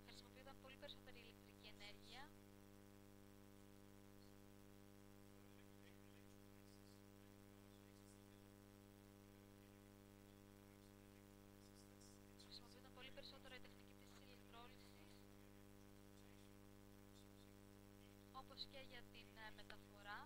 χρησιμοποιούνταν πολύ περισσότερη ηλεκτρική ενέργεια. Χρησιμοποιούνταν πολύ περισσότερο η τεχνική της ηλεκτρόλυσης, όπως και για την μεταφορά.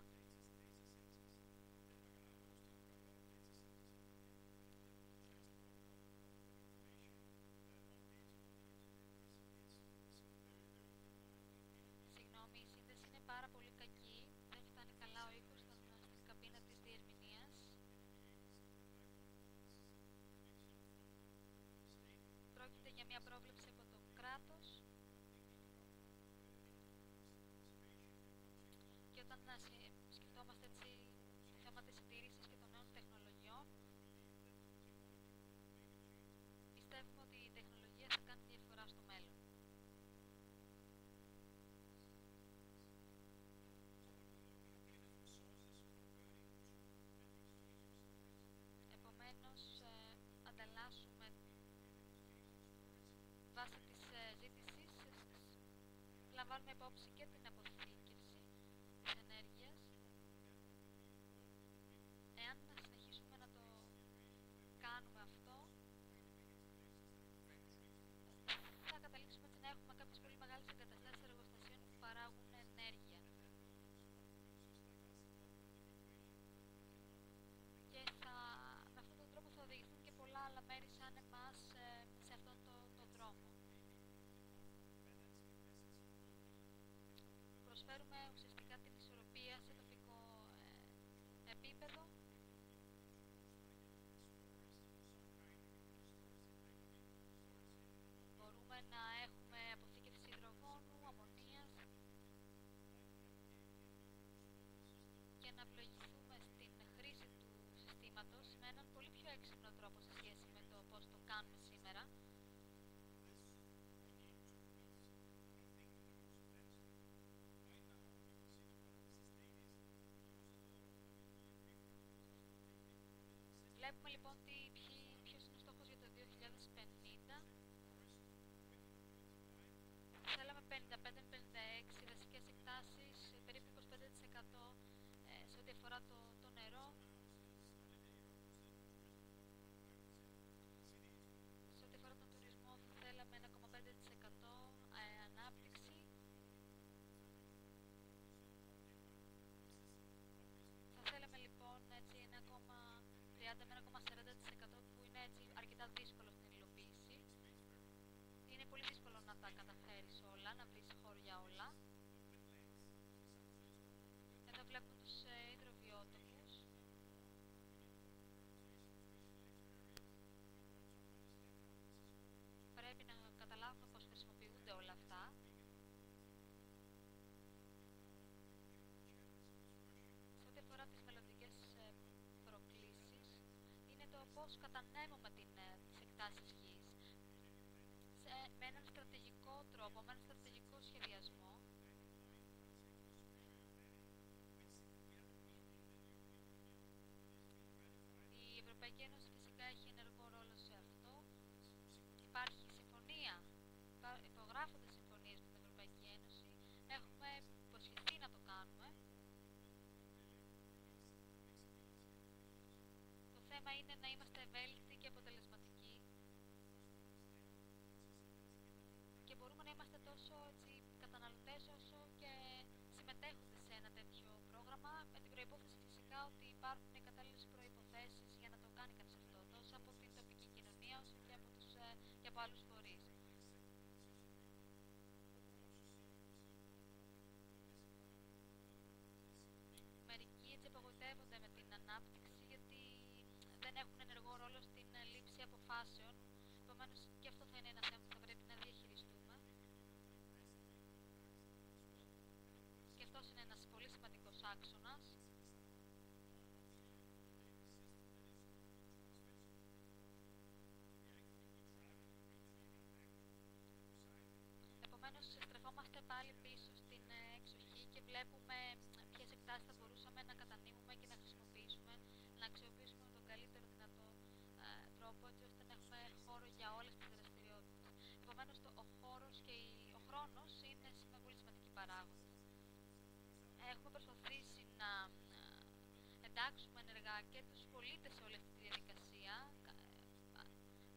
όταν σκεφτόμαστε έτσι το θέμα της συντήρησης και των νέων τεχνολογιών, πιστεύουμε ότι η τεχνολογία θα κάνει διαφορά στο μέλλον. Επομένως, ανταλλάσσουμε βάσει της ζήτησης, λαμβάνουμε υπόψη και την αποθήκευση της ενέργειας. Εάν να συνεχίσουμε να το κάνουμε αυτό, θα καταλήξουμε έτσι να έχουμε κάποιες πολύ μεγάλες εγκαταστάσεις εργοστασίων που παράγουν ενέργεια. Και με αυτόν τον τρόπο θα οδηγηθούν και πολλά άλλα μέρη σαν εμάς σε αυτόν τον δρόμο. Προσφέρουμε ουσιαστικά την ισορροπία σε τοπικό επίπεδο. Μπορούμε να έχουμε αποθήκευση υδρογόνου, αμμονίας και να πλοηγηθούμε στην χρήση του συστήματος με έναν πολύ πιο έξυπνο τρόπο σε σχέση με το πώς το κάνουμε σήμερα. Βλέπουμε λοιπόν ποιος είναι ο στόχος για το 2050. Θέλαμε 55-56 δασικές εκτάσεις, περίπου 25% σε ό,τι αφορά το νερό. Σε ό,τι αφορά τον τουρισμό θα θέλαμε 1,5% ανάπτυξη. Θα θέλαμε λοιπόν έτσι 1,30 με 1,40% που είναι έτσι αρκετά δύσκολο στην υλοποίηση. Είναι πολύ δύσκολο να τα καταφέρεις όλα, να βρεις χώρο για όλα. Εδώ βλέπουμε τους υδροβιότοπους. Πρέπει να καταλάβουμε πώς χρησιμοποιούνται όλα αυτά. Σε ό,τι αφορά τις μελλοντικές προκλήσεις, είναι το πώς κατανέμουμε τις εκτάσεις γης με έναν στρατηγικό τρόπο, με έναν στρατηγικό σχεδιασμό. Η Ευρωπαϊκή Ένωση φυσικά έχει ενεργό ρόλο σε αυτό. Υπάρχει συμφωνία, υπογράφονται συμφωνίες με την Ευρωπαϊκή Ένωση. Έχουμε υποσχεθεί να το κάνουμε. Το θέμα είναι να είμαστε ευέλικτοι και αποτελεσματικοί και μπορούμε να είμαστε τόσο έτσι, καταναλωτές όσο και συμμετέχοντες σε ένα τέτοιο πρόγραμμα, με την προϋπόθεση φυσικά ότι υπάρχουν οι κατάλληλες προϋποθέσεις για να το κάνει κανείς αυτό, τόσο από την τοπική κοινωνία όσο και από άλλους φορείς. Μερικοί έτσι απογοητεύονται με την ανάπτυξη γιατί δεν έχουν ενεργό ρόλο στην λήψη αποφάσεων. Επομένως και αυτό θα είναι ένα θέμα που θα πρέπει να διαχειριστούμε. Και αυτός είναι ένας πολύ σημαντικός άξονας. Επομένως στρεφόμαστε πάλι πίσω στην εξοχή και βλέπουμε ποιες εκτάσεις θα μπορούσαμε να κατανείμουμε και να χρησιμοποιήσουμε, να αξιοποιήσουμε με τον καλύτερο δυνατό τρόπο, έτσι ώστε να έχουμε χώρο για όλες τις δραστηριότητες. Επομένως ο χώρος και ο χρόνος είναι πολύ σημαντικοί παράγοντες. Έχουμε προσπαθήσει να εντάξουμε ενεργά και τους πολίτες σε όλη αυτή τη διαδικασία,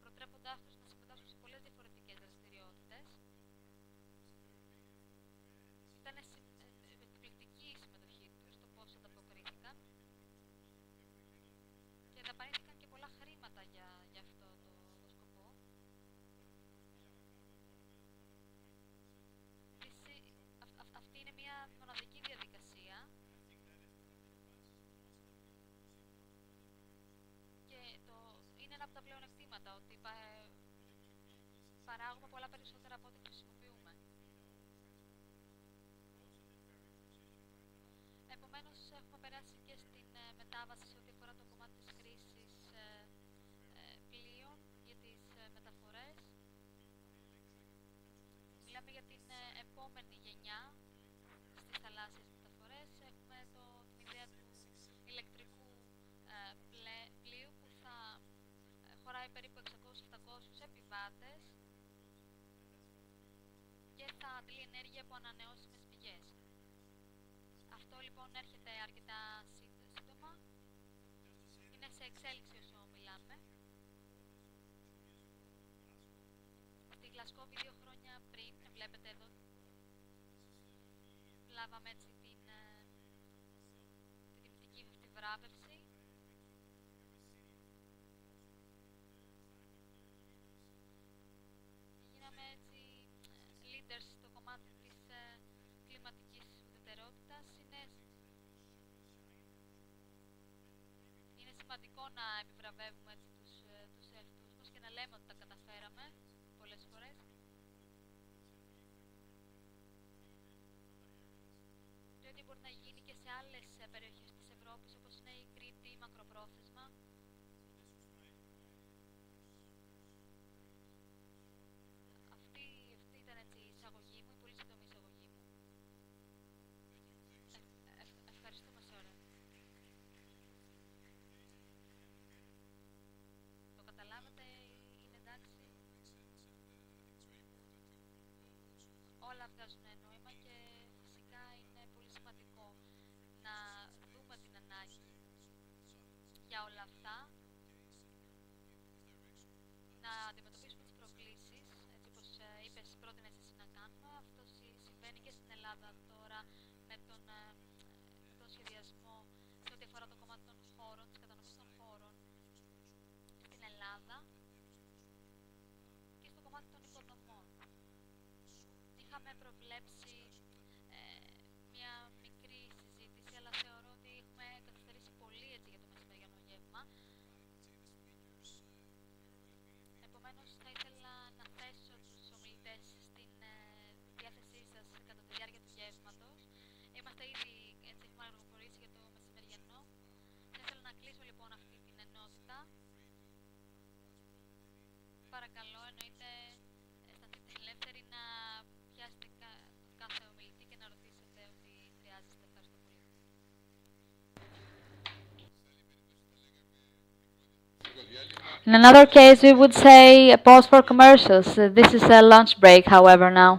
προτρέποντάς τους να συμμετάσχουν σε πολλές διαφορετικές δραστηριότητες. Ήταν εκπληκτική η συμμετοχή τους, το πώς ανταποκρίθηκαν και δαπανήθηκαν και πολλά χρήματα για αυτό το σκοπό. Αυτή είναι μια μοναδική διαδικασία και είναι ένα από τα πλεονεκτήματα ότι παράγουμε πολλά περισσότερα από ό,τι χρησιμοποιούμε. Επομένως, έχουμε περάσει και στην μετάβαση σε ό,τι αφορά το κομμάτι της χρήσης πλοίων για τις μεταφορές. Μιλάμε για την επόμενη γενιά στις θαλάσσιες μεταφορές. Έχουμε την ιδέα του ηλεκτρικού πλοίου που θα χωράει περίπου 600-700 επιβάτες και θα αντλεί ενέργεια από ανανεώσιμες πηγές. Αυτό λοιπόν έρχεται αρκετά σύντομα. Είναι σε εξέλιξη όσο μιλάμε. Στη Γλασκόβη 2 χρόνια πριν, βλέπετε εδώ, λάβαμε έτσι την τιμητική αυτή βράβευση. Γίναμε έτσι leaders στο κομμάτι της κλιματικής ουδετερότητας. Είναι σημαντικό να επιβραβεύουμε έτσι τους εαυτούς μας και να λέμε ότι τα καταφέραμε πολλές φορές. Και ότι μπορεί να γίνει και σε άλλες περιοχές της Ευρώπης, όπως είναι η Κρήτη, μακροπρόθεσμα. Αυτή ήταν έτσι η εισαγωγή μου, η πολύ σύντομη εισαγωγή μου. Ευχαριστούμε, Σόρα. Το καταλάβατε, είναι εντάξει? Όλα βγάζουν νόημα και φυσικά είναι πολύ σημαντικό να δούμε την ανάγκη για όλα αυτά, να αντιμετωπίσουμε τις προκλήσεις, έτσι όπως είπες, πρότεινες εσύ να κάνουμε. Αυτό συμβαίνει και στην Ελλάδα τώρα με τον σχεδιασμό σε ό,τι αφορά το κομμάτι των χώρων, της κατανομής των χώρων στην Ελλάδα και στο κομμάτι των υποδομών. Είχαμε προβλέψει μια μικρή συζήτηση, αλλά θεωρώ ότι έχουμε καθυστερήσει πολύ έτσι για το μεσημεριανό γεύμα. Επομένως, θα ήθελα να θέσω τους ομιλητές στην διάθεσή σας κατά τη διάρκεια του γεύματος. Είμαστε ήδη, έτσι έχουμε αργοπορήσει για το μεσημεριανό. Θα ήθελα να κλείσω λοιπόν αυτή την ενότητα. Παρακαλώ, εννοείται, αισθανθείτε ελεύθεροι να πιάσετε κάθε ομιλητή και να ρωτήσετε ό,τι χρειάζεστε. Ευχαριστώ πολύ. In another case, we would say a pause for commercials. This is a lunch break, however, now.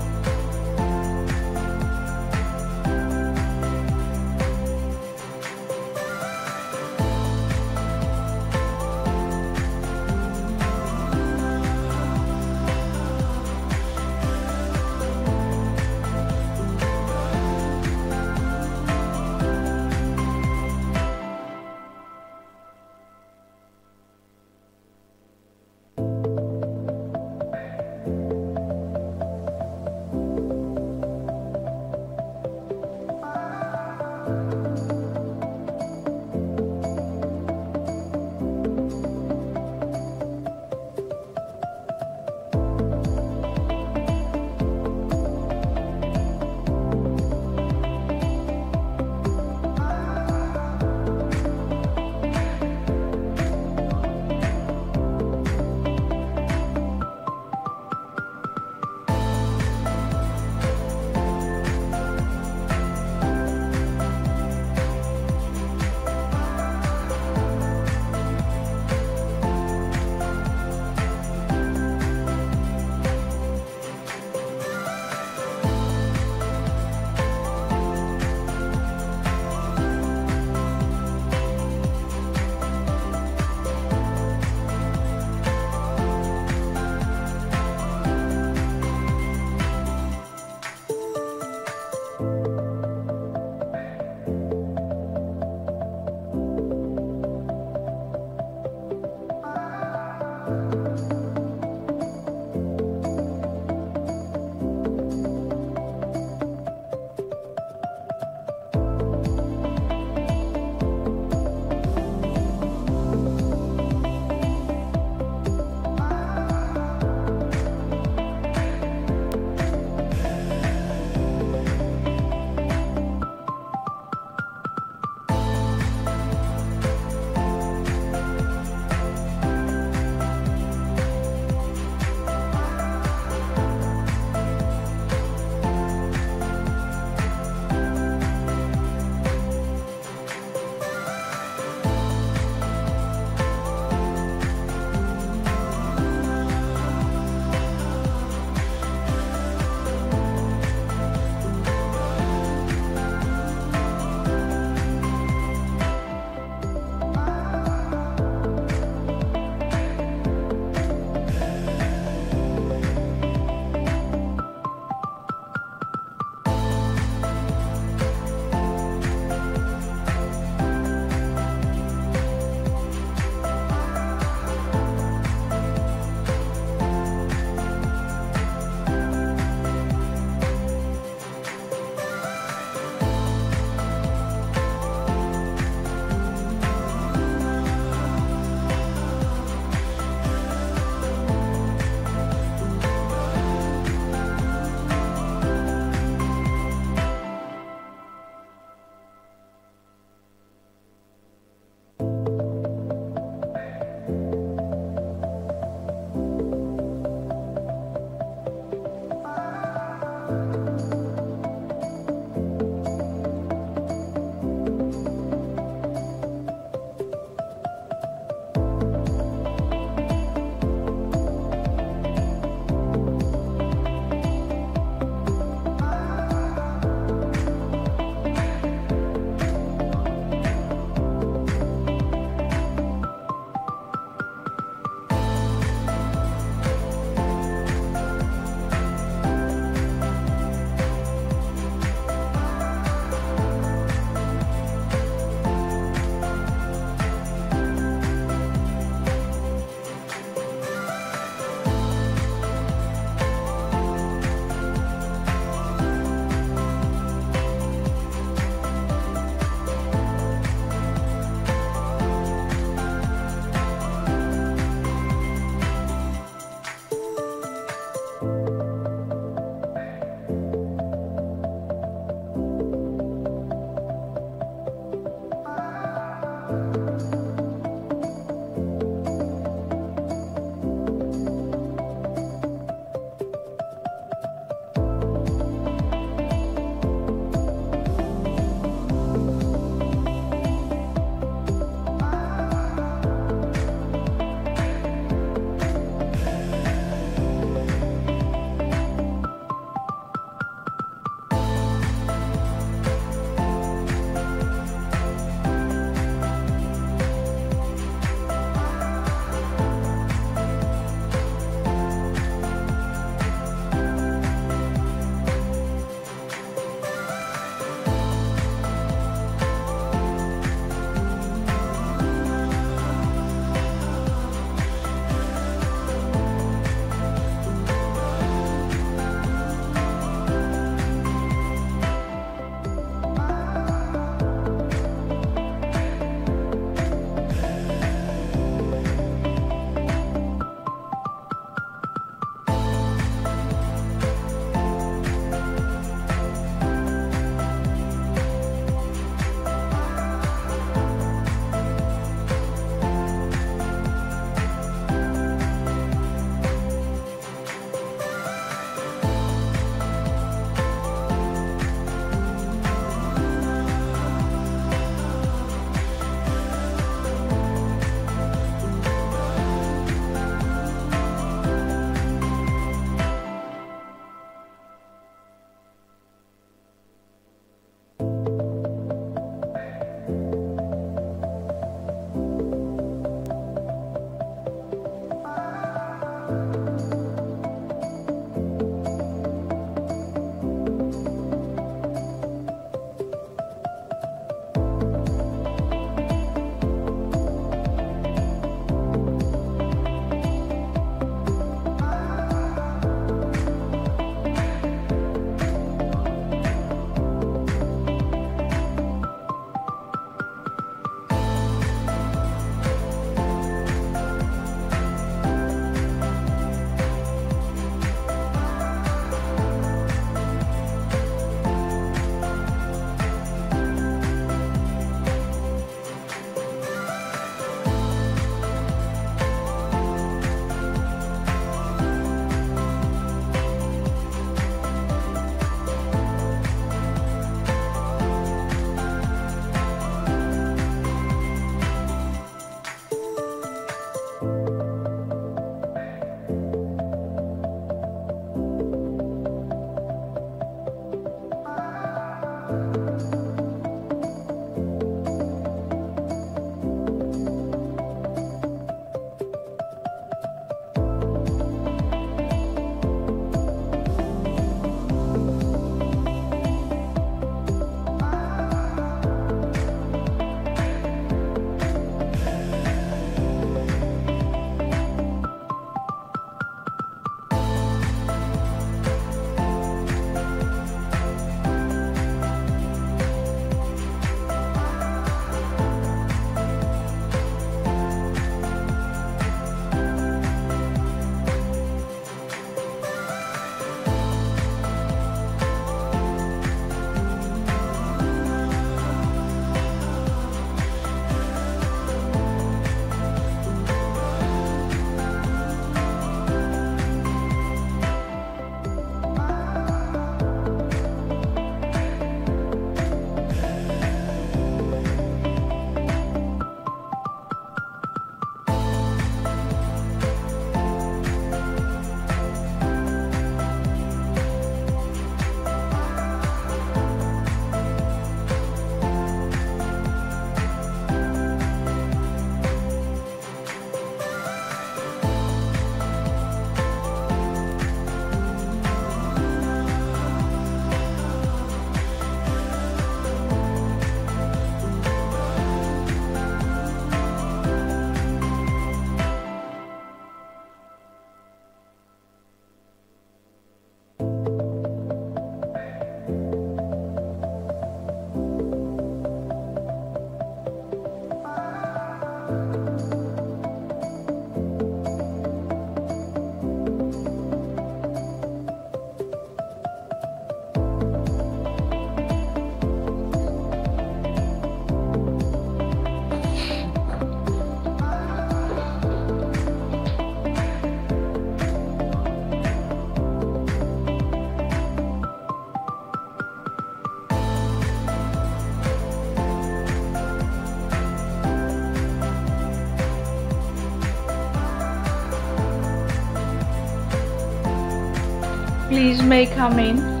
please may come in.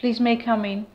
Please may come in.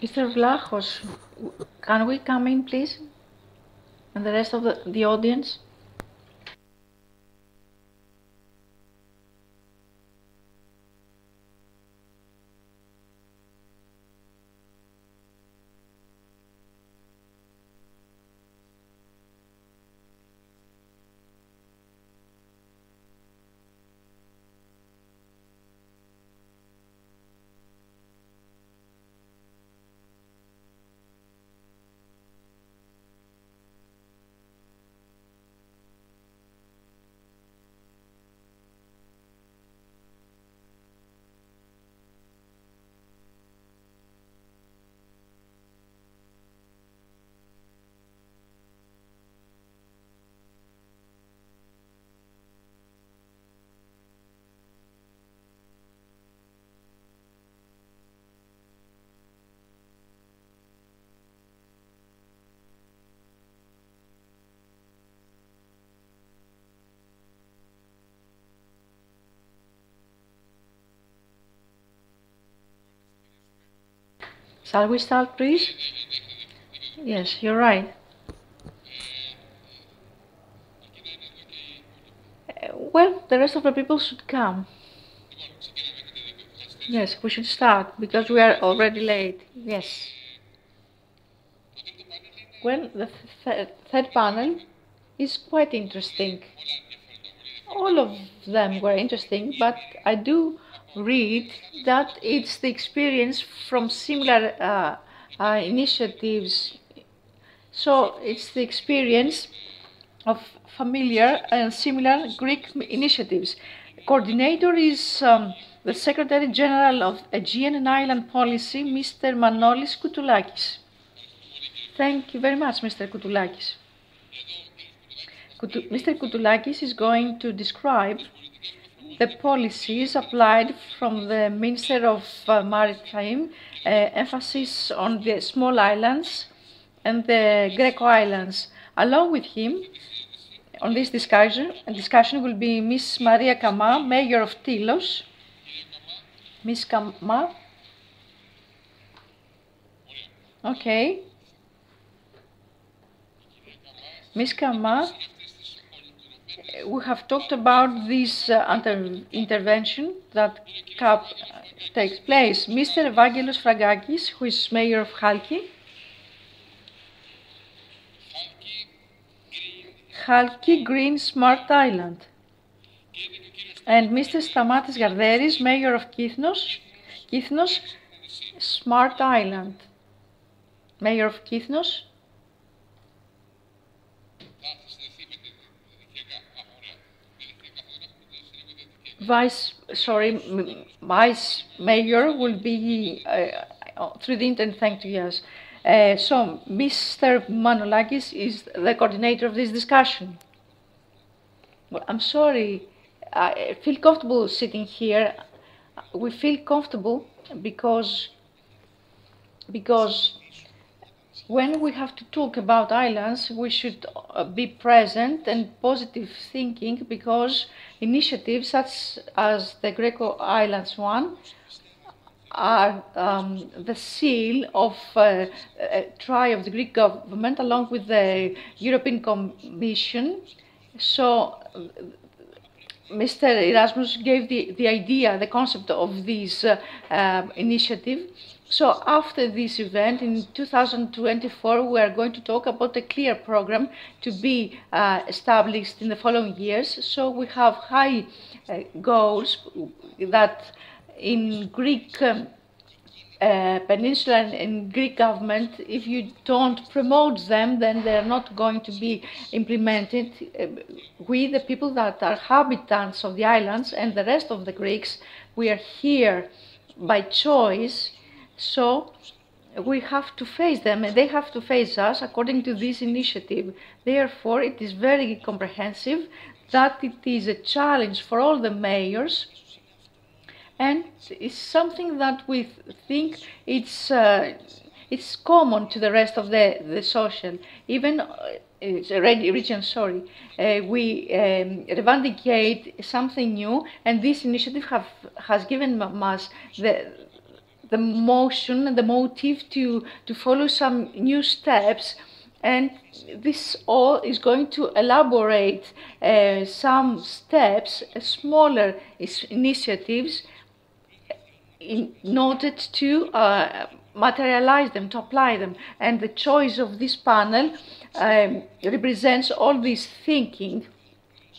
Mr. Vlachos, can we come in, please? And the rest of the audience? Shall we start, please? Yes, you're right. Well, the rest of the people should come. Yes, we should start because we are already late. Yes. Well, the third panel is quite interesting. All of them were interesting, but I do read that it's the experience from similar initiatives. So it's the experience of familiar and similar Greek initiatives. Coordinator is the Secretary General of Aegean and Island Policy, Mr. Manolis Koutoulakis. Thank you very much, Mr. Koutoulakis. Mr. Koutoulakis is going to describe the policies applied from the Minister of Maritime, emphasis on the small islands and the GReco Islands. Along with him, on this discussion will be Ms. Maria Kama, Mayor of Tilos. Ms. Kama. Okay. Ms. Kama, we have talked about this intervention that CAP takes place. Mr. Evangelos Fragakis, who is Mayor of Chalki. Chalki Green Smart Island. And Mr. Stamatis Garderis, Mayor of Kythnos. Kythnos Smart Island. Mayor of Kythnos. Vice Mayor will be through the internet, thank you, yes. So, Mr. Manolakis is the coordinator of this discussion. Well, I'm sorry, I feel comfortable sitting here. We feel comfortable because when we have to talk about islands, we should be present and positive thinking, because initiatives such as the GReco Islands one are the seal of try of the Greek government along with the European Commission. So Mr. Erasmus gave the idea, the concept of this initiative. So after this event in 2024, we are going to talk about a clear program to be established in the following years. So we have high goals that in Greek peninsula and Greek government, if you don't promote them, then they're not going to be implemented. We, the people that are inhabitants of the islands and the rest of the Greeks, we are here by choice. So we have to face them and they have to face us according to this initiative. Therefore, it is very comprehensive, that it is a challenge for all the mayors, and it's something that we think it's common to the rest of the social, even region, sorry. We revendicate something new, and this initiative has given us the motion and the motive to follow some new steps, and this all is going to elaborate some steps, smaller initiatives, in order to materialize them, to apply them. And the choice of this panel represents all this thinking,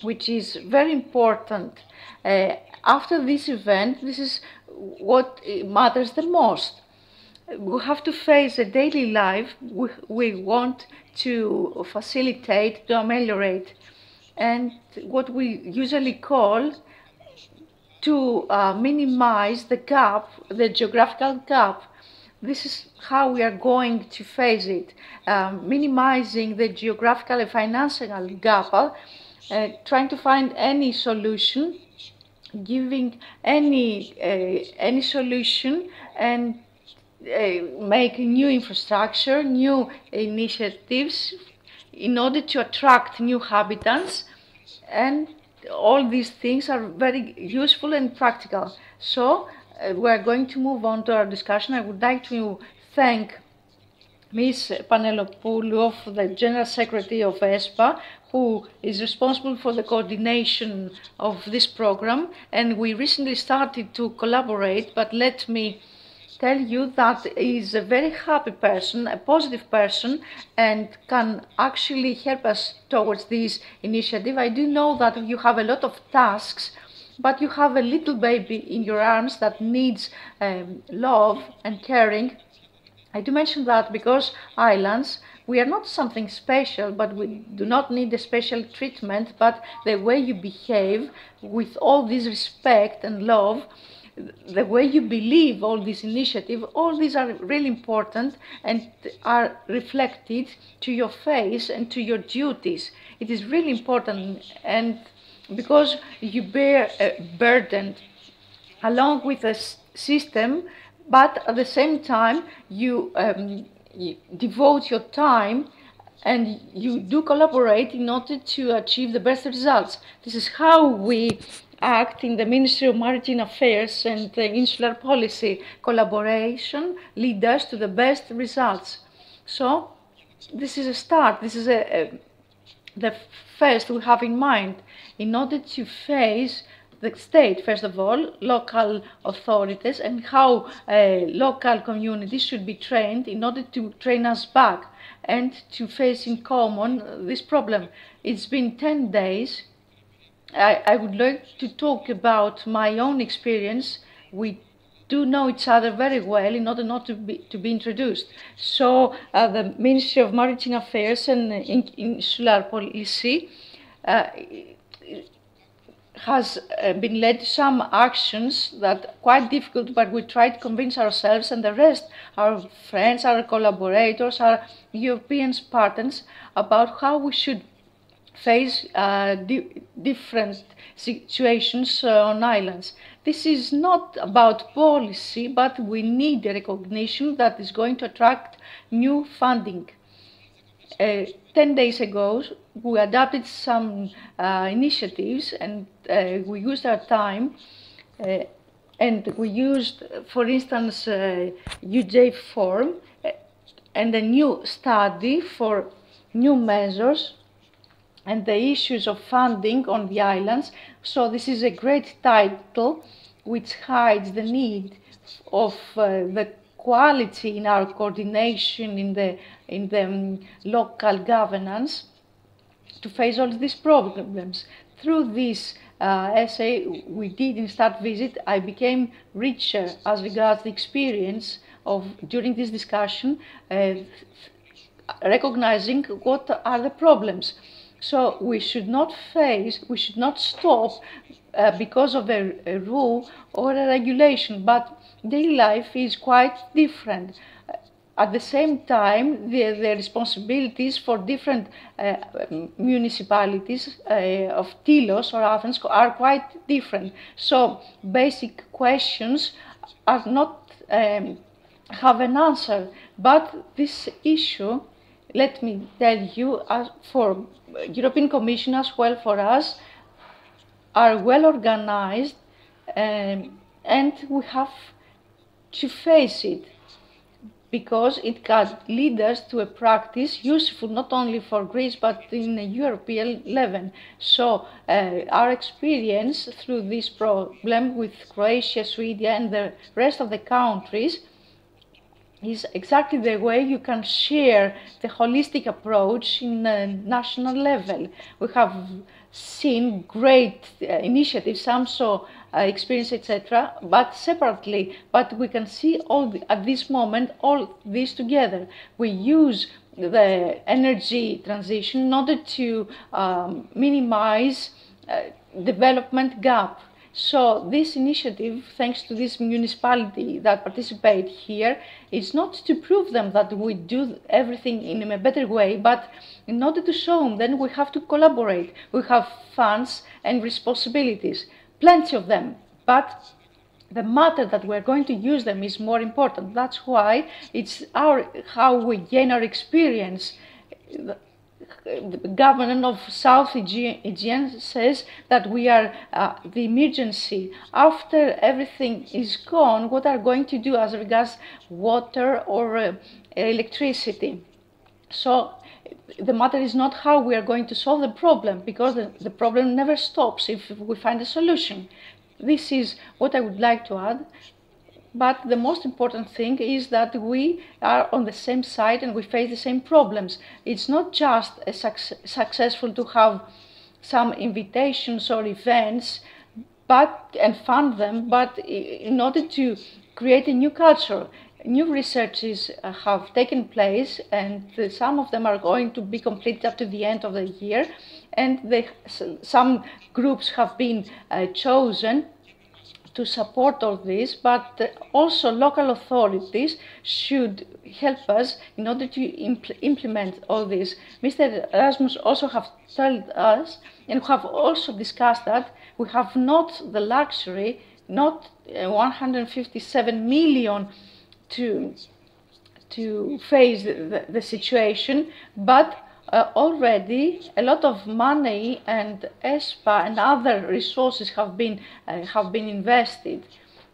which is very important. After this event, this is what matters the most. We have to face a daily life we want to facilitate, to ameliorate, and what we usually call to minimize the gap, the geographical gap. This is how we are going to face it, minimizing the geographical and financial gap, trying to find any solution, giving any solution, and make new infrastructure, new initiatives in order to attract new habitants, and all these things are very useful and practical. So we're going to move on to our discussion. I would like to thank Ms. Panelopoulou, the General Secretary of ESPA, who is responsible for the coordination of this program. And we recently started to collaborate, but let me tell you that he is a very happy person, a positive person, and can actually help us towards this initiative. I do know that you have a lot of tasks, but you have a little baby in your arms that needs love and caring. I do mention that because islands, we are not something special, but we do not need a special treatment, but the way you behave with all this respect and love, the way you believe all these initiatives, all these are really important and are reflected to your face and to your duties. It is really important, and because you bear a burden along with the system, but at the same time you devote your time and you do collaborate in order to achieve the best results. This is how we act in the Ministry of Maritime Affairs and Insular Policy. Collaboration leads us to the best results. So this is a start. This is the first we have in mind in order to face the state, first of all, local authorities, and how local communities should be trained in order to train us back and to face in common this problem. It's been 10 days. I would like to talk about my own experience. We do know each other very well in order not to be introduced. So the Ministry of Maritime Affairs and Insular Policy has been led to some actions that are quite difficult, but we try to convince ourselves and the rest, our friends, our collaborators, our European partners, about how we should face different situations on islands. This is not about policy, but we need a recognition that is going to attract new funding. 10 days ago, we adopted some initiatives, and we used our time, and we used, for instance, UJ form and a new study for new measures and the issues of funding on the islands. So this is a great title which hides the need of the quality in our coordination in the local governance to face all these problems. Through this essay we did in Start Visit, I became richer as regards the experience of during this discussion, recognizing what are the problems. So we should not stop because of a rule or a regulation, but daily life is quite different. At the same time, the responsibilities for different municipalities of Tilos or Athens are quite different. So basic questions are not have an answer, but this issue, let me tell you, as for European Commission as well for us, are well organized, and we have to face it because it can lead us to a practice useful not only for Greece but in a European level. So our experience through this problem with Croatia, Sweden and the rest of the countries is exactly the way you can share the holistic approach in a national level. We have seen great initiatives, some so experience, etc., but separately. But we can see at this moment all this together. We use the energy transition in order to minimize development gap. So this initiative, thanks to this municipality that participate here, is not to prove them that we do everything in a better way, but in order to show them, then we have to collaborate. We have funds and responsibilities, plenty of them, but the matter that we're going to use them is more important. That's why it's how we gain our experience. The governor of South Aegean says that we are the emergency. After everything is gone, what are going to do as regards water or electricity? So the matter is not how we are going to solve the problem, because the problem never stops if we find a solution. This is what I would like to add. But the most important thing is that we are on the same side and we face the same problems. It's not just successful to have some invitations or events and fund them, but in order to create a new culture. New researches have taken place, and some of them are going to be completed up to the end of the year, and some groups have been chosen to support all this, but also local authorities should help us in order to implement all this. Mr. Erasmus also have told us, and we have also discussed that we have not the luxury, not 157 million to face the situation, but already a lot of money and ESPA and other resources have been invested.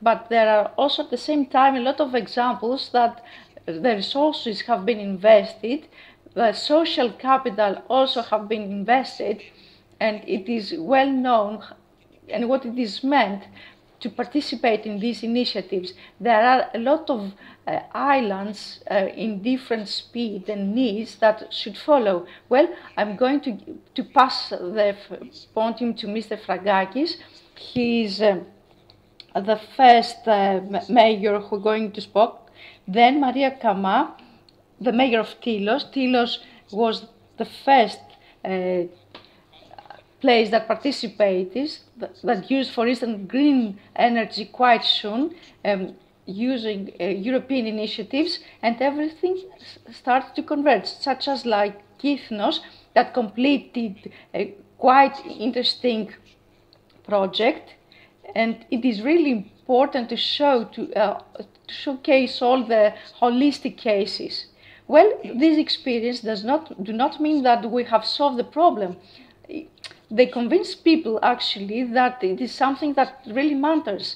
But there are also at the same time a lot of examples that the resources have been invested, the social capital also have been invested, and it is well known and what it is meant to participate in these initiatives. There are a lot of islands in different speed and needs that should follow. Well, I'm going to pass the podium to Mr. Fragakis. He is the first mayor who is going to speak. Then Maria Kama, the mayor of Tilos. Tilos was the first place that participated, that used, for instance, green energy quite soon, using European initiatives, and everything started to converge, such as like Kithnos, that completed a quite interesting project. And it is really important to showcase all the holistic cases. Well, this experience do not mean that we have solved the problem. They convince people actually that it is something that really matters.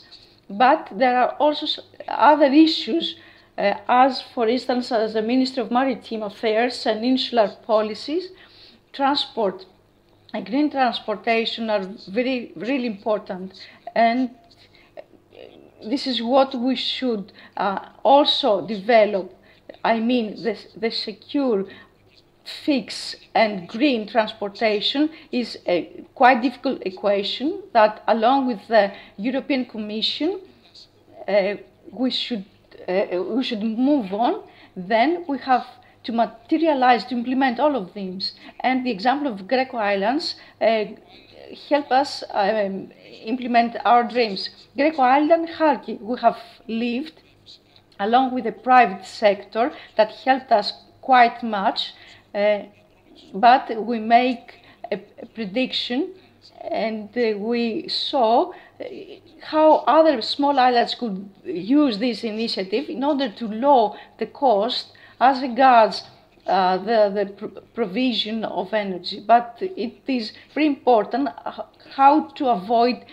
But there are also other issues, as for instance, as the Ministry of Maritime Affairs and Insular Policies, transport and green transportation are really important. And this is what we should also develop. I mean, the secure, fixed and green transportation is a quite difficult equation that, along with the European Commission, we should move on. Then we have to materialize, to implement all of these. And the example of GReco Islands help us implement our dreams. GReco Island, Harki, we have lived along with the private sector that helped us quite much. But we make a prediction, and we saw how other small islands could use this initiative in order to lower the cost as regards the provision of energy. But it is very important how to avoid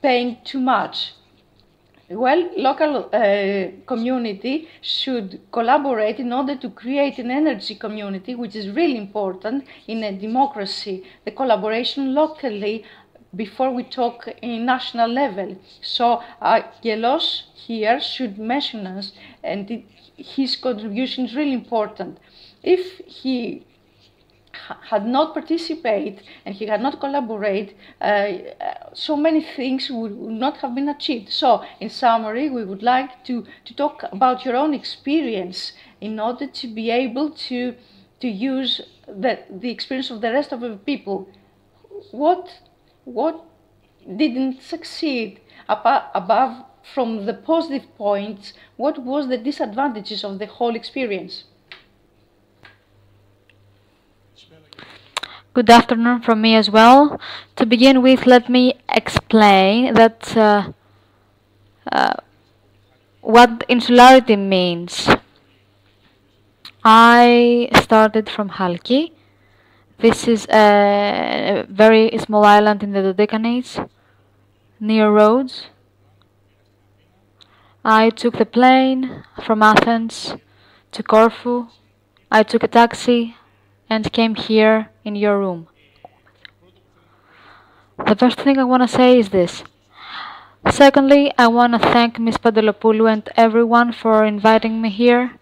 paying too much. Well, local community should collaborate in order to create an energy community, which is really important in a democracy, the collaboration locally before we talk in national level. So Gelos here should mention us, and his contribution is really important. If he had not participated and he had not collaborated, so many things would not have been achieved. So, in summary, we would like to talk about your own experience in order to be able to use the experience of the rest of the people. What didn't succeed above from the positive points? What was the disadvantages of the whole experience? Good afternoon from me as well. To begin with, let me explain that what insularity means. I started from Halki. This is a very small island in the Dodecanides, near Rhodes. I took the plane from Athens to Corfu. I took a taxi and came here in your room. The first thing I want to say is this. Secondly, I want to thank Ms. Pantelopoulou and everyone for inviting me here.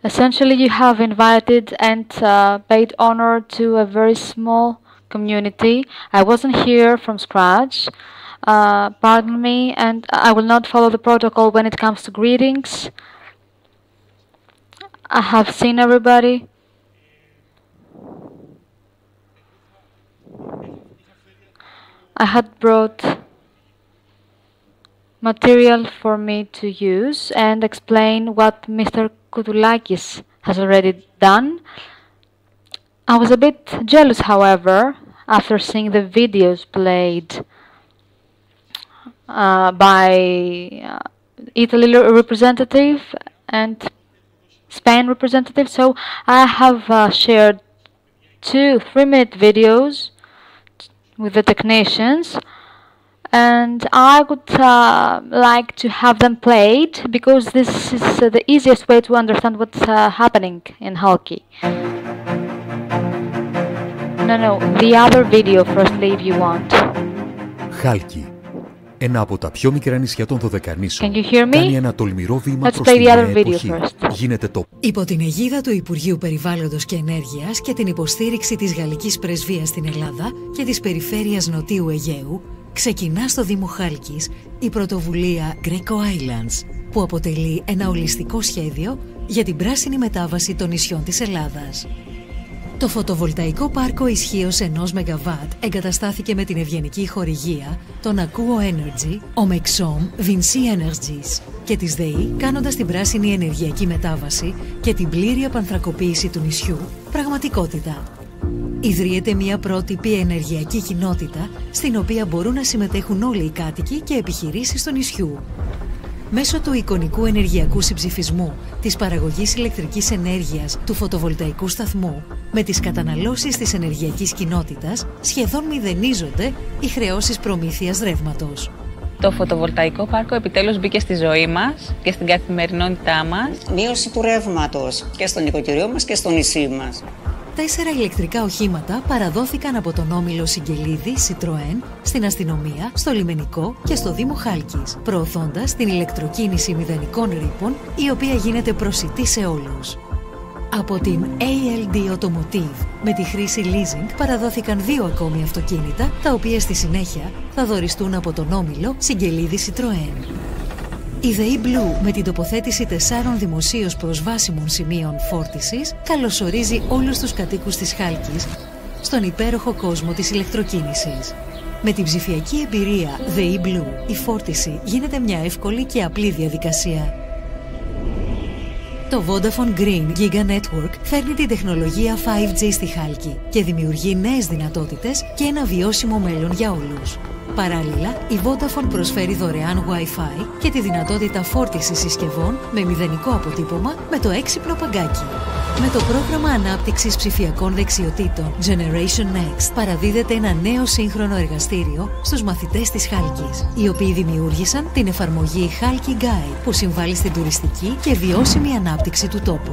Essentially, you have invited and paid honor to a very small community. I wasn't here from scratch. Pardon me, and I will not follow the protocol when it comes to greetings. I have seen everybody. I had brought material for me to use and explain what Mr. Koutoulakis has already done. I was a bit jealous, however, after seeing the videos played by Italy representative and Spain representative. So I have shared 2-3-minute videos with the technicians, and I would like to have them played because this is the easiest way to understand what's happening in Halki. No, the other video firstly if you want. Halki, ένα από τα πιο μικρά νησιά των Δωδεκανήσων, κάνει ένα τολμηρό βήμα προς τη νέα εποχή. Γίνεται το... Υπό την αιγίδα του Υπουργείου Περιβάλλοντος και Ενέργειας και την υποστήριξη της Γαλλικής Πρεσβείας στην Ελλάδα και της Περιφέρειας Νοτίου Αιγαίου, ξεκινά στο Δήμο Χάλκης η πρωτοβουλία GReco Islands, που αποτελεί ένα ολιστικό σχέδιο για την πράσινη μετάβαση των νησιών της Ελλάδας. Το φωτοβολταϊκό πάρκο ισχύως 1 ΜΒ εγκαταστάθηκε με την ευγενική χορηγία των GReco Energy, Omexom, Vinci Energies και της ΔΕΗ, κάνοντας την πράσινη ενεργειακή μετάβαση και την πλήρη απανθρακοποίηση του νησιού πραγματικότητα. Ιδρύεται μια πρότυπη ενεργειακή κοινότητα στην οποία μπορούν να συμμετέχουν όλοι οι κάτοικοι και επιχειρήσεις του νησιού. Μέσω του εικονικού ενεργειακού συμψηφισμού, της παραγωγής ηλεκτρικής ενέργειας του φωτοβολταϊκού σταθμού, με τις καταναλώσεις της ενεργειακής κοινότητας, σχεδόν μηδενίζονται οι χρεώσεις προμήθειας ρεύματος. Το φωτοβολταϊκό πάρκο επιτέλους μπήκε στη ζωή μας και στην καθημερινότητά μας. Μείωση του ρεύματος και στο νοικοκυριό μας και στο νησί μας. 4 ηλεκτρικά οχήματα παραδόθηκαν από τον όμιλο Συγγελίδη Citroën στην αστυνομία, στο λιμενικό και στο Δήμο Χάλκης, προωθώντας την ηλεκτροκίνηση μηδενικών ρήπων, η οποία γίνεται προσιτή σε όλους. Από την ALD Automotive, με τη χρήση leasing, παραδόθηκαν 2 ακόμη αυτοκίνητα, τα οποία στη συνέχεια θα δωριστούν από τον όμιλο Συγγελίδη Citroën. Η ΔΕΗ Blue, με την τοποθέτηση 4 δημοσίως προσβάσιμων σημείων φόρτισης, καλωσορίζει όλους τους κατοίκους της Χάλκης στον υπέροχο κόσμο της ηλεκτροκίνησης. Με την ψηφιακή εμπειρία ΔΕΗ Blue, η φόρτιση γίνεται μια εύκολη και απλή διαδικασία. Το Vodafone Green Giga Network φέρνει την τεχνολογία 5G στη Χάλκη και δημιουργεί νέες δυνατότητες και ένα βιώσιμο μέλλον για όλους. Παράλληλα, η Vodafone προσφέρει δωρεάν Wi-Fi και τη δυνατότητα φόρτισης συσκευών με μηδενικό αποτύπωμα με το έξυπνο παγκάκι. Με το πρόγραμμα ανάπτυξης ψηφιακών δεξιοτήτων Generation Next παραδίδεται ένα νέο σύγχρονο εργαστήριο στους μαθητές της Χάλκης, οι οποίοι δημιούργησαν την εφαρμογή Halki Guide που συμβάλλει στην τουριστική και βιώσιμη ανάπτυξη του τόπου.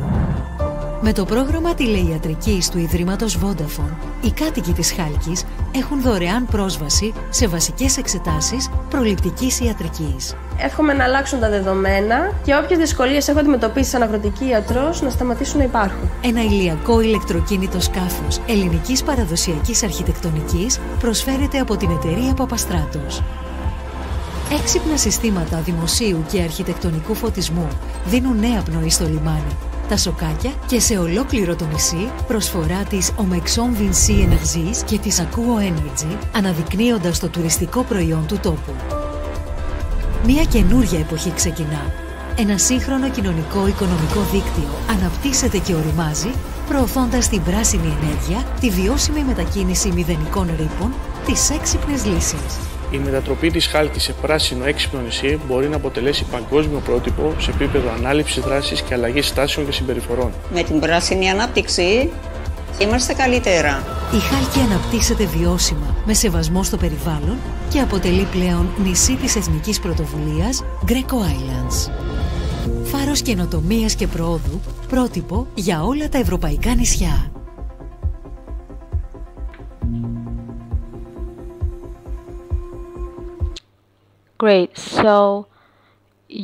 Με το πρόγραμμα τηλεϊατρικής του Ιδρύματος Vodafone, οι κάτοικοι της Χάλκης έχουν δωρεάν πρόσβαση σε βασικές εξετάσεις προληπτικής ιατρικής. Εύχομαι να αλλάξουν τα δεδομένα και όποιες δυσκολίες έχω αντιμετωπίσει σαν αγροτική ιατρός να σταματήσουν να υπάρχουν. Ένα ηλιακό ηλεκτροκίνητο σκάφος ελληνικής παραδοσιακής αρχιτεκτονικής προσφέρεται από την εταιρεία Παπαστράτος. Έξυπνα συστήματα δημοσίου και αρχιτεκτονικού φωτισμού δίνουν νέα πνοή στο λιμάνι, τα σοκάκια και σε ολόκληρο το νησί προσφορά της Omexom Vinci Energies και της GReco Energy, αναδεικνύοντας το τουριστικό προϊόν του τόπου. Μια καινούρια εποχή ξεκινά. Ένα σύγχρονο κοινωνικό-οικονομικό δίκτυο αναπτύσσεται και οριμάζει, προωθώντας την πράσινη ενέργεια, τη βιώσιμη μετακίνηση μηδενικών ρήπων, τις έξυπνες λύσεις. Η μετατροπή της Χάλκης σε πράσινο έξυπνο νησί μπορεί να αποτελέσει παγκόσμιο πρότυπο σε επίπεδο ανάληψης δράσης και αλλαγής στάσεων και συμπεριφορών. Με την πράσινη ανάπτυξη είμαστε καλύτερα. Η Χάλκη αναπτύσσεται βιώσιμα, με σεβασμό στο περιβάλλον και αποτελεί πλέον νησί της εθνικής πρωτοβουλίας GReco Islands. Φάρος καινοτομίας και προόδου, πρότυπο για όλα τα ευρωπαϊκά νησιά. Great, so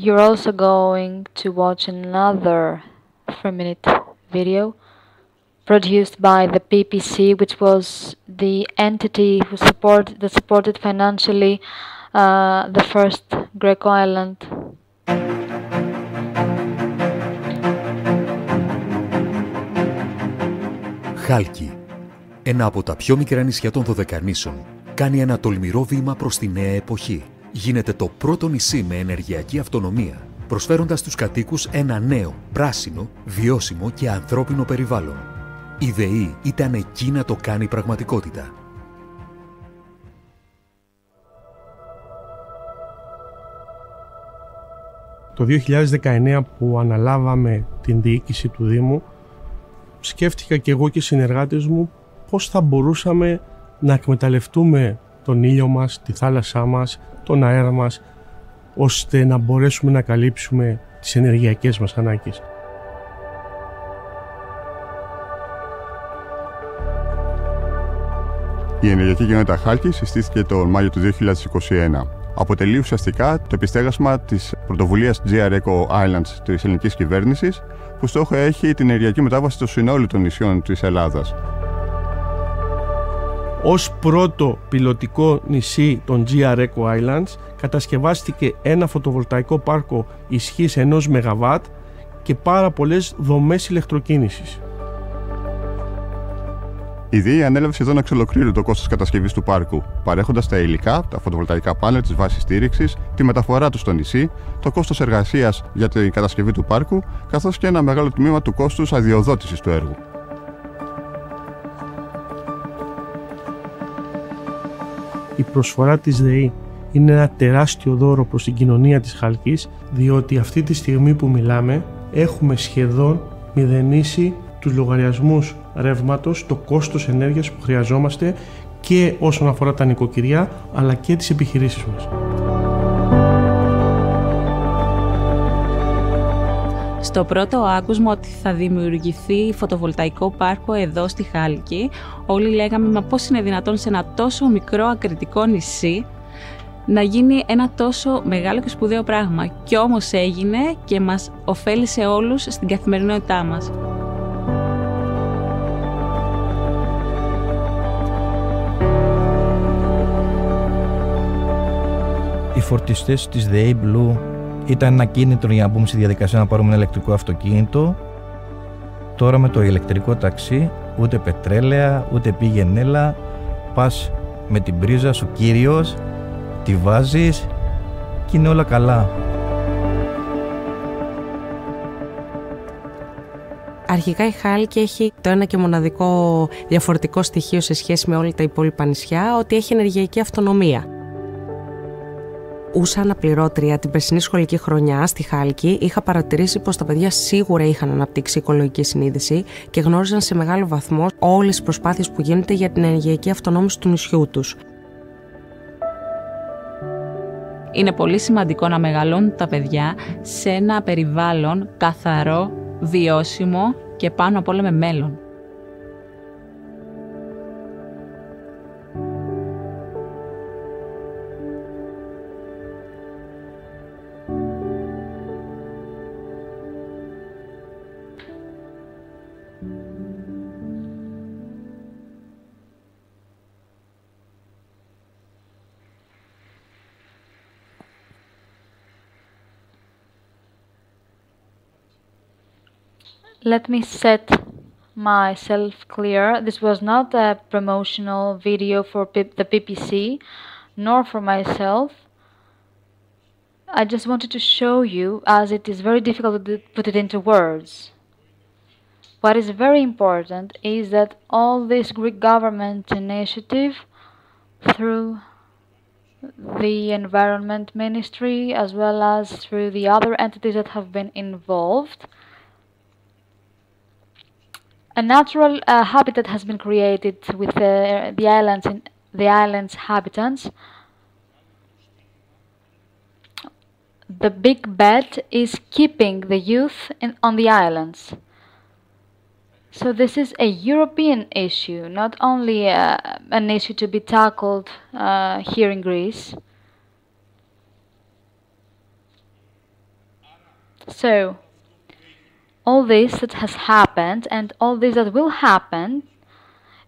you're also going to watch another 3-minute video produced by the PPC, which was the entity that supported financially the first GReco Island. Χάλκη, ένα από τα πιο μικρά νησιά των Δωδεκανήσων, κάνει ένα τολμηρό βήμα προς τη νέα εποχή. Γίνεται το πρώτο νησί με ενεργειακή αυτονομία, προσφέροντας στους κατοίκους ένα νέο, πράσινο, βιώσιμο και ανθρώπινο περιβάλλον. Η ΔΕΗ ήταν εκεί να το κάνει πραγματικότητα. Το 2019 που αναλάβαμε την διοίκηση του Δήμου, σκέφτηκα και εγώ και οι συνεργάτες μου πώς θα μπορούσαμε να εκμεταλλευτούμε τον ήλιο μας, τη θάλασσά μας, τον αέρα μας, ώστε να μπορέσουμε να καλύψουμε τις ενεργειακές μας ανάγκες. Η ενεργειακή κοινότητα Χάλκη συστήθηκε τον Μάιο του 2021. Αποτελεί ουσιαστικά το επιστέγασμα της πρωτοβουλίας GReco Islands της ελληνικής κυβέρνησης, που στόχο έχει την ενεργειακή μετάβαση στο συνόλου των νησιών της Ελλάδας. Ως πρώτο πιλωτικό νησί των GReco Islands κατασκευάστηκε ένα φωτοβολταϊκό πάρκο ισχύς 1 ΜΒ και πάρα πολλές δομές ηλεκτροκίνησης. Η ΔΕΗ ανέλαβε σχεδόν εξ ολοκλήρου το κόστος κατασκευής του πάρκου, παρέχοντας τα υλικά, τα φωτοβολταϊκά πάνελ της βάσης στήριξης, τη μεταφορά του στο νησί, το κόστος εργασίας για την κατασκευή του πάρκου, καθώς και ένα μεγάλο τμήμα του κόστους αδειοδότησης του έργου. Η προσφορά της ΔΕΗ είναι ένα τεράστιο δώρο προς την κοινωνία της Χαλκής, διότι αυτή τη στιγμή που μιλάμε έχουμε σχεδόν μηδενίσει τους λογαριασμούς ρεύματος, το κόστος ενέργειας που χρειαζόμαστε και όσον αφορά τα νοικοκυριά αλλά και τις επιχειρήσεις μας. Στο πρώτο άκουσμα ότι θα δημιουργηθεί φωτοβολταϊκό πάρκο εδώ στη Χάλκη, όλοι λέγαμε «Μα πώς είναι δυνατόν σε ένα τόσο μικρό ακριτικό νησί να γίνει ένα τόσο μεγάλο και σπουδαίο πράγμα?» Κι όμως έγινε και μας ωφέλησε όλους στην καθημερινότητά μας. Οι φορτιστές της ΔΕΗ Blue ήταν ένα κίνητρο για να μπούμε στη διαδικασία να πάρουμε ένα ηλεκτρικό αυτοκίνητο. Τώρα με το ηλεκτρικό ταξί, ούτε πετρέλαια, ούτε πήγαινε έλα. Πας με την πρίζα σου κύριος, τη βάζεις και είναι όλα καλά. Αρχικά η Χάλκη έχει το ένα και μοναδικό διαφορετικό στοιχείο σε σχέση με όλα τα υπόλοιπα νησιά, ότι έχει ενεργειακή αυτονομία. Ούσα αναπληρώτρια την περσινή σχολική χρονιά στη Χάλκη, είχα παρατηρήσει πως τα παιδιά σίγουρα είχαν αναπτύξει οικολογική συνείδηση και γνώριζαν σε μεγάλο βαθμό όλες τις προσπάθειες που γίνονται για την ενεργειακή αυτονόμηση του νησιού τους. Είναι πολύ σημαντικό να μεγαλώνουν τα παιδιά σε ένα περιβάλλον καθαρό, βιώσιμο και πάνω απ' όλα με μέλλον. Let me set myself clear. This was not a promotional video for the PPC, nor for myself. I just wanted to show you, as it is very difficult to put it into words. What is very important is that all this Greek government initiative, through the Environment Ministry, as well as through the other entities that have been involved, a natural habitat has been created with the island's inhabitants. The big bet is keeping the youth on the islands. So this is a European issue, not only an issue to be tackled here in Greece. So all this that has happened and all this that will happen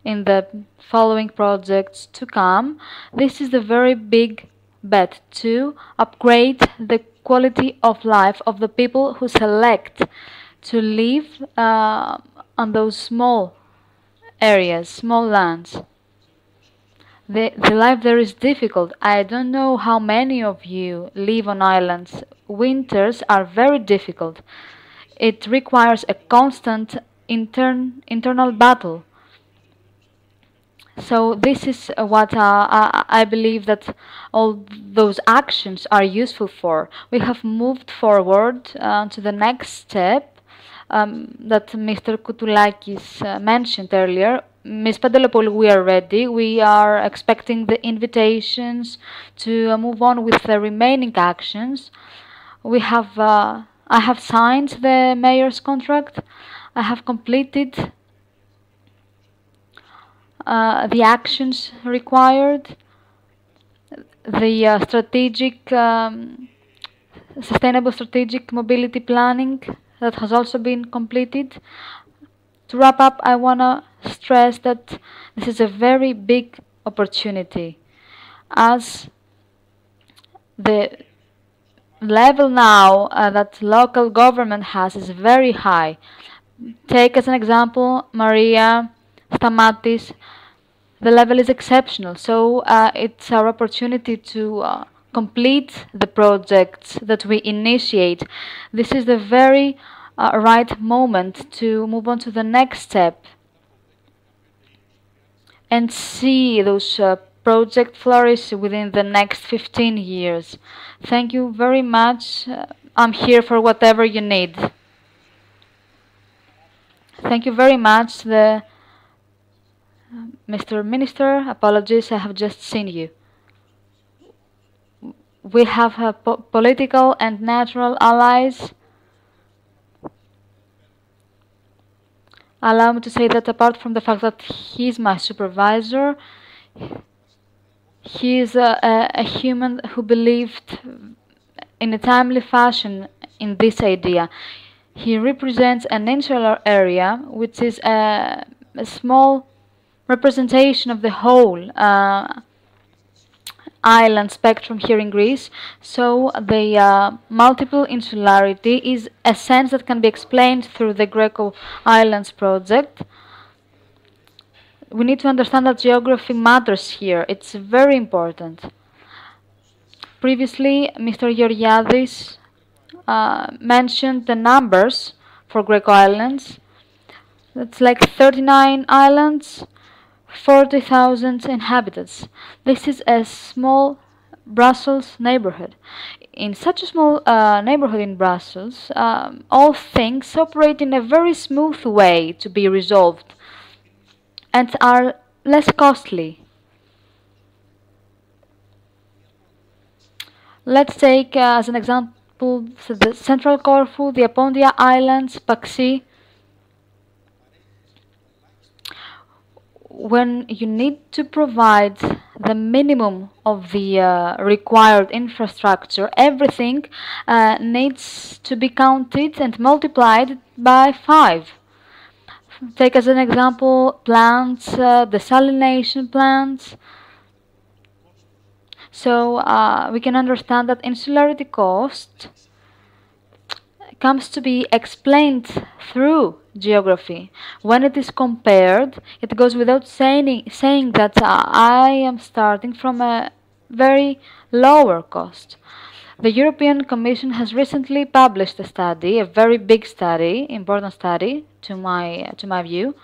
in the following projects to come, this is the very big bet to upgrade the quality of life of the people who select to live on those small areas, small lands. The life there is difficult. I don't know how many of you live on islands. Winters are very difficult. It requires a constant internal battle. So this is what I believe that all those actions are useful for. We have moved forward to the next step that Mr. Koutoulakis mentioned earlier. Ms. Pantelopoulou, we are ready. We are expecting the invitations to move on with the remaining actions. We have, I have signed the mayor's contract. I have completed the actions required, the sustainable strategic mobility planning that has also been completed. To wrap up, I want to stress that this is a very big opportunity, as the level now that local government has is very high. Take as an example Maria, Stamatis. The level is exceptional, so it's our opportunity to complete the projects that we initiate. This is the very right moment to move on to the next step and see those projects flourish within the next 15 years. Thank you very much. I'm here for whatever you need. Thank you very much. Mr. Minister, apologies, I have just seen you. We have political and natural allies. Allow me to say that apart from the fact that he's my supervisor, he is a human who believed in a timely fashion in this idea. He represents an insular area, which is a small representation of the whole island spectrum here in Greece. So the multiple insularity is a sense that can be explained through the GReco Islands project. We need to understand that geography matters here. It's very important. Previously, Mr. Georgiadis mentioned the numbers for GReco Islands. It's like 39 islands, 40,000 inhabitants. This is a small Brussels neighborhood. In such a small neighborhood in Brussels, all things operate in a very smooth way to be resolved and are less costly. Let's take as an example the Central Corfu, the Apontia Islands, Paxi. When you need to provide the minimum of the required infrastructure, everything needs to be counted and multiplied by 5. Take as an example plants, desalination plants. So we can understand that insularity cost comes to be explained through geography. When it is compared, it goes without saying that I am starting from a very lower cost. The European Commission has recently published a study, a very big study, important study to my view.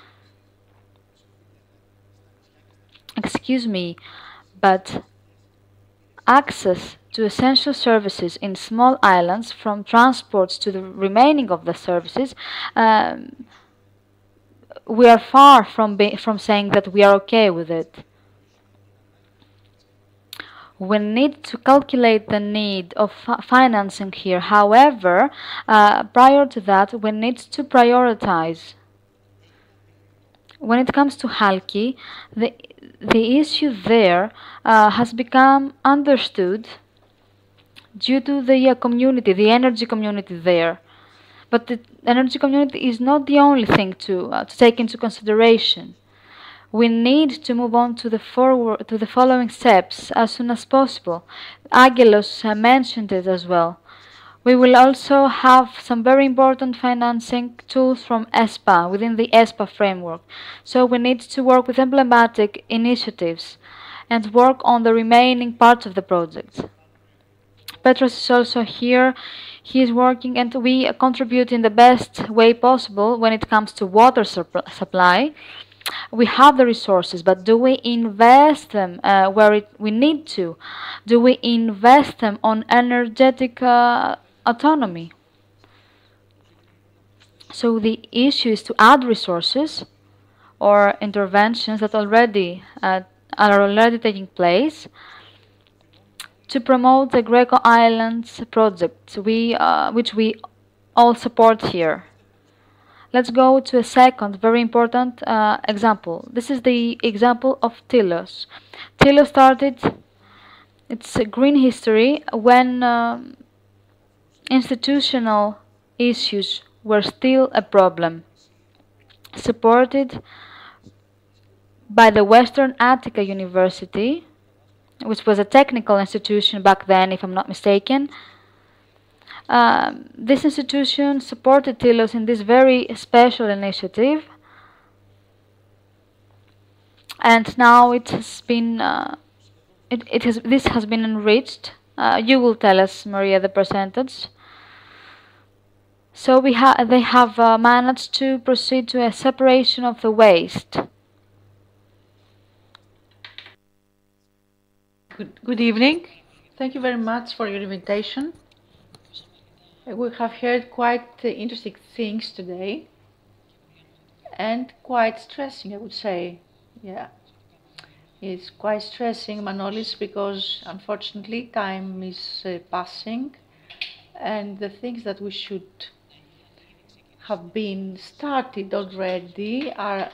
Excuse me, but access to essential services in small islands, from transports to the remaining of the services, we are far from saying that we are okay with it. We need to calculate the need of financing here. However, prior to that, we need to prioritize. When it comes to Halki, the issue there has become understood due to the community, the energy community there. But the energy community is not the only thing to take into consideration. We need to move on to the following steps as soon as possible. Angelos mentioned it as well. We will also have some very important financing tools from ESPA, within the ESPA framework. So we need to work with emblematic initiatives and work on the remaining parts of the project. Petros is also here. He is working, and we contribute in the best way possible when it comes to water supply. We have the resources, but do we invest them where we need to? Do we invest them on energetic autonomy? So the issue is to add resources or interventions that are already taking place to promote the GReco Islands project, which we all support here. Let's go to a second very important example. This is the example of Tilos. Tilos started its green history when institutional issues were still a problem, supported by the Western Attica University, which was a technical institution back then, if I'm not mistaken. This institution supported Tilos in this very special initiative, and now it has been this has been enriched. You will tell us, Maria, the percentage. So they have managed to proceed to a separation of the waste. Good evening. Thank you very much for your invitation. We have heard quite interesting things today, and quite stressing, I would say. Yeah, it's quite stressing, Manolis, because unfortunately time is passing, and the things that we should have been started already are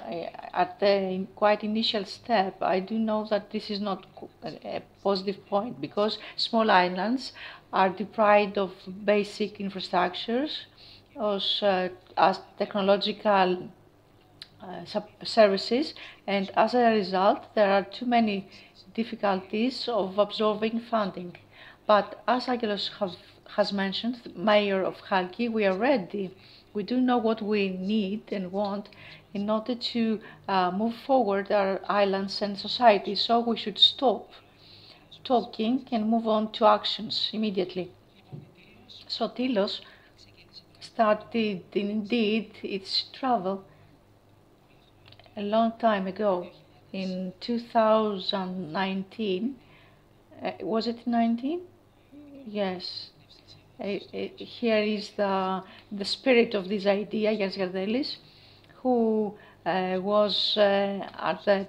at the quite initial step. I do know that this is not a positive point, because small islands are deprived of basic infrastructures as technological services, and as a result there are too many difficulties of absorbing funding. But as Angelos has mentioned, the mayor of Chalki, we are ready. We do know what we need and want in order to move forward our islands and society, so we should stop talking and move on to actions immediately. So Tilos started indeed its travel a long time ago, in 2019. Was it 19? Yes. Here is the spirit of this idea, Giannis Gardelis, who was at the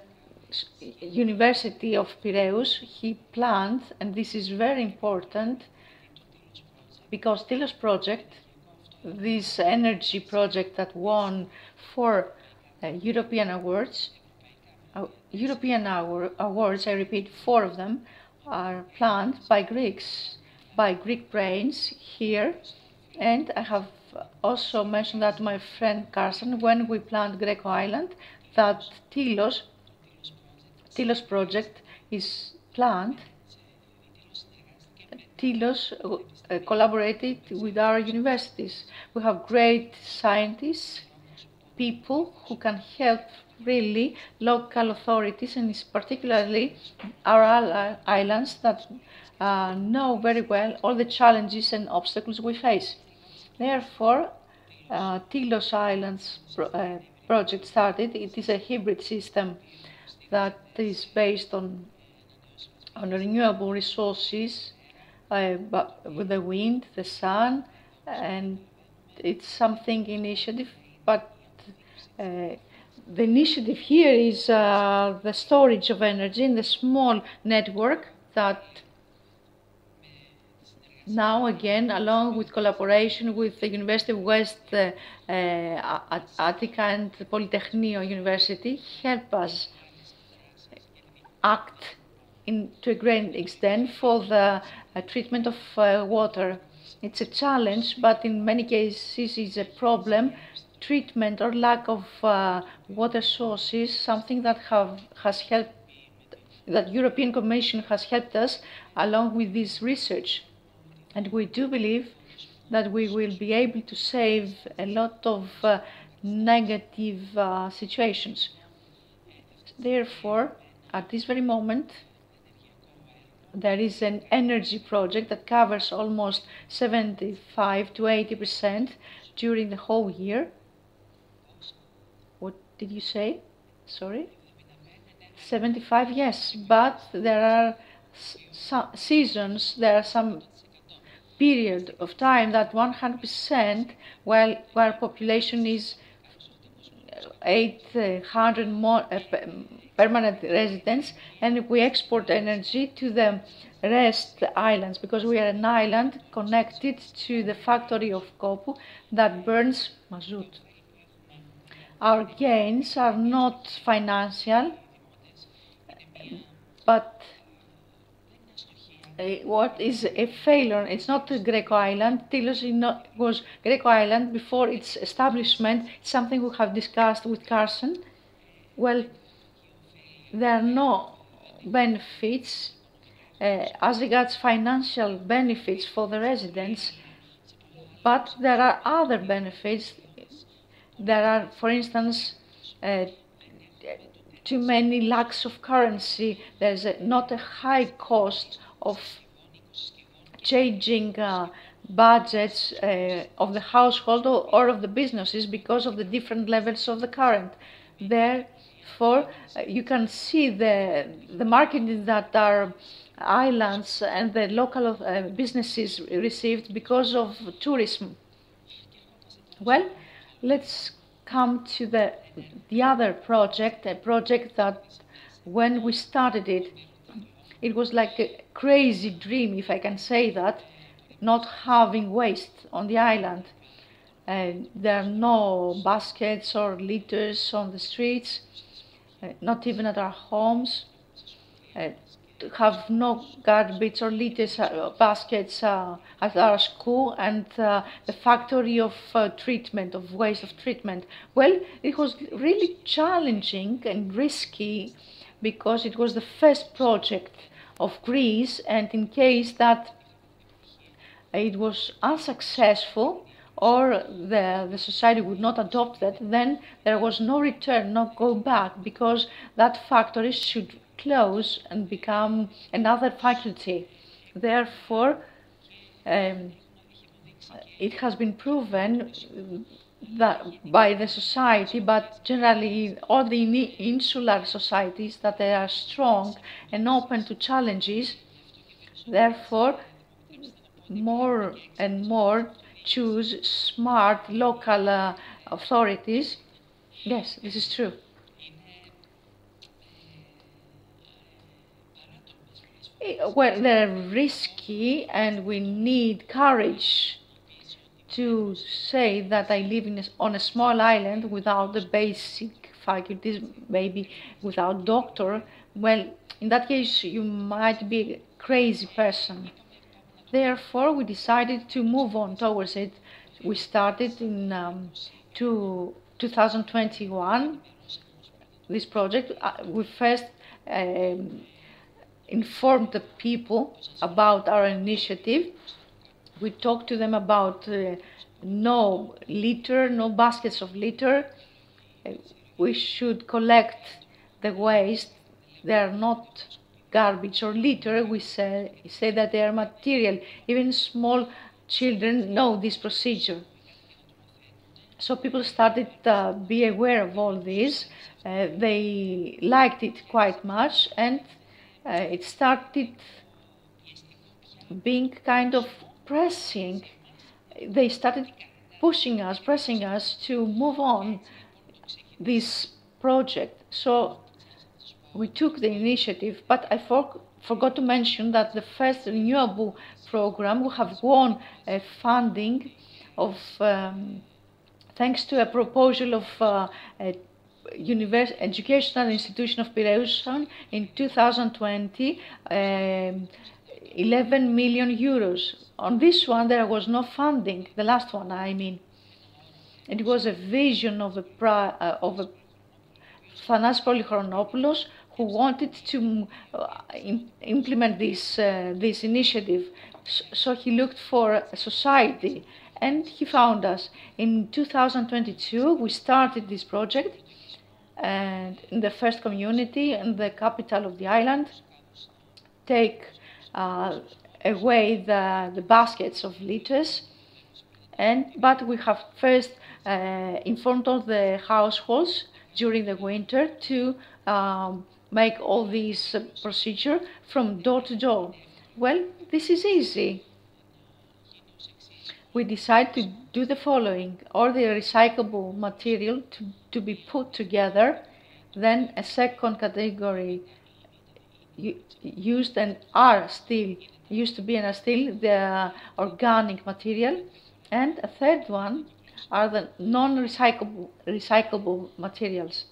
University of Piraeus. He planned, and this is very important, because Tilos project, this energy project that won 4 European awards, I repeat, 4 of them, are planned by Greeks, by Greek brains here. And I have also mentioned that to my friend Carson when we planned GReco Island, that Tilos project is planned. Tilos collaborated with our universities. We have great scientists, people who can help really local authorities, and particularly our islands that know very well all the challenges and obstacles we face. Therefore, Tilos Islands project started. It is a hybrid system that is based on renewable resources, but with the wind, the sun, and it's something initiative. But the initiative here is the storage of energy in the small network that now again, along with collaboration with the University of West Attica and the Polytechnio University, help us act to a great extent for the treatment of water. It's a challenge, but in many cases it's a problem. Treatment or lack of water sources, something that has helped, that European Commission has helped us along with this research. And we do believe that we will be able to save a lot of negative situations. Therefore, at this very moment, there is an energy project that covers almost 75 to 80% during the whole year. What did you say? Sorry? 75, yes, but there are some seasons, there are some period of time that 100%, where population is 800 more permanent residents, and we export energy to the rest islands, because we are an island connected to the factory of Corfu that burns mazout. Our gains are not financial, but what is a failure? It's not the GReco Island. Tilos was GReco Island before its establishment. Something we have discussed with Carson. Well, there are no benefits as regards financial benefits for the residents, but there are other benefits. There are, for instance, too many lacks of currency. There's not a high cost of changing budgets of the household or of the businesses because of the different levels of the current. Therefore, you can see the marketing that our islands and the local businesses received because of tourism. Well, let's come to the other project, a project that when we started it, it was like a crazy dream, if I can say that, not having waste on the island. There are no baskets or litters on the streets, not even at our homes. Have no garbage or litters, baskets at our school and the factory of treatment, of waste of treatment. Well, it was really challenging and risky because it was the first project of Greece, and in case that it was unsuccessful or the society would not adopt that, then there was no return, no go back, because that factory should close and become another faculty. Therefore, it has been proven that by the society, but generally all the insular societies, that they are strong and open to challenges. Therefore, more and more choose smart local authorities. Yes, this is true. Well, they're risky, and we need courage to say that I live on a small island without the basic faculties, maybe without doctor. Well, in that case, you might be a crazy person. Therefore, we decided to move on towards it. We started in 2021, this project. We first informed the people about our initiative. We talked to them about no litter, no baskets of litter. We should collect the waste. They are not garbage or litter. We say that they are material. Even small children know this procedure. So people started to be aware of all this. They liked it quite much, and it started being kind of pressing. They started pushing us, pressing us to move on this project. So we took the initiative, but I forgot to mention that the first renewable program, we have won a funding of, thanks to a proposal of Educational Institution of Piraeus in 2020, 11 million euros. On this one, there was no funding, the last one, I mean. It was a vision of a Thanasis Polychronopoulos, who wanted to implement this initiative. So he looked for a society, and he found us. In 2022, we started this project, and in the first community in the capital of the island, take away the baskets of litters. But we have first informed all the households during the winter to make all these procedure from door to door. Well, this is easy. We decide to do the following: all the recyclable material to be put together, then a second category used and are still, used to be and are still the organic material, and a third one are the non-recyclable materials.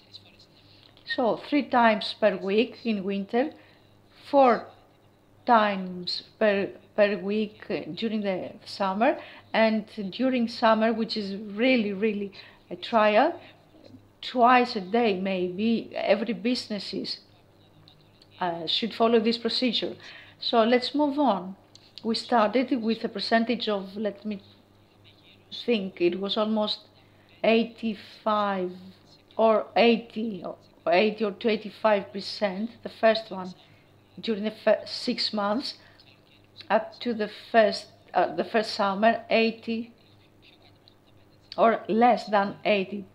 So 3 times per week in winter, 4 times per week during the summer, and during summer, which is really a trial, twice a day maybe. Every businesses should follow this procedure. So let's move on. We started with a percentage of, let me think, it was almost 85 or 80 or 85%, the first one, during the 6 months up to the first summer, 80 or less than 80%.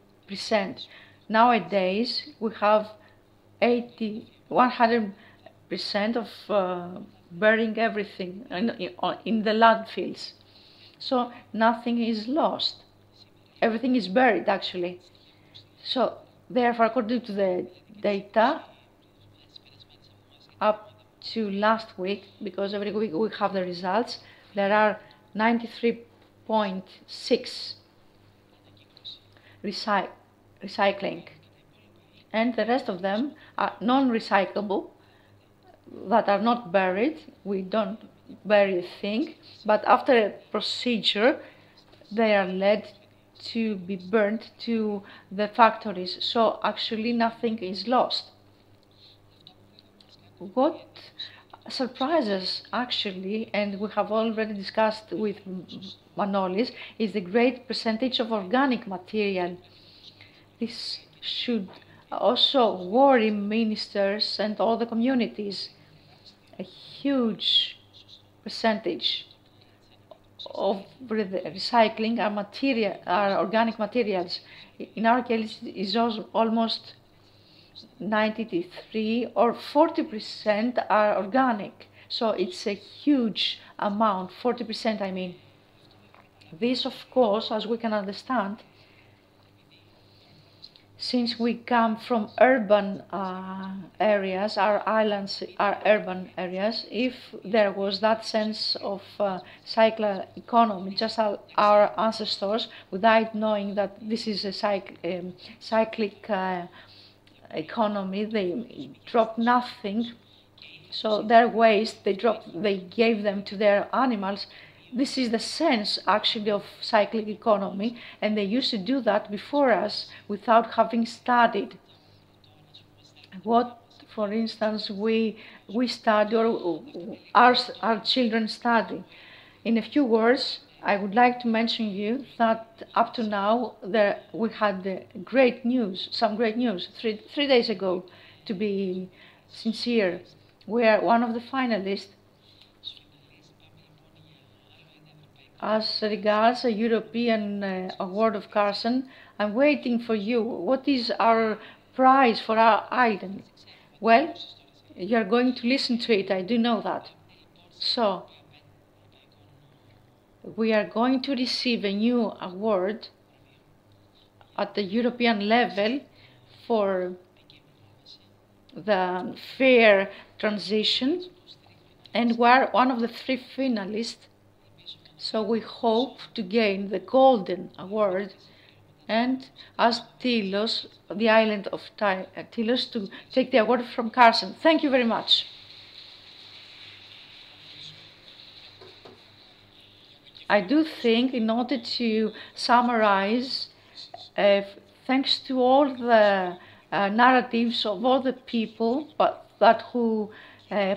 Nowadays we have 100% of burying everything in the landfills. So nothing is lost. Everything is buried actually. So therefore, according to the data up to last week, because every week we have the results, there are 93.6 recycling, and the rest of them are non-recyclable, that are not buried. We don't bury a thing, but after a procedure they are led to be burnt to the factories. So actually nothing is lost. What surprises actually, and we have already discussed with Manolis, is the great percentage of organic material. This should also worry ministers and all the communities. A huge percentage of the recycling are organic materials. In our case, it is almost 93 or 40% are organic. So it's a huge amount, 40% I mean. This, of course, as we can understand, since we come from urban areas, our islands are urban areas, if there was that sense of cyclic economy, just our ancestors, without knowing that this is a cyclic economy, they drop nothing, so their waste they gave them to their animals. This is the sense actually of cyclic economy, and they used to do that before us without having studied what, for instance, we study or our children study. In a few words, I would like to mention you that up to now we had great news, some great news. Three days ago, to be sincere, we are one of the finalists as regards a European award of Carson. I'm waiting for you. What is our prize for our island? Well, you are going to listen to it, I do know that. So, we are going to receive a new award at the European level for the fair transition, and we are one of the 3 finalists. So we hope to gain the Golden Award, and as Tilos, the island of Tilos, to take the award from Carson. Thank you very much. I do think, in order to summarize, thanks to all the narratives of all the people who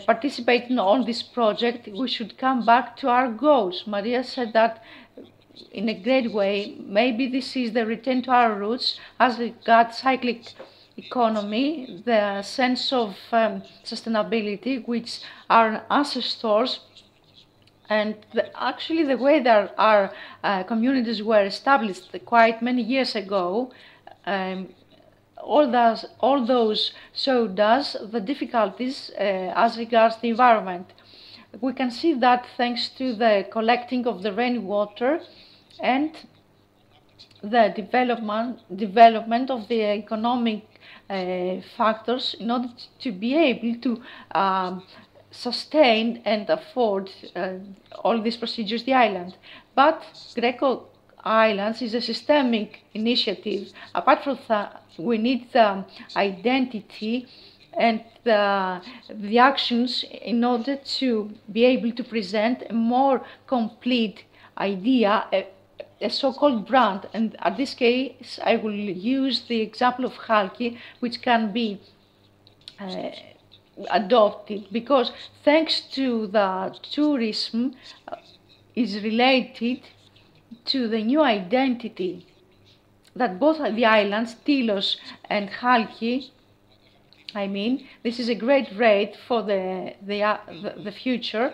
participate in all this project, we should come back to our goals. Maria said that in a great way. Maybe this is the return to our roots as regards cyclic economy, the sense of sustainability, which our ancestors and actually the way that our communities were established quite many years ago, all those showed us the difficulties as regards the environment. We can see that thanks to the collecting of the rainwater and the development of the economic factors in order to be able to sustain and afford all these procedures, the island. But GReco Islands is a systemic initiative. Apart from that, we need the identity and the actions in order to be able to present a more complete idea, a so-called brand. And at this case, I will use the example of Chalki, which can be adopted, because thanks to the tourism is related to the new identity that both the islands, Tilos and Chalki, this is a great rate for the future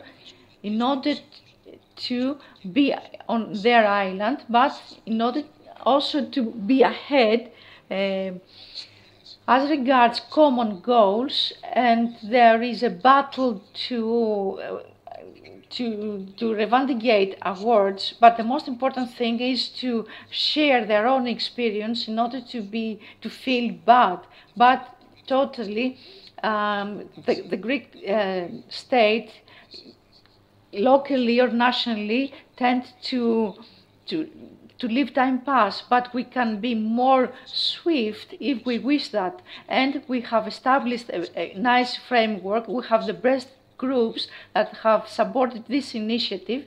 in order to be on their island, but in order also to be ahead as regards common goals. And there is a battle to reivindicate awards, but the most important thing is to share their own experience in order to feel bad. But totally, the Greek state, locally or nationally, tend to leave time pass, but we can be more swift if we wish that. And we have established a nice framework. We have the best groups that have supported this initiative,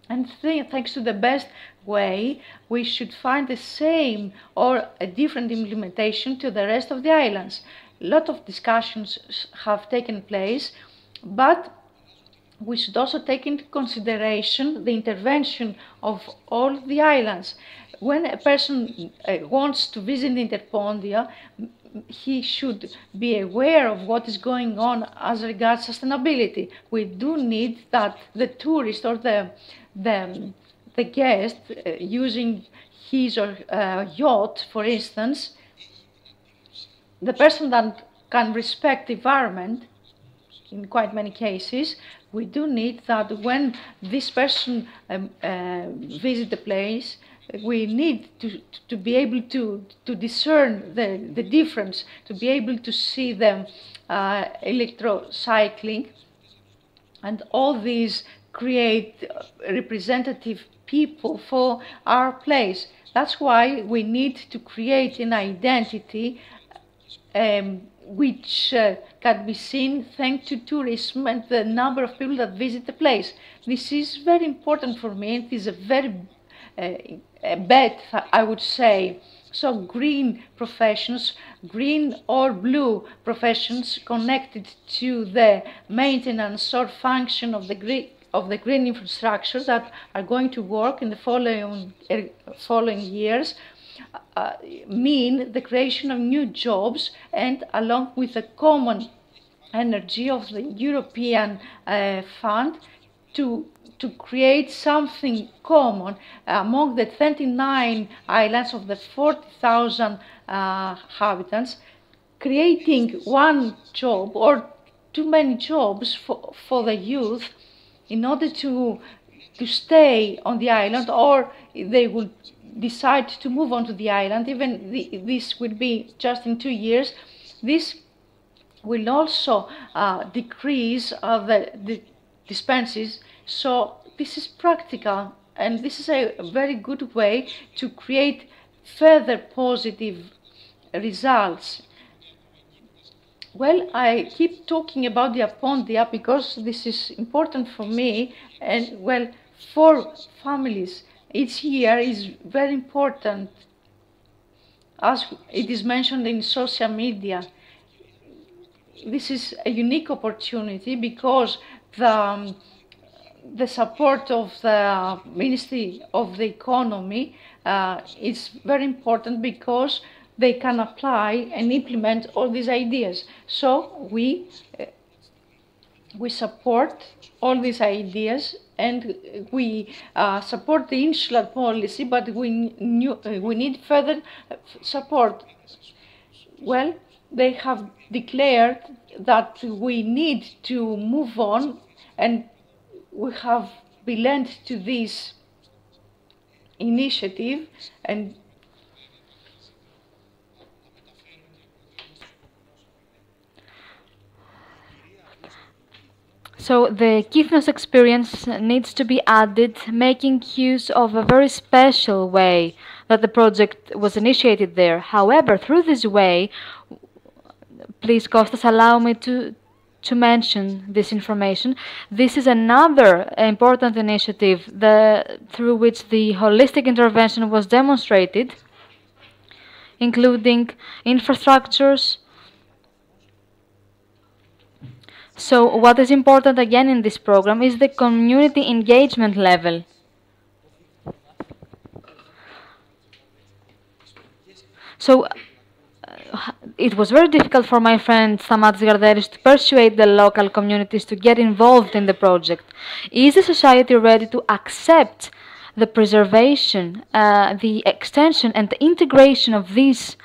and thanks to the best way, we should find the same or a different implementation to the rest of the islands. A lot of discussions have taken place, but we should also take into consideration the intervention of all the islands. When a person wants to visit Interpondia, he should be aware of what is going on as regards sustainability. We do need that the tourist or the guest using his or yacht, for instance, the person that can respect the environment, in quite many cases, we do need that when this person visits the place, we need to be able to discern the difference, to be able to see them electrocycling, and all these create representative people for our place. That's why we need to create an identity which can be seen thanks to tourism and the number of people that visit the place. This is very important for me. It is a very a bet, I would say. So green professions, green or blue professions connected to the maintenance or function of the green infrastructure that are going to work in the following years, mean the creation of new jobs, and along with the common energy of the European Fund to create something common among the 29 islands of the 40,000 inhabitants, creating one job or too many jobs for the youth in order to stay on the island, or they will decide to move on to the island. Even this will be just in 2 years. This will also decrease the dispenses. So this is practical, and this is a very good way to create further positive results. Well, I keep talking about the Apondia because this is important for me, and well, for families. Each year is very important, as it is mentioned in social media. This is a unique opportunity because the support of the Ministry of the Economy is very important, because they can apply and implement all these ideas. So we support all these ideas, and we support the insular policy, but we need further support. Well, they have declared that we need to move on, and we have belonged to this initiative, and so the Kythnos experience needs to be added, making use of a very special way that the project was initiated there. However, through this way, please, Kostas, allow me to mention this information. This is another important initiative through which the holistic intervention was demonstrated, including infrastructures. So what is important again in this program is the community engagement level. So it was very difficult for my friend Stamatis Garderis to persuade the local communities to get involved in the project. Is the society ready to accept the preservation, the extension and the integration of these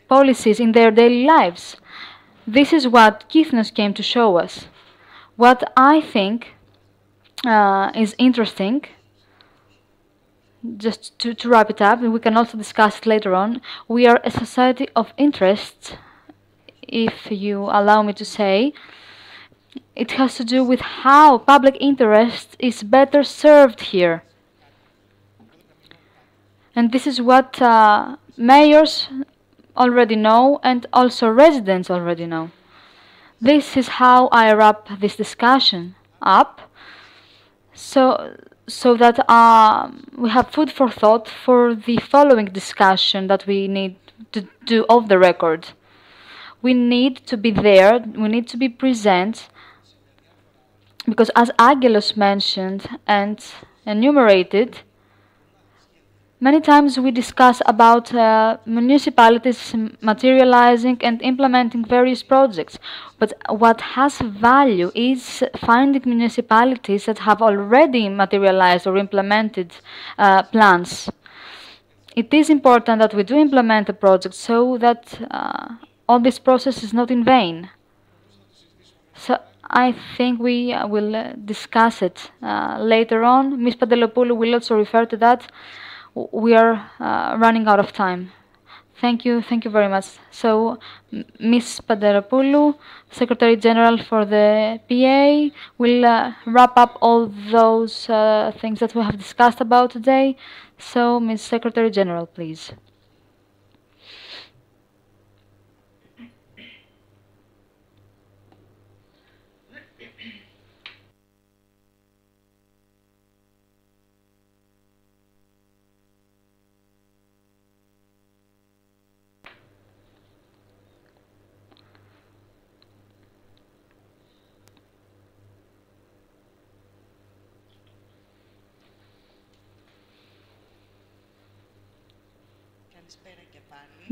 policies in their daily lives? This is what Kythnos came to show us. What I think is interesting, just to wrap it up, and we can also discuss it later on, we are a society of interests, if you allow me to say. It has to do with how public interest is better served here. And this is what mayors already know, and also residents already know. This is how I wrap this discussion up, so that we have food for thought for the following discussion that we need to do off the record. We need to be there, we need to be present, because as Angelos mentioned and enumerated, many times we discuss about municipalities materializing and implementing various projects, but what has value is finding municipalities that have already materialized or implemented plans. It is important that we do implement a project so that all this process is not in vain. So I think we will discuss it later on. Ms. Pantelopoulou will also refer to that. We are running out of time. Thank you very much. So, Ms. Pantelopoulou, Secretary General for the PA, will wrap up all those things that we have discussed about today. So, Ms. Secretary General, please.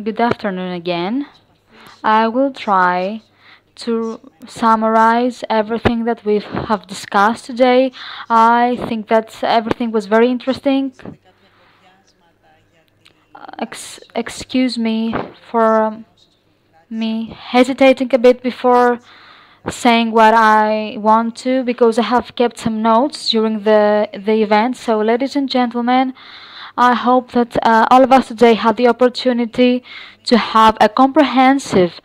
Good afternoon again. I will try to summarize everything that we have discussed today. I think that everything was very interesting. Excuse me for me hesitating a bit before saying what I want to, because I have kept some notes during the event. So, ladies and gentlemen, I hope that all of us today had the opportunity to have a comprehensive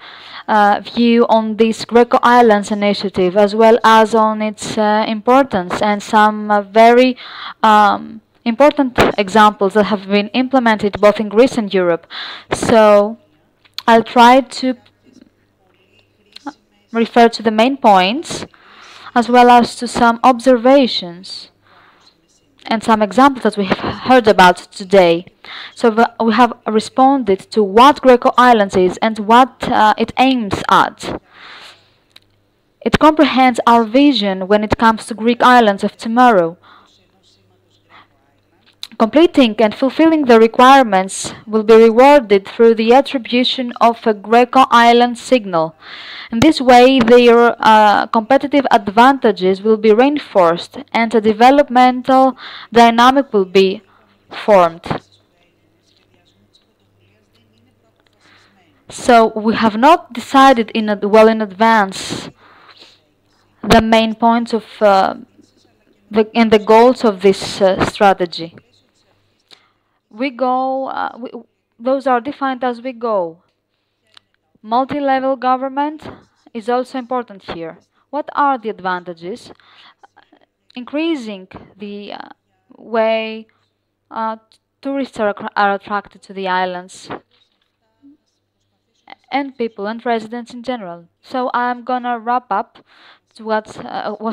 view on this GReco Islands initiative, as well as on its importance and some very important examples that have been implemented both in Greece and Europe. So I'll try to refer to the main points, as well as to some observations and some examples that we have heard about today. So we have responded to what GReco Islands is and what it aims at. It comprehends our vision when it comes to Greek islands of tomorrow. completing and fulfilling the requirements will be rewarded through the attribution of a GReco Island signal. In this way, their competitive advantages will be reinforced and a developmental dynamic will be formed. So we have not decided well in advance the main points of and the goals of this strategy. Those are defined as we go. Multi-level government is also important here. What are the advantages? Increasing the way tourists are attracted to the islands and people and residents in general. So I'm gonna wrap up to what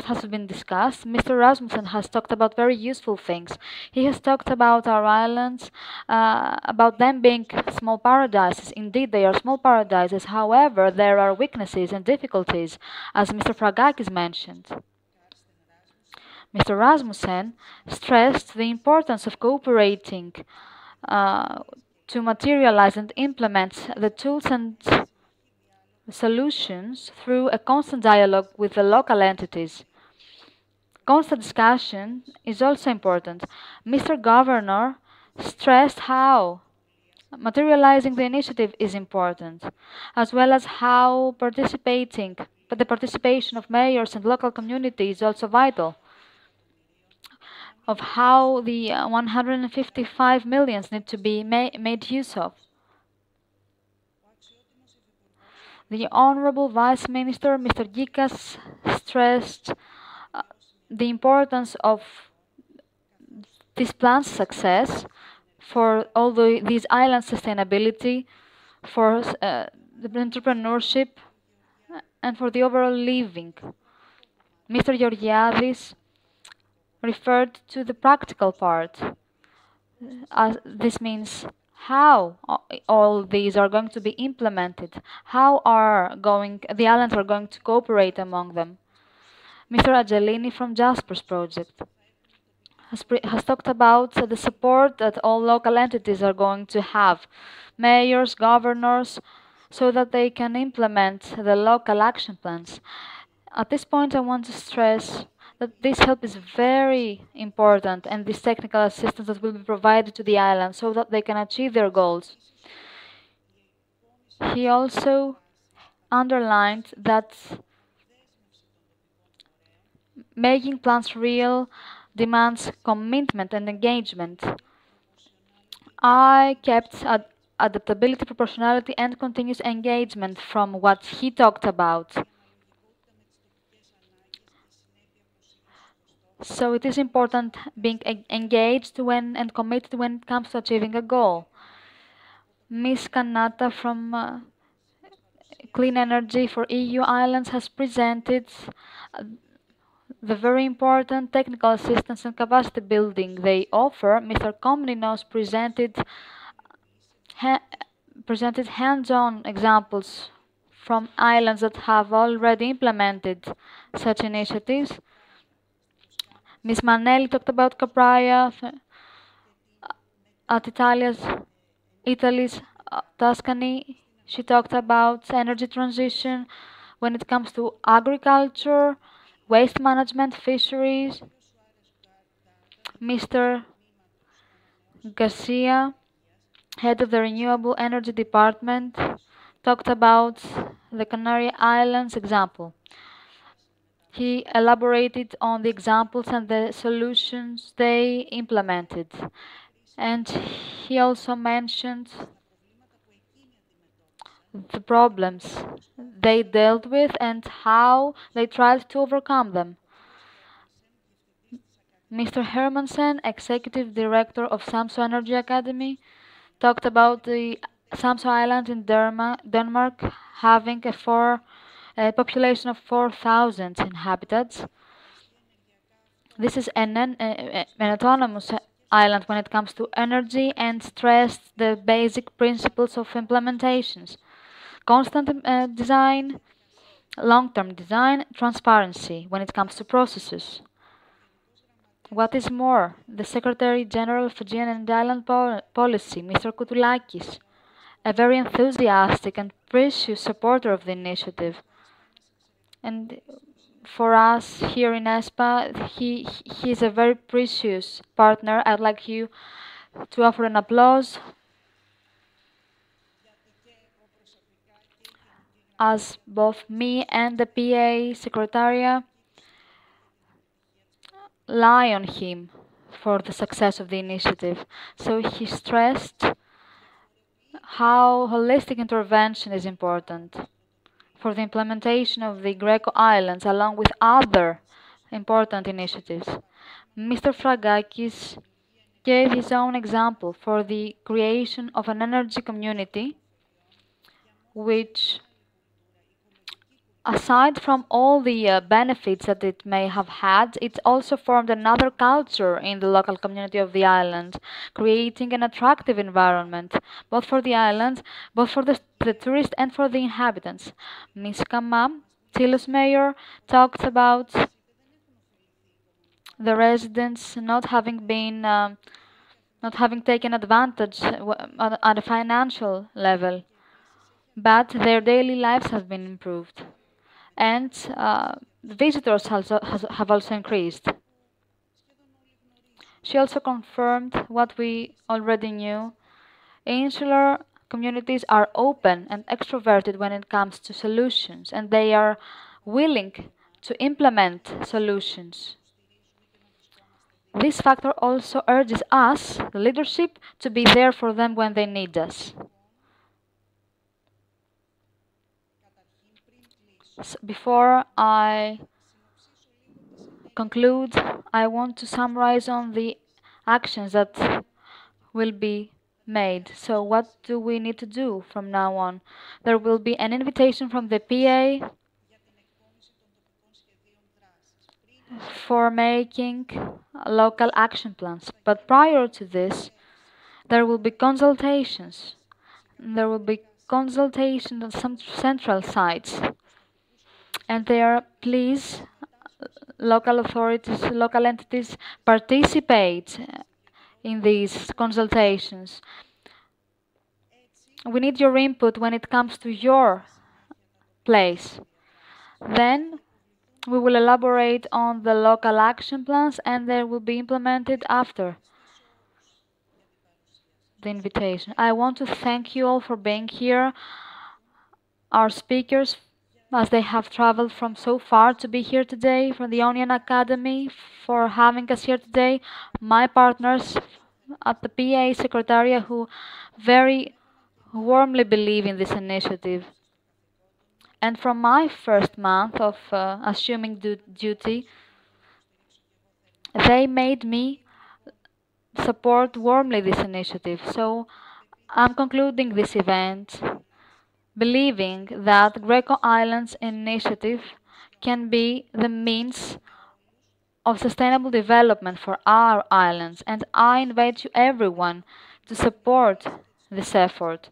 has been discussed. Mr. Rasmussen has talked about very useful things. He has talked about our islands, about them being small paradises. Indeed, they are small paradises. However, there are weaknesses and difficulties, as Mr. Fragakis mentioned. Mr. Rasmussen stressed the importance of cooperating to materialize and implement the tools and solutions through a constant dialogue with the local entities. Constant discussion is also important. Mr. Governor stressed how materializing the initiative is important, as well as how the participation of mayors and local communities is also vital, of how the 155 millions need to be made use of. The Honorable Vice Minister, Mr. Gikas, stressed the importance of this plan's success for all these island sustainability, for the entrepreneurship, and for the overall living. Mr. Georgiadis referred to the practical part. This means how all these are going to be implemented, how the islands are going to cooperate among them. Mr. Angelini from Jasper's project has talked about the support that all local entities are going to have, mayors, governors, so that they can implement the local action plans. At this point, I want to stress that this help is very important, and this technical assistance that will be provided to the islands so that they can achieve their goals. He also underlined that making plans real demands commitment and engagement. I kept adaptability, proportionality, and continuous engagement from what he talked about. So it is important being engaged and committed when it comes to achieving a goal. Ms. Kanata from Clean Energy for EU Islands has presented the very important technical assistance and capacity building they offer. Mr. Komninos presented hands-on examples from islands that have already implemented such initiatives. Ms. Manelli talked about Capraia at Italy's Tuscany. She talked about energy transition when it comes to agriculture, waste management, fisheries. Mr. Garcia, head of the Renewable Energy Department, talked about the Canary Islands example. He elaborated on the examples and the solutions they implemented. And he also mentioned the problems they dealt with and how they tried to overcome them. Mr. Hermansen, Executive Director of Samso Energy Academy, talked about the Samso Island in Denmark having a population of 4,000 inhabitants. This is an autonomous island when it comes to energy and stressed the basic principles of implementations. Constant design, long-term design, transparency when it comes to processes. What is more, the Secretary General of Fijian and Island Policy, Mr. Koutoulakis, a very enthusiastic and precious supporter of the initiative. And for us here in ESPA, he is a very precious partner. I'd like you to offer an applause, as both me and the PA Secretariat rely on him for the success of the initiative. So he stressed how holistic intervention is important for the implementation of the GReco Islands, along with other important initiatives. Mr. Fragakis gave his own example for the creation of an energy community, which, aside from all the benefits that it may have had, it also formed another culture in the local community of the island, creating an attractive environment, both for the island, both for the tourists and for the inhabitants. Ms. Kama, Tilos mayor, talked about the residents not having taken advantage at a financial level, but their daily lives have been improved. And visitors have also increased. She also confirmed what we already knew. Insular communities are open and extroverted when it comes to solutions, and they are willing to implement solutions. This factor also urges us, the leadership, to be there for them when they need us. So before I conclude, I want to summarize on the actions that will be made. So what do we need to do from now on? There will be an invitation from the PA for making local action plans. But prior to this, there will be consultations. There will be consultations on some central sites. And there, please, local authorities, local entities, participate in these consultations. We need your input when it comes to your place. Then we will elaborate on the local action plans, and they will be implemented after the invitation. I want to thank you all for being here, our speakers, as they have traveled from so far to be here today, from the Onion Academy, for having us here today, my partners at the PA Secretariat, who very warmly believe in this initiative. And from my first month of assuming duty, they made me support warmly this initiative. So I'm concluding this event believing that GReco Islands initiative can be the means of sustainable development for our islands, and I invite you everyone to support this effort,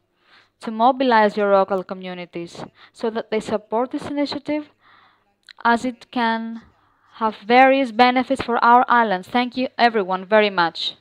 to mobilize your local communities so that they support this initiative, as it can have various benefits for our islands. Thank you everyone very much.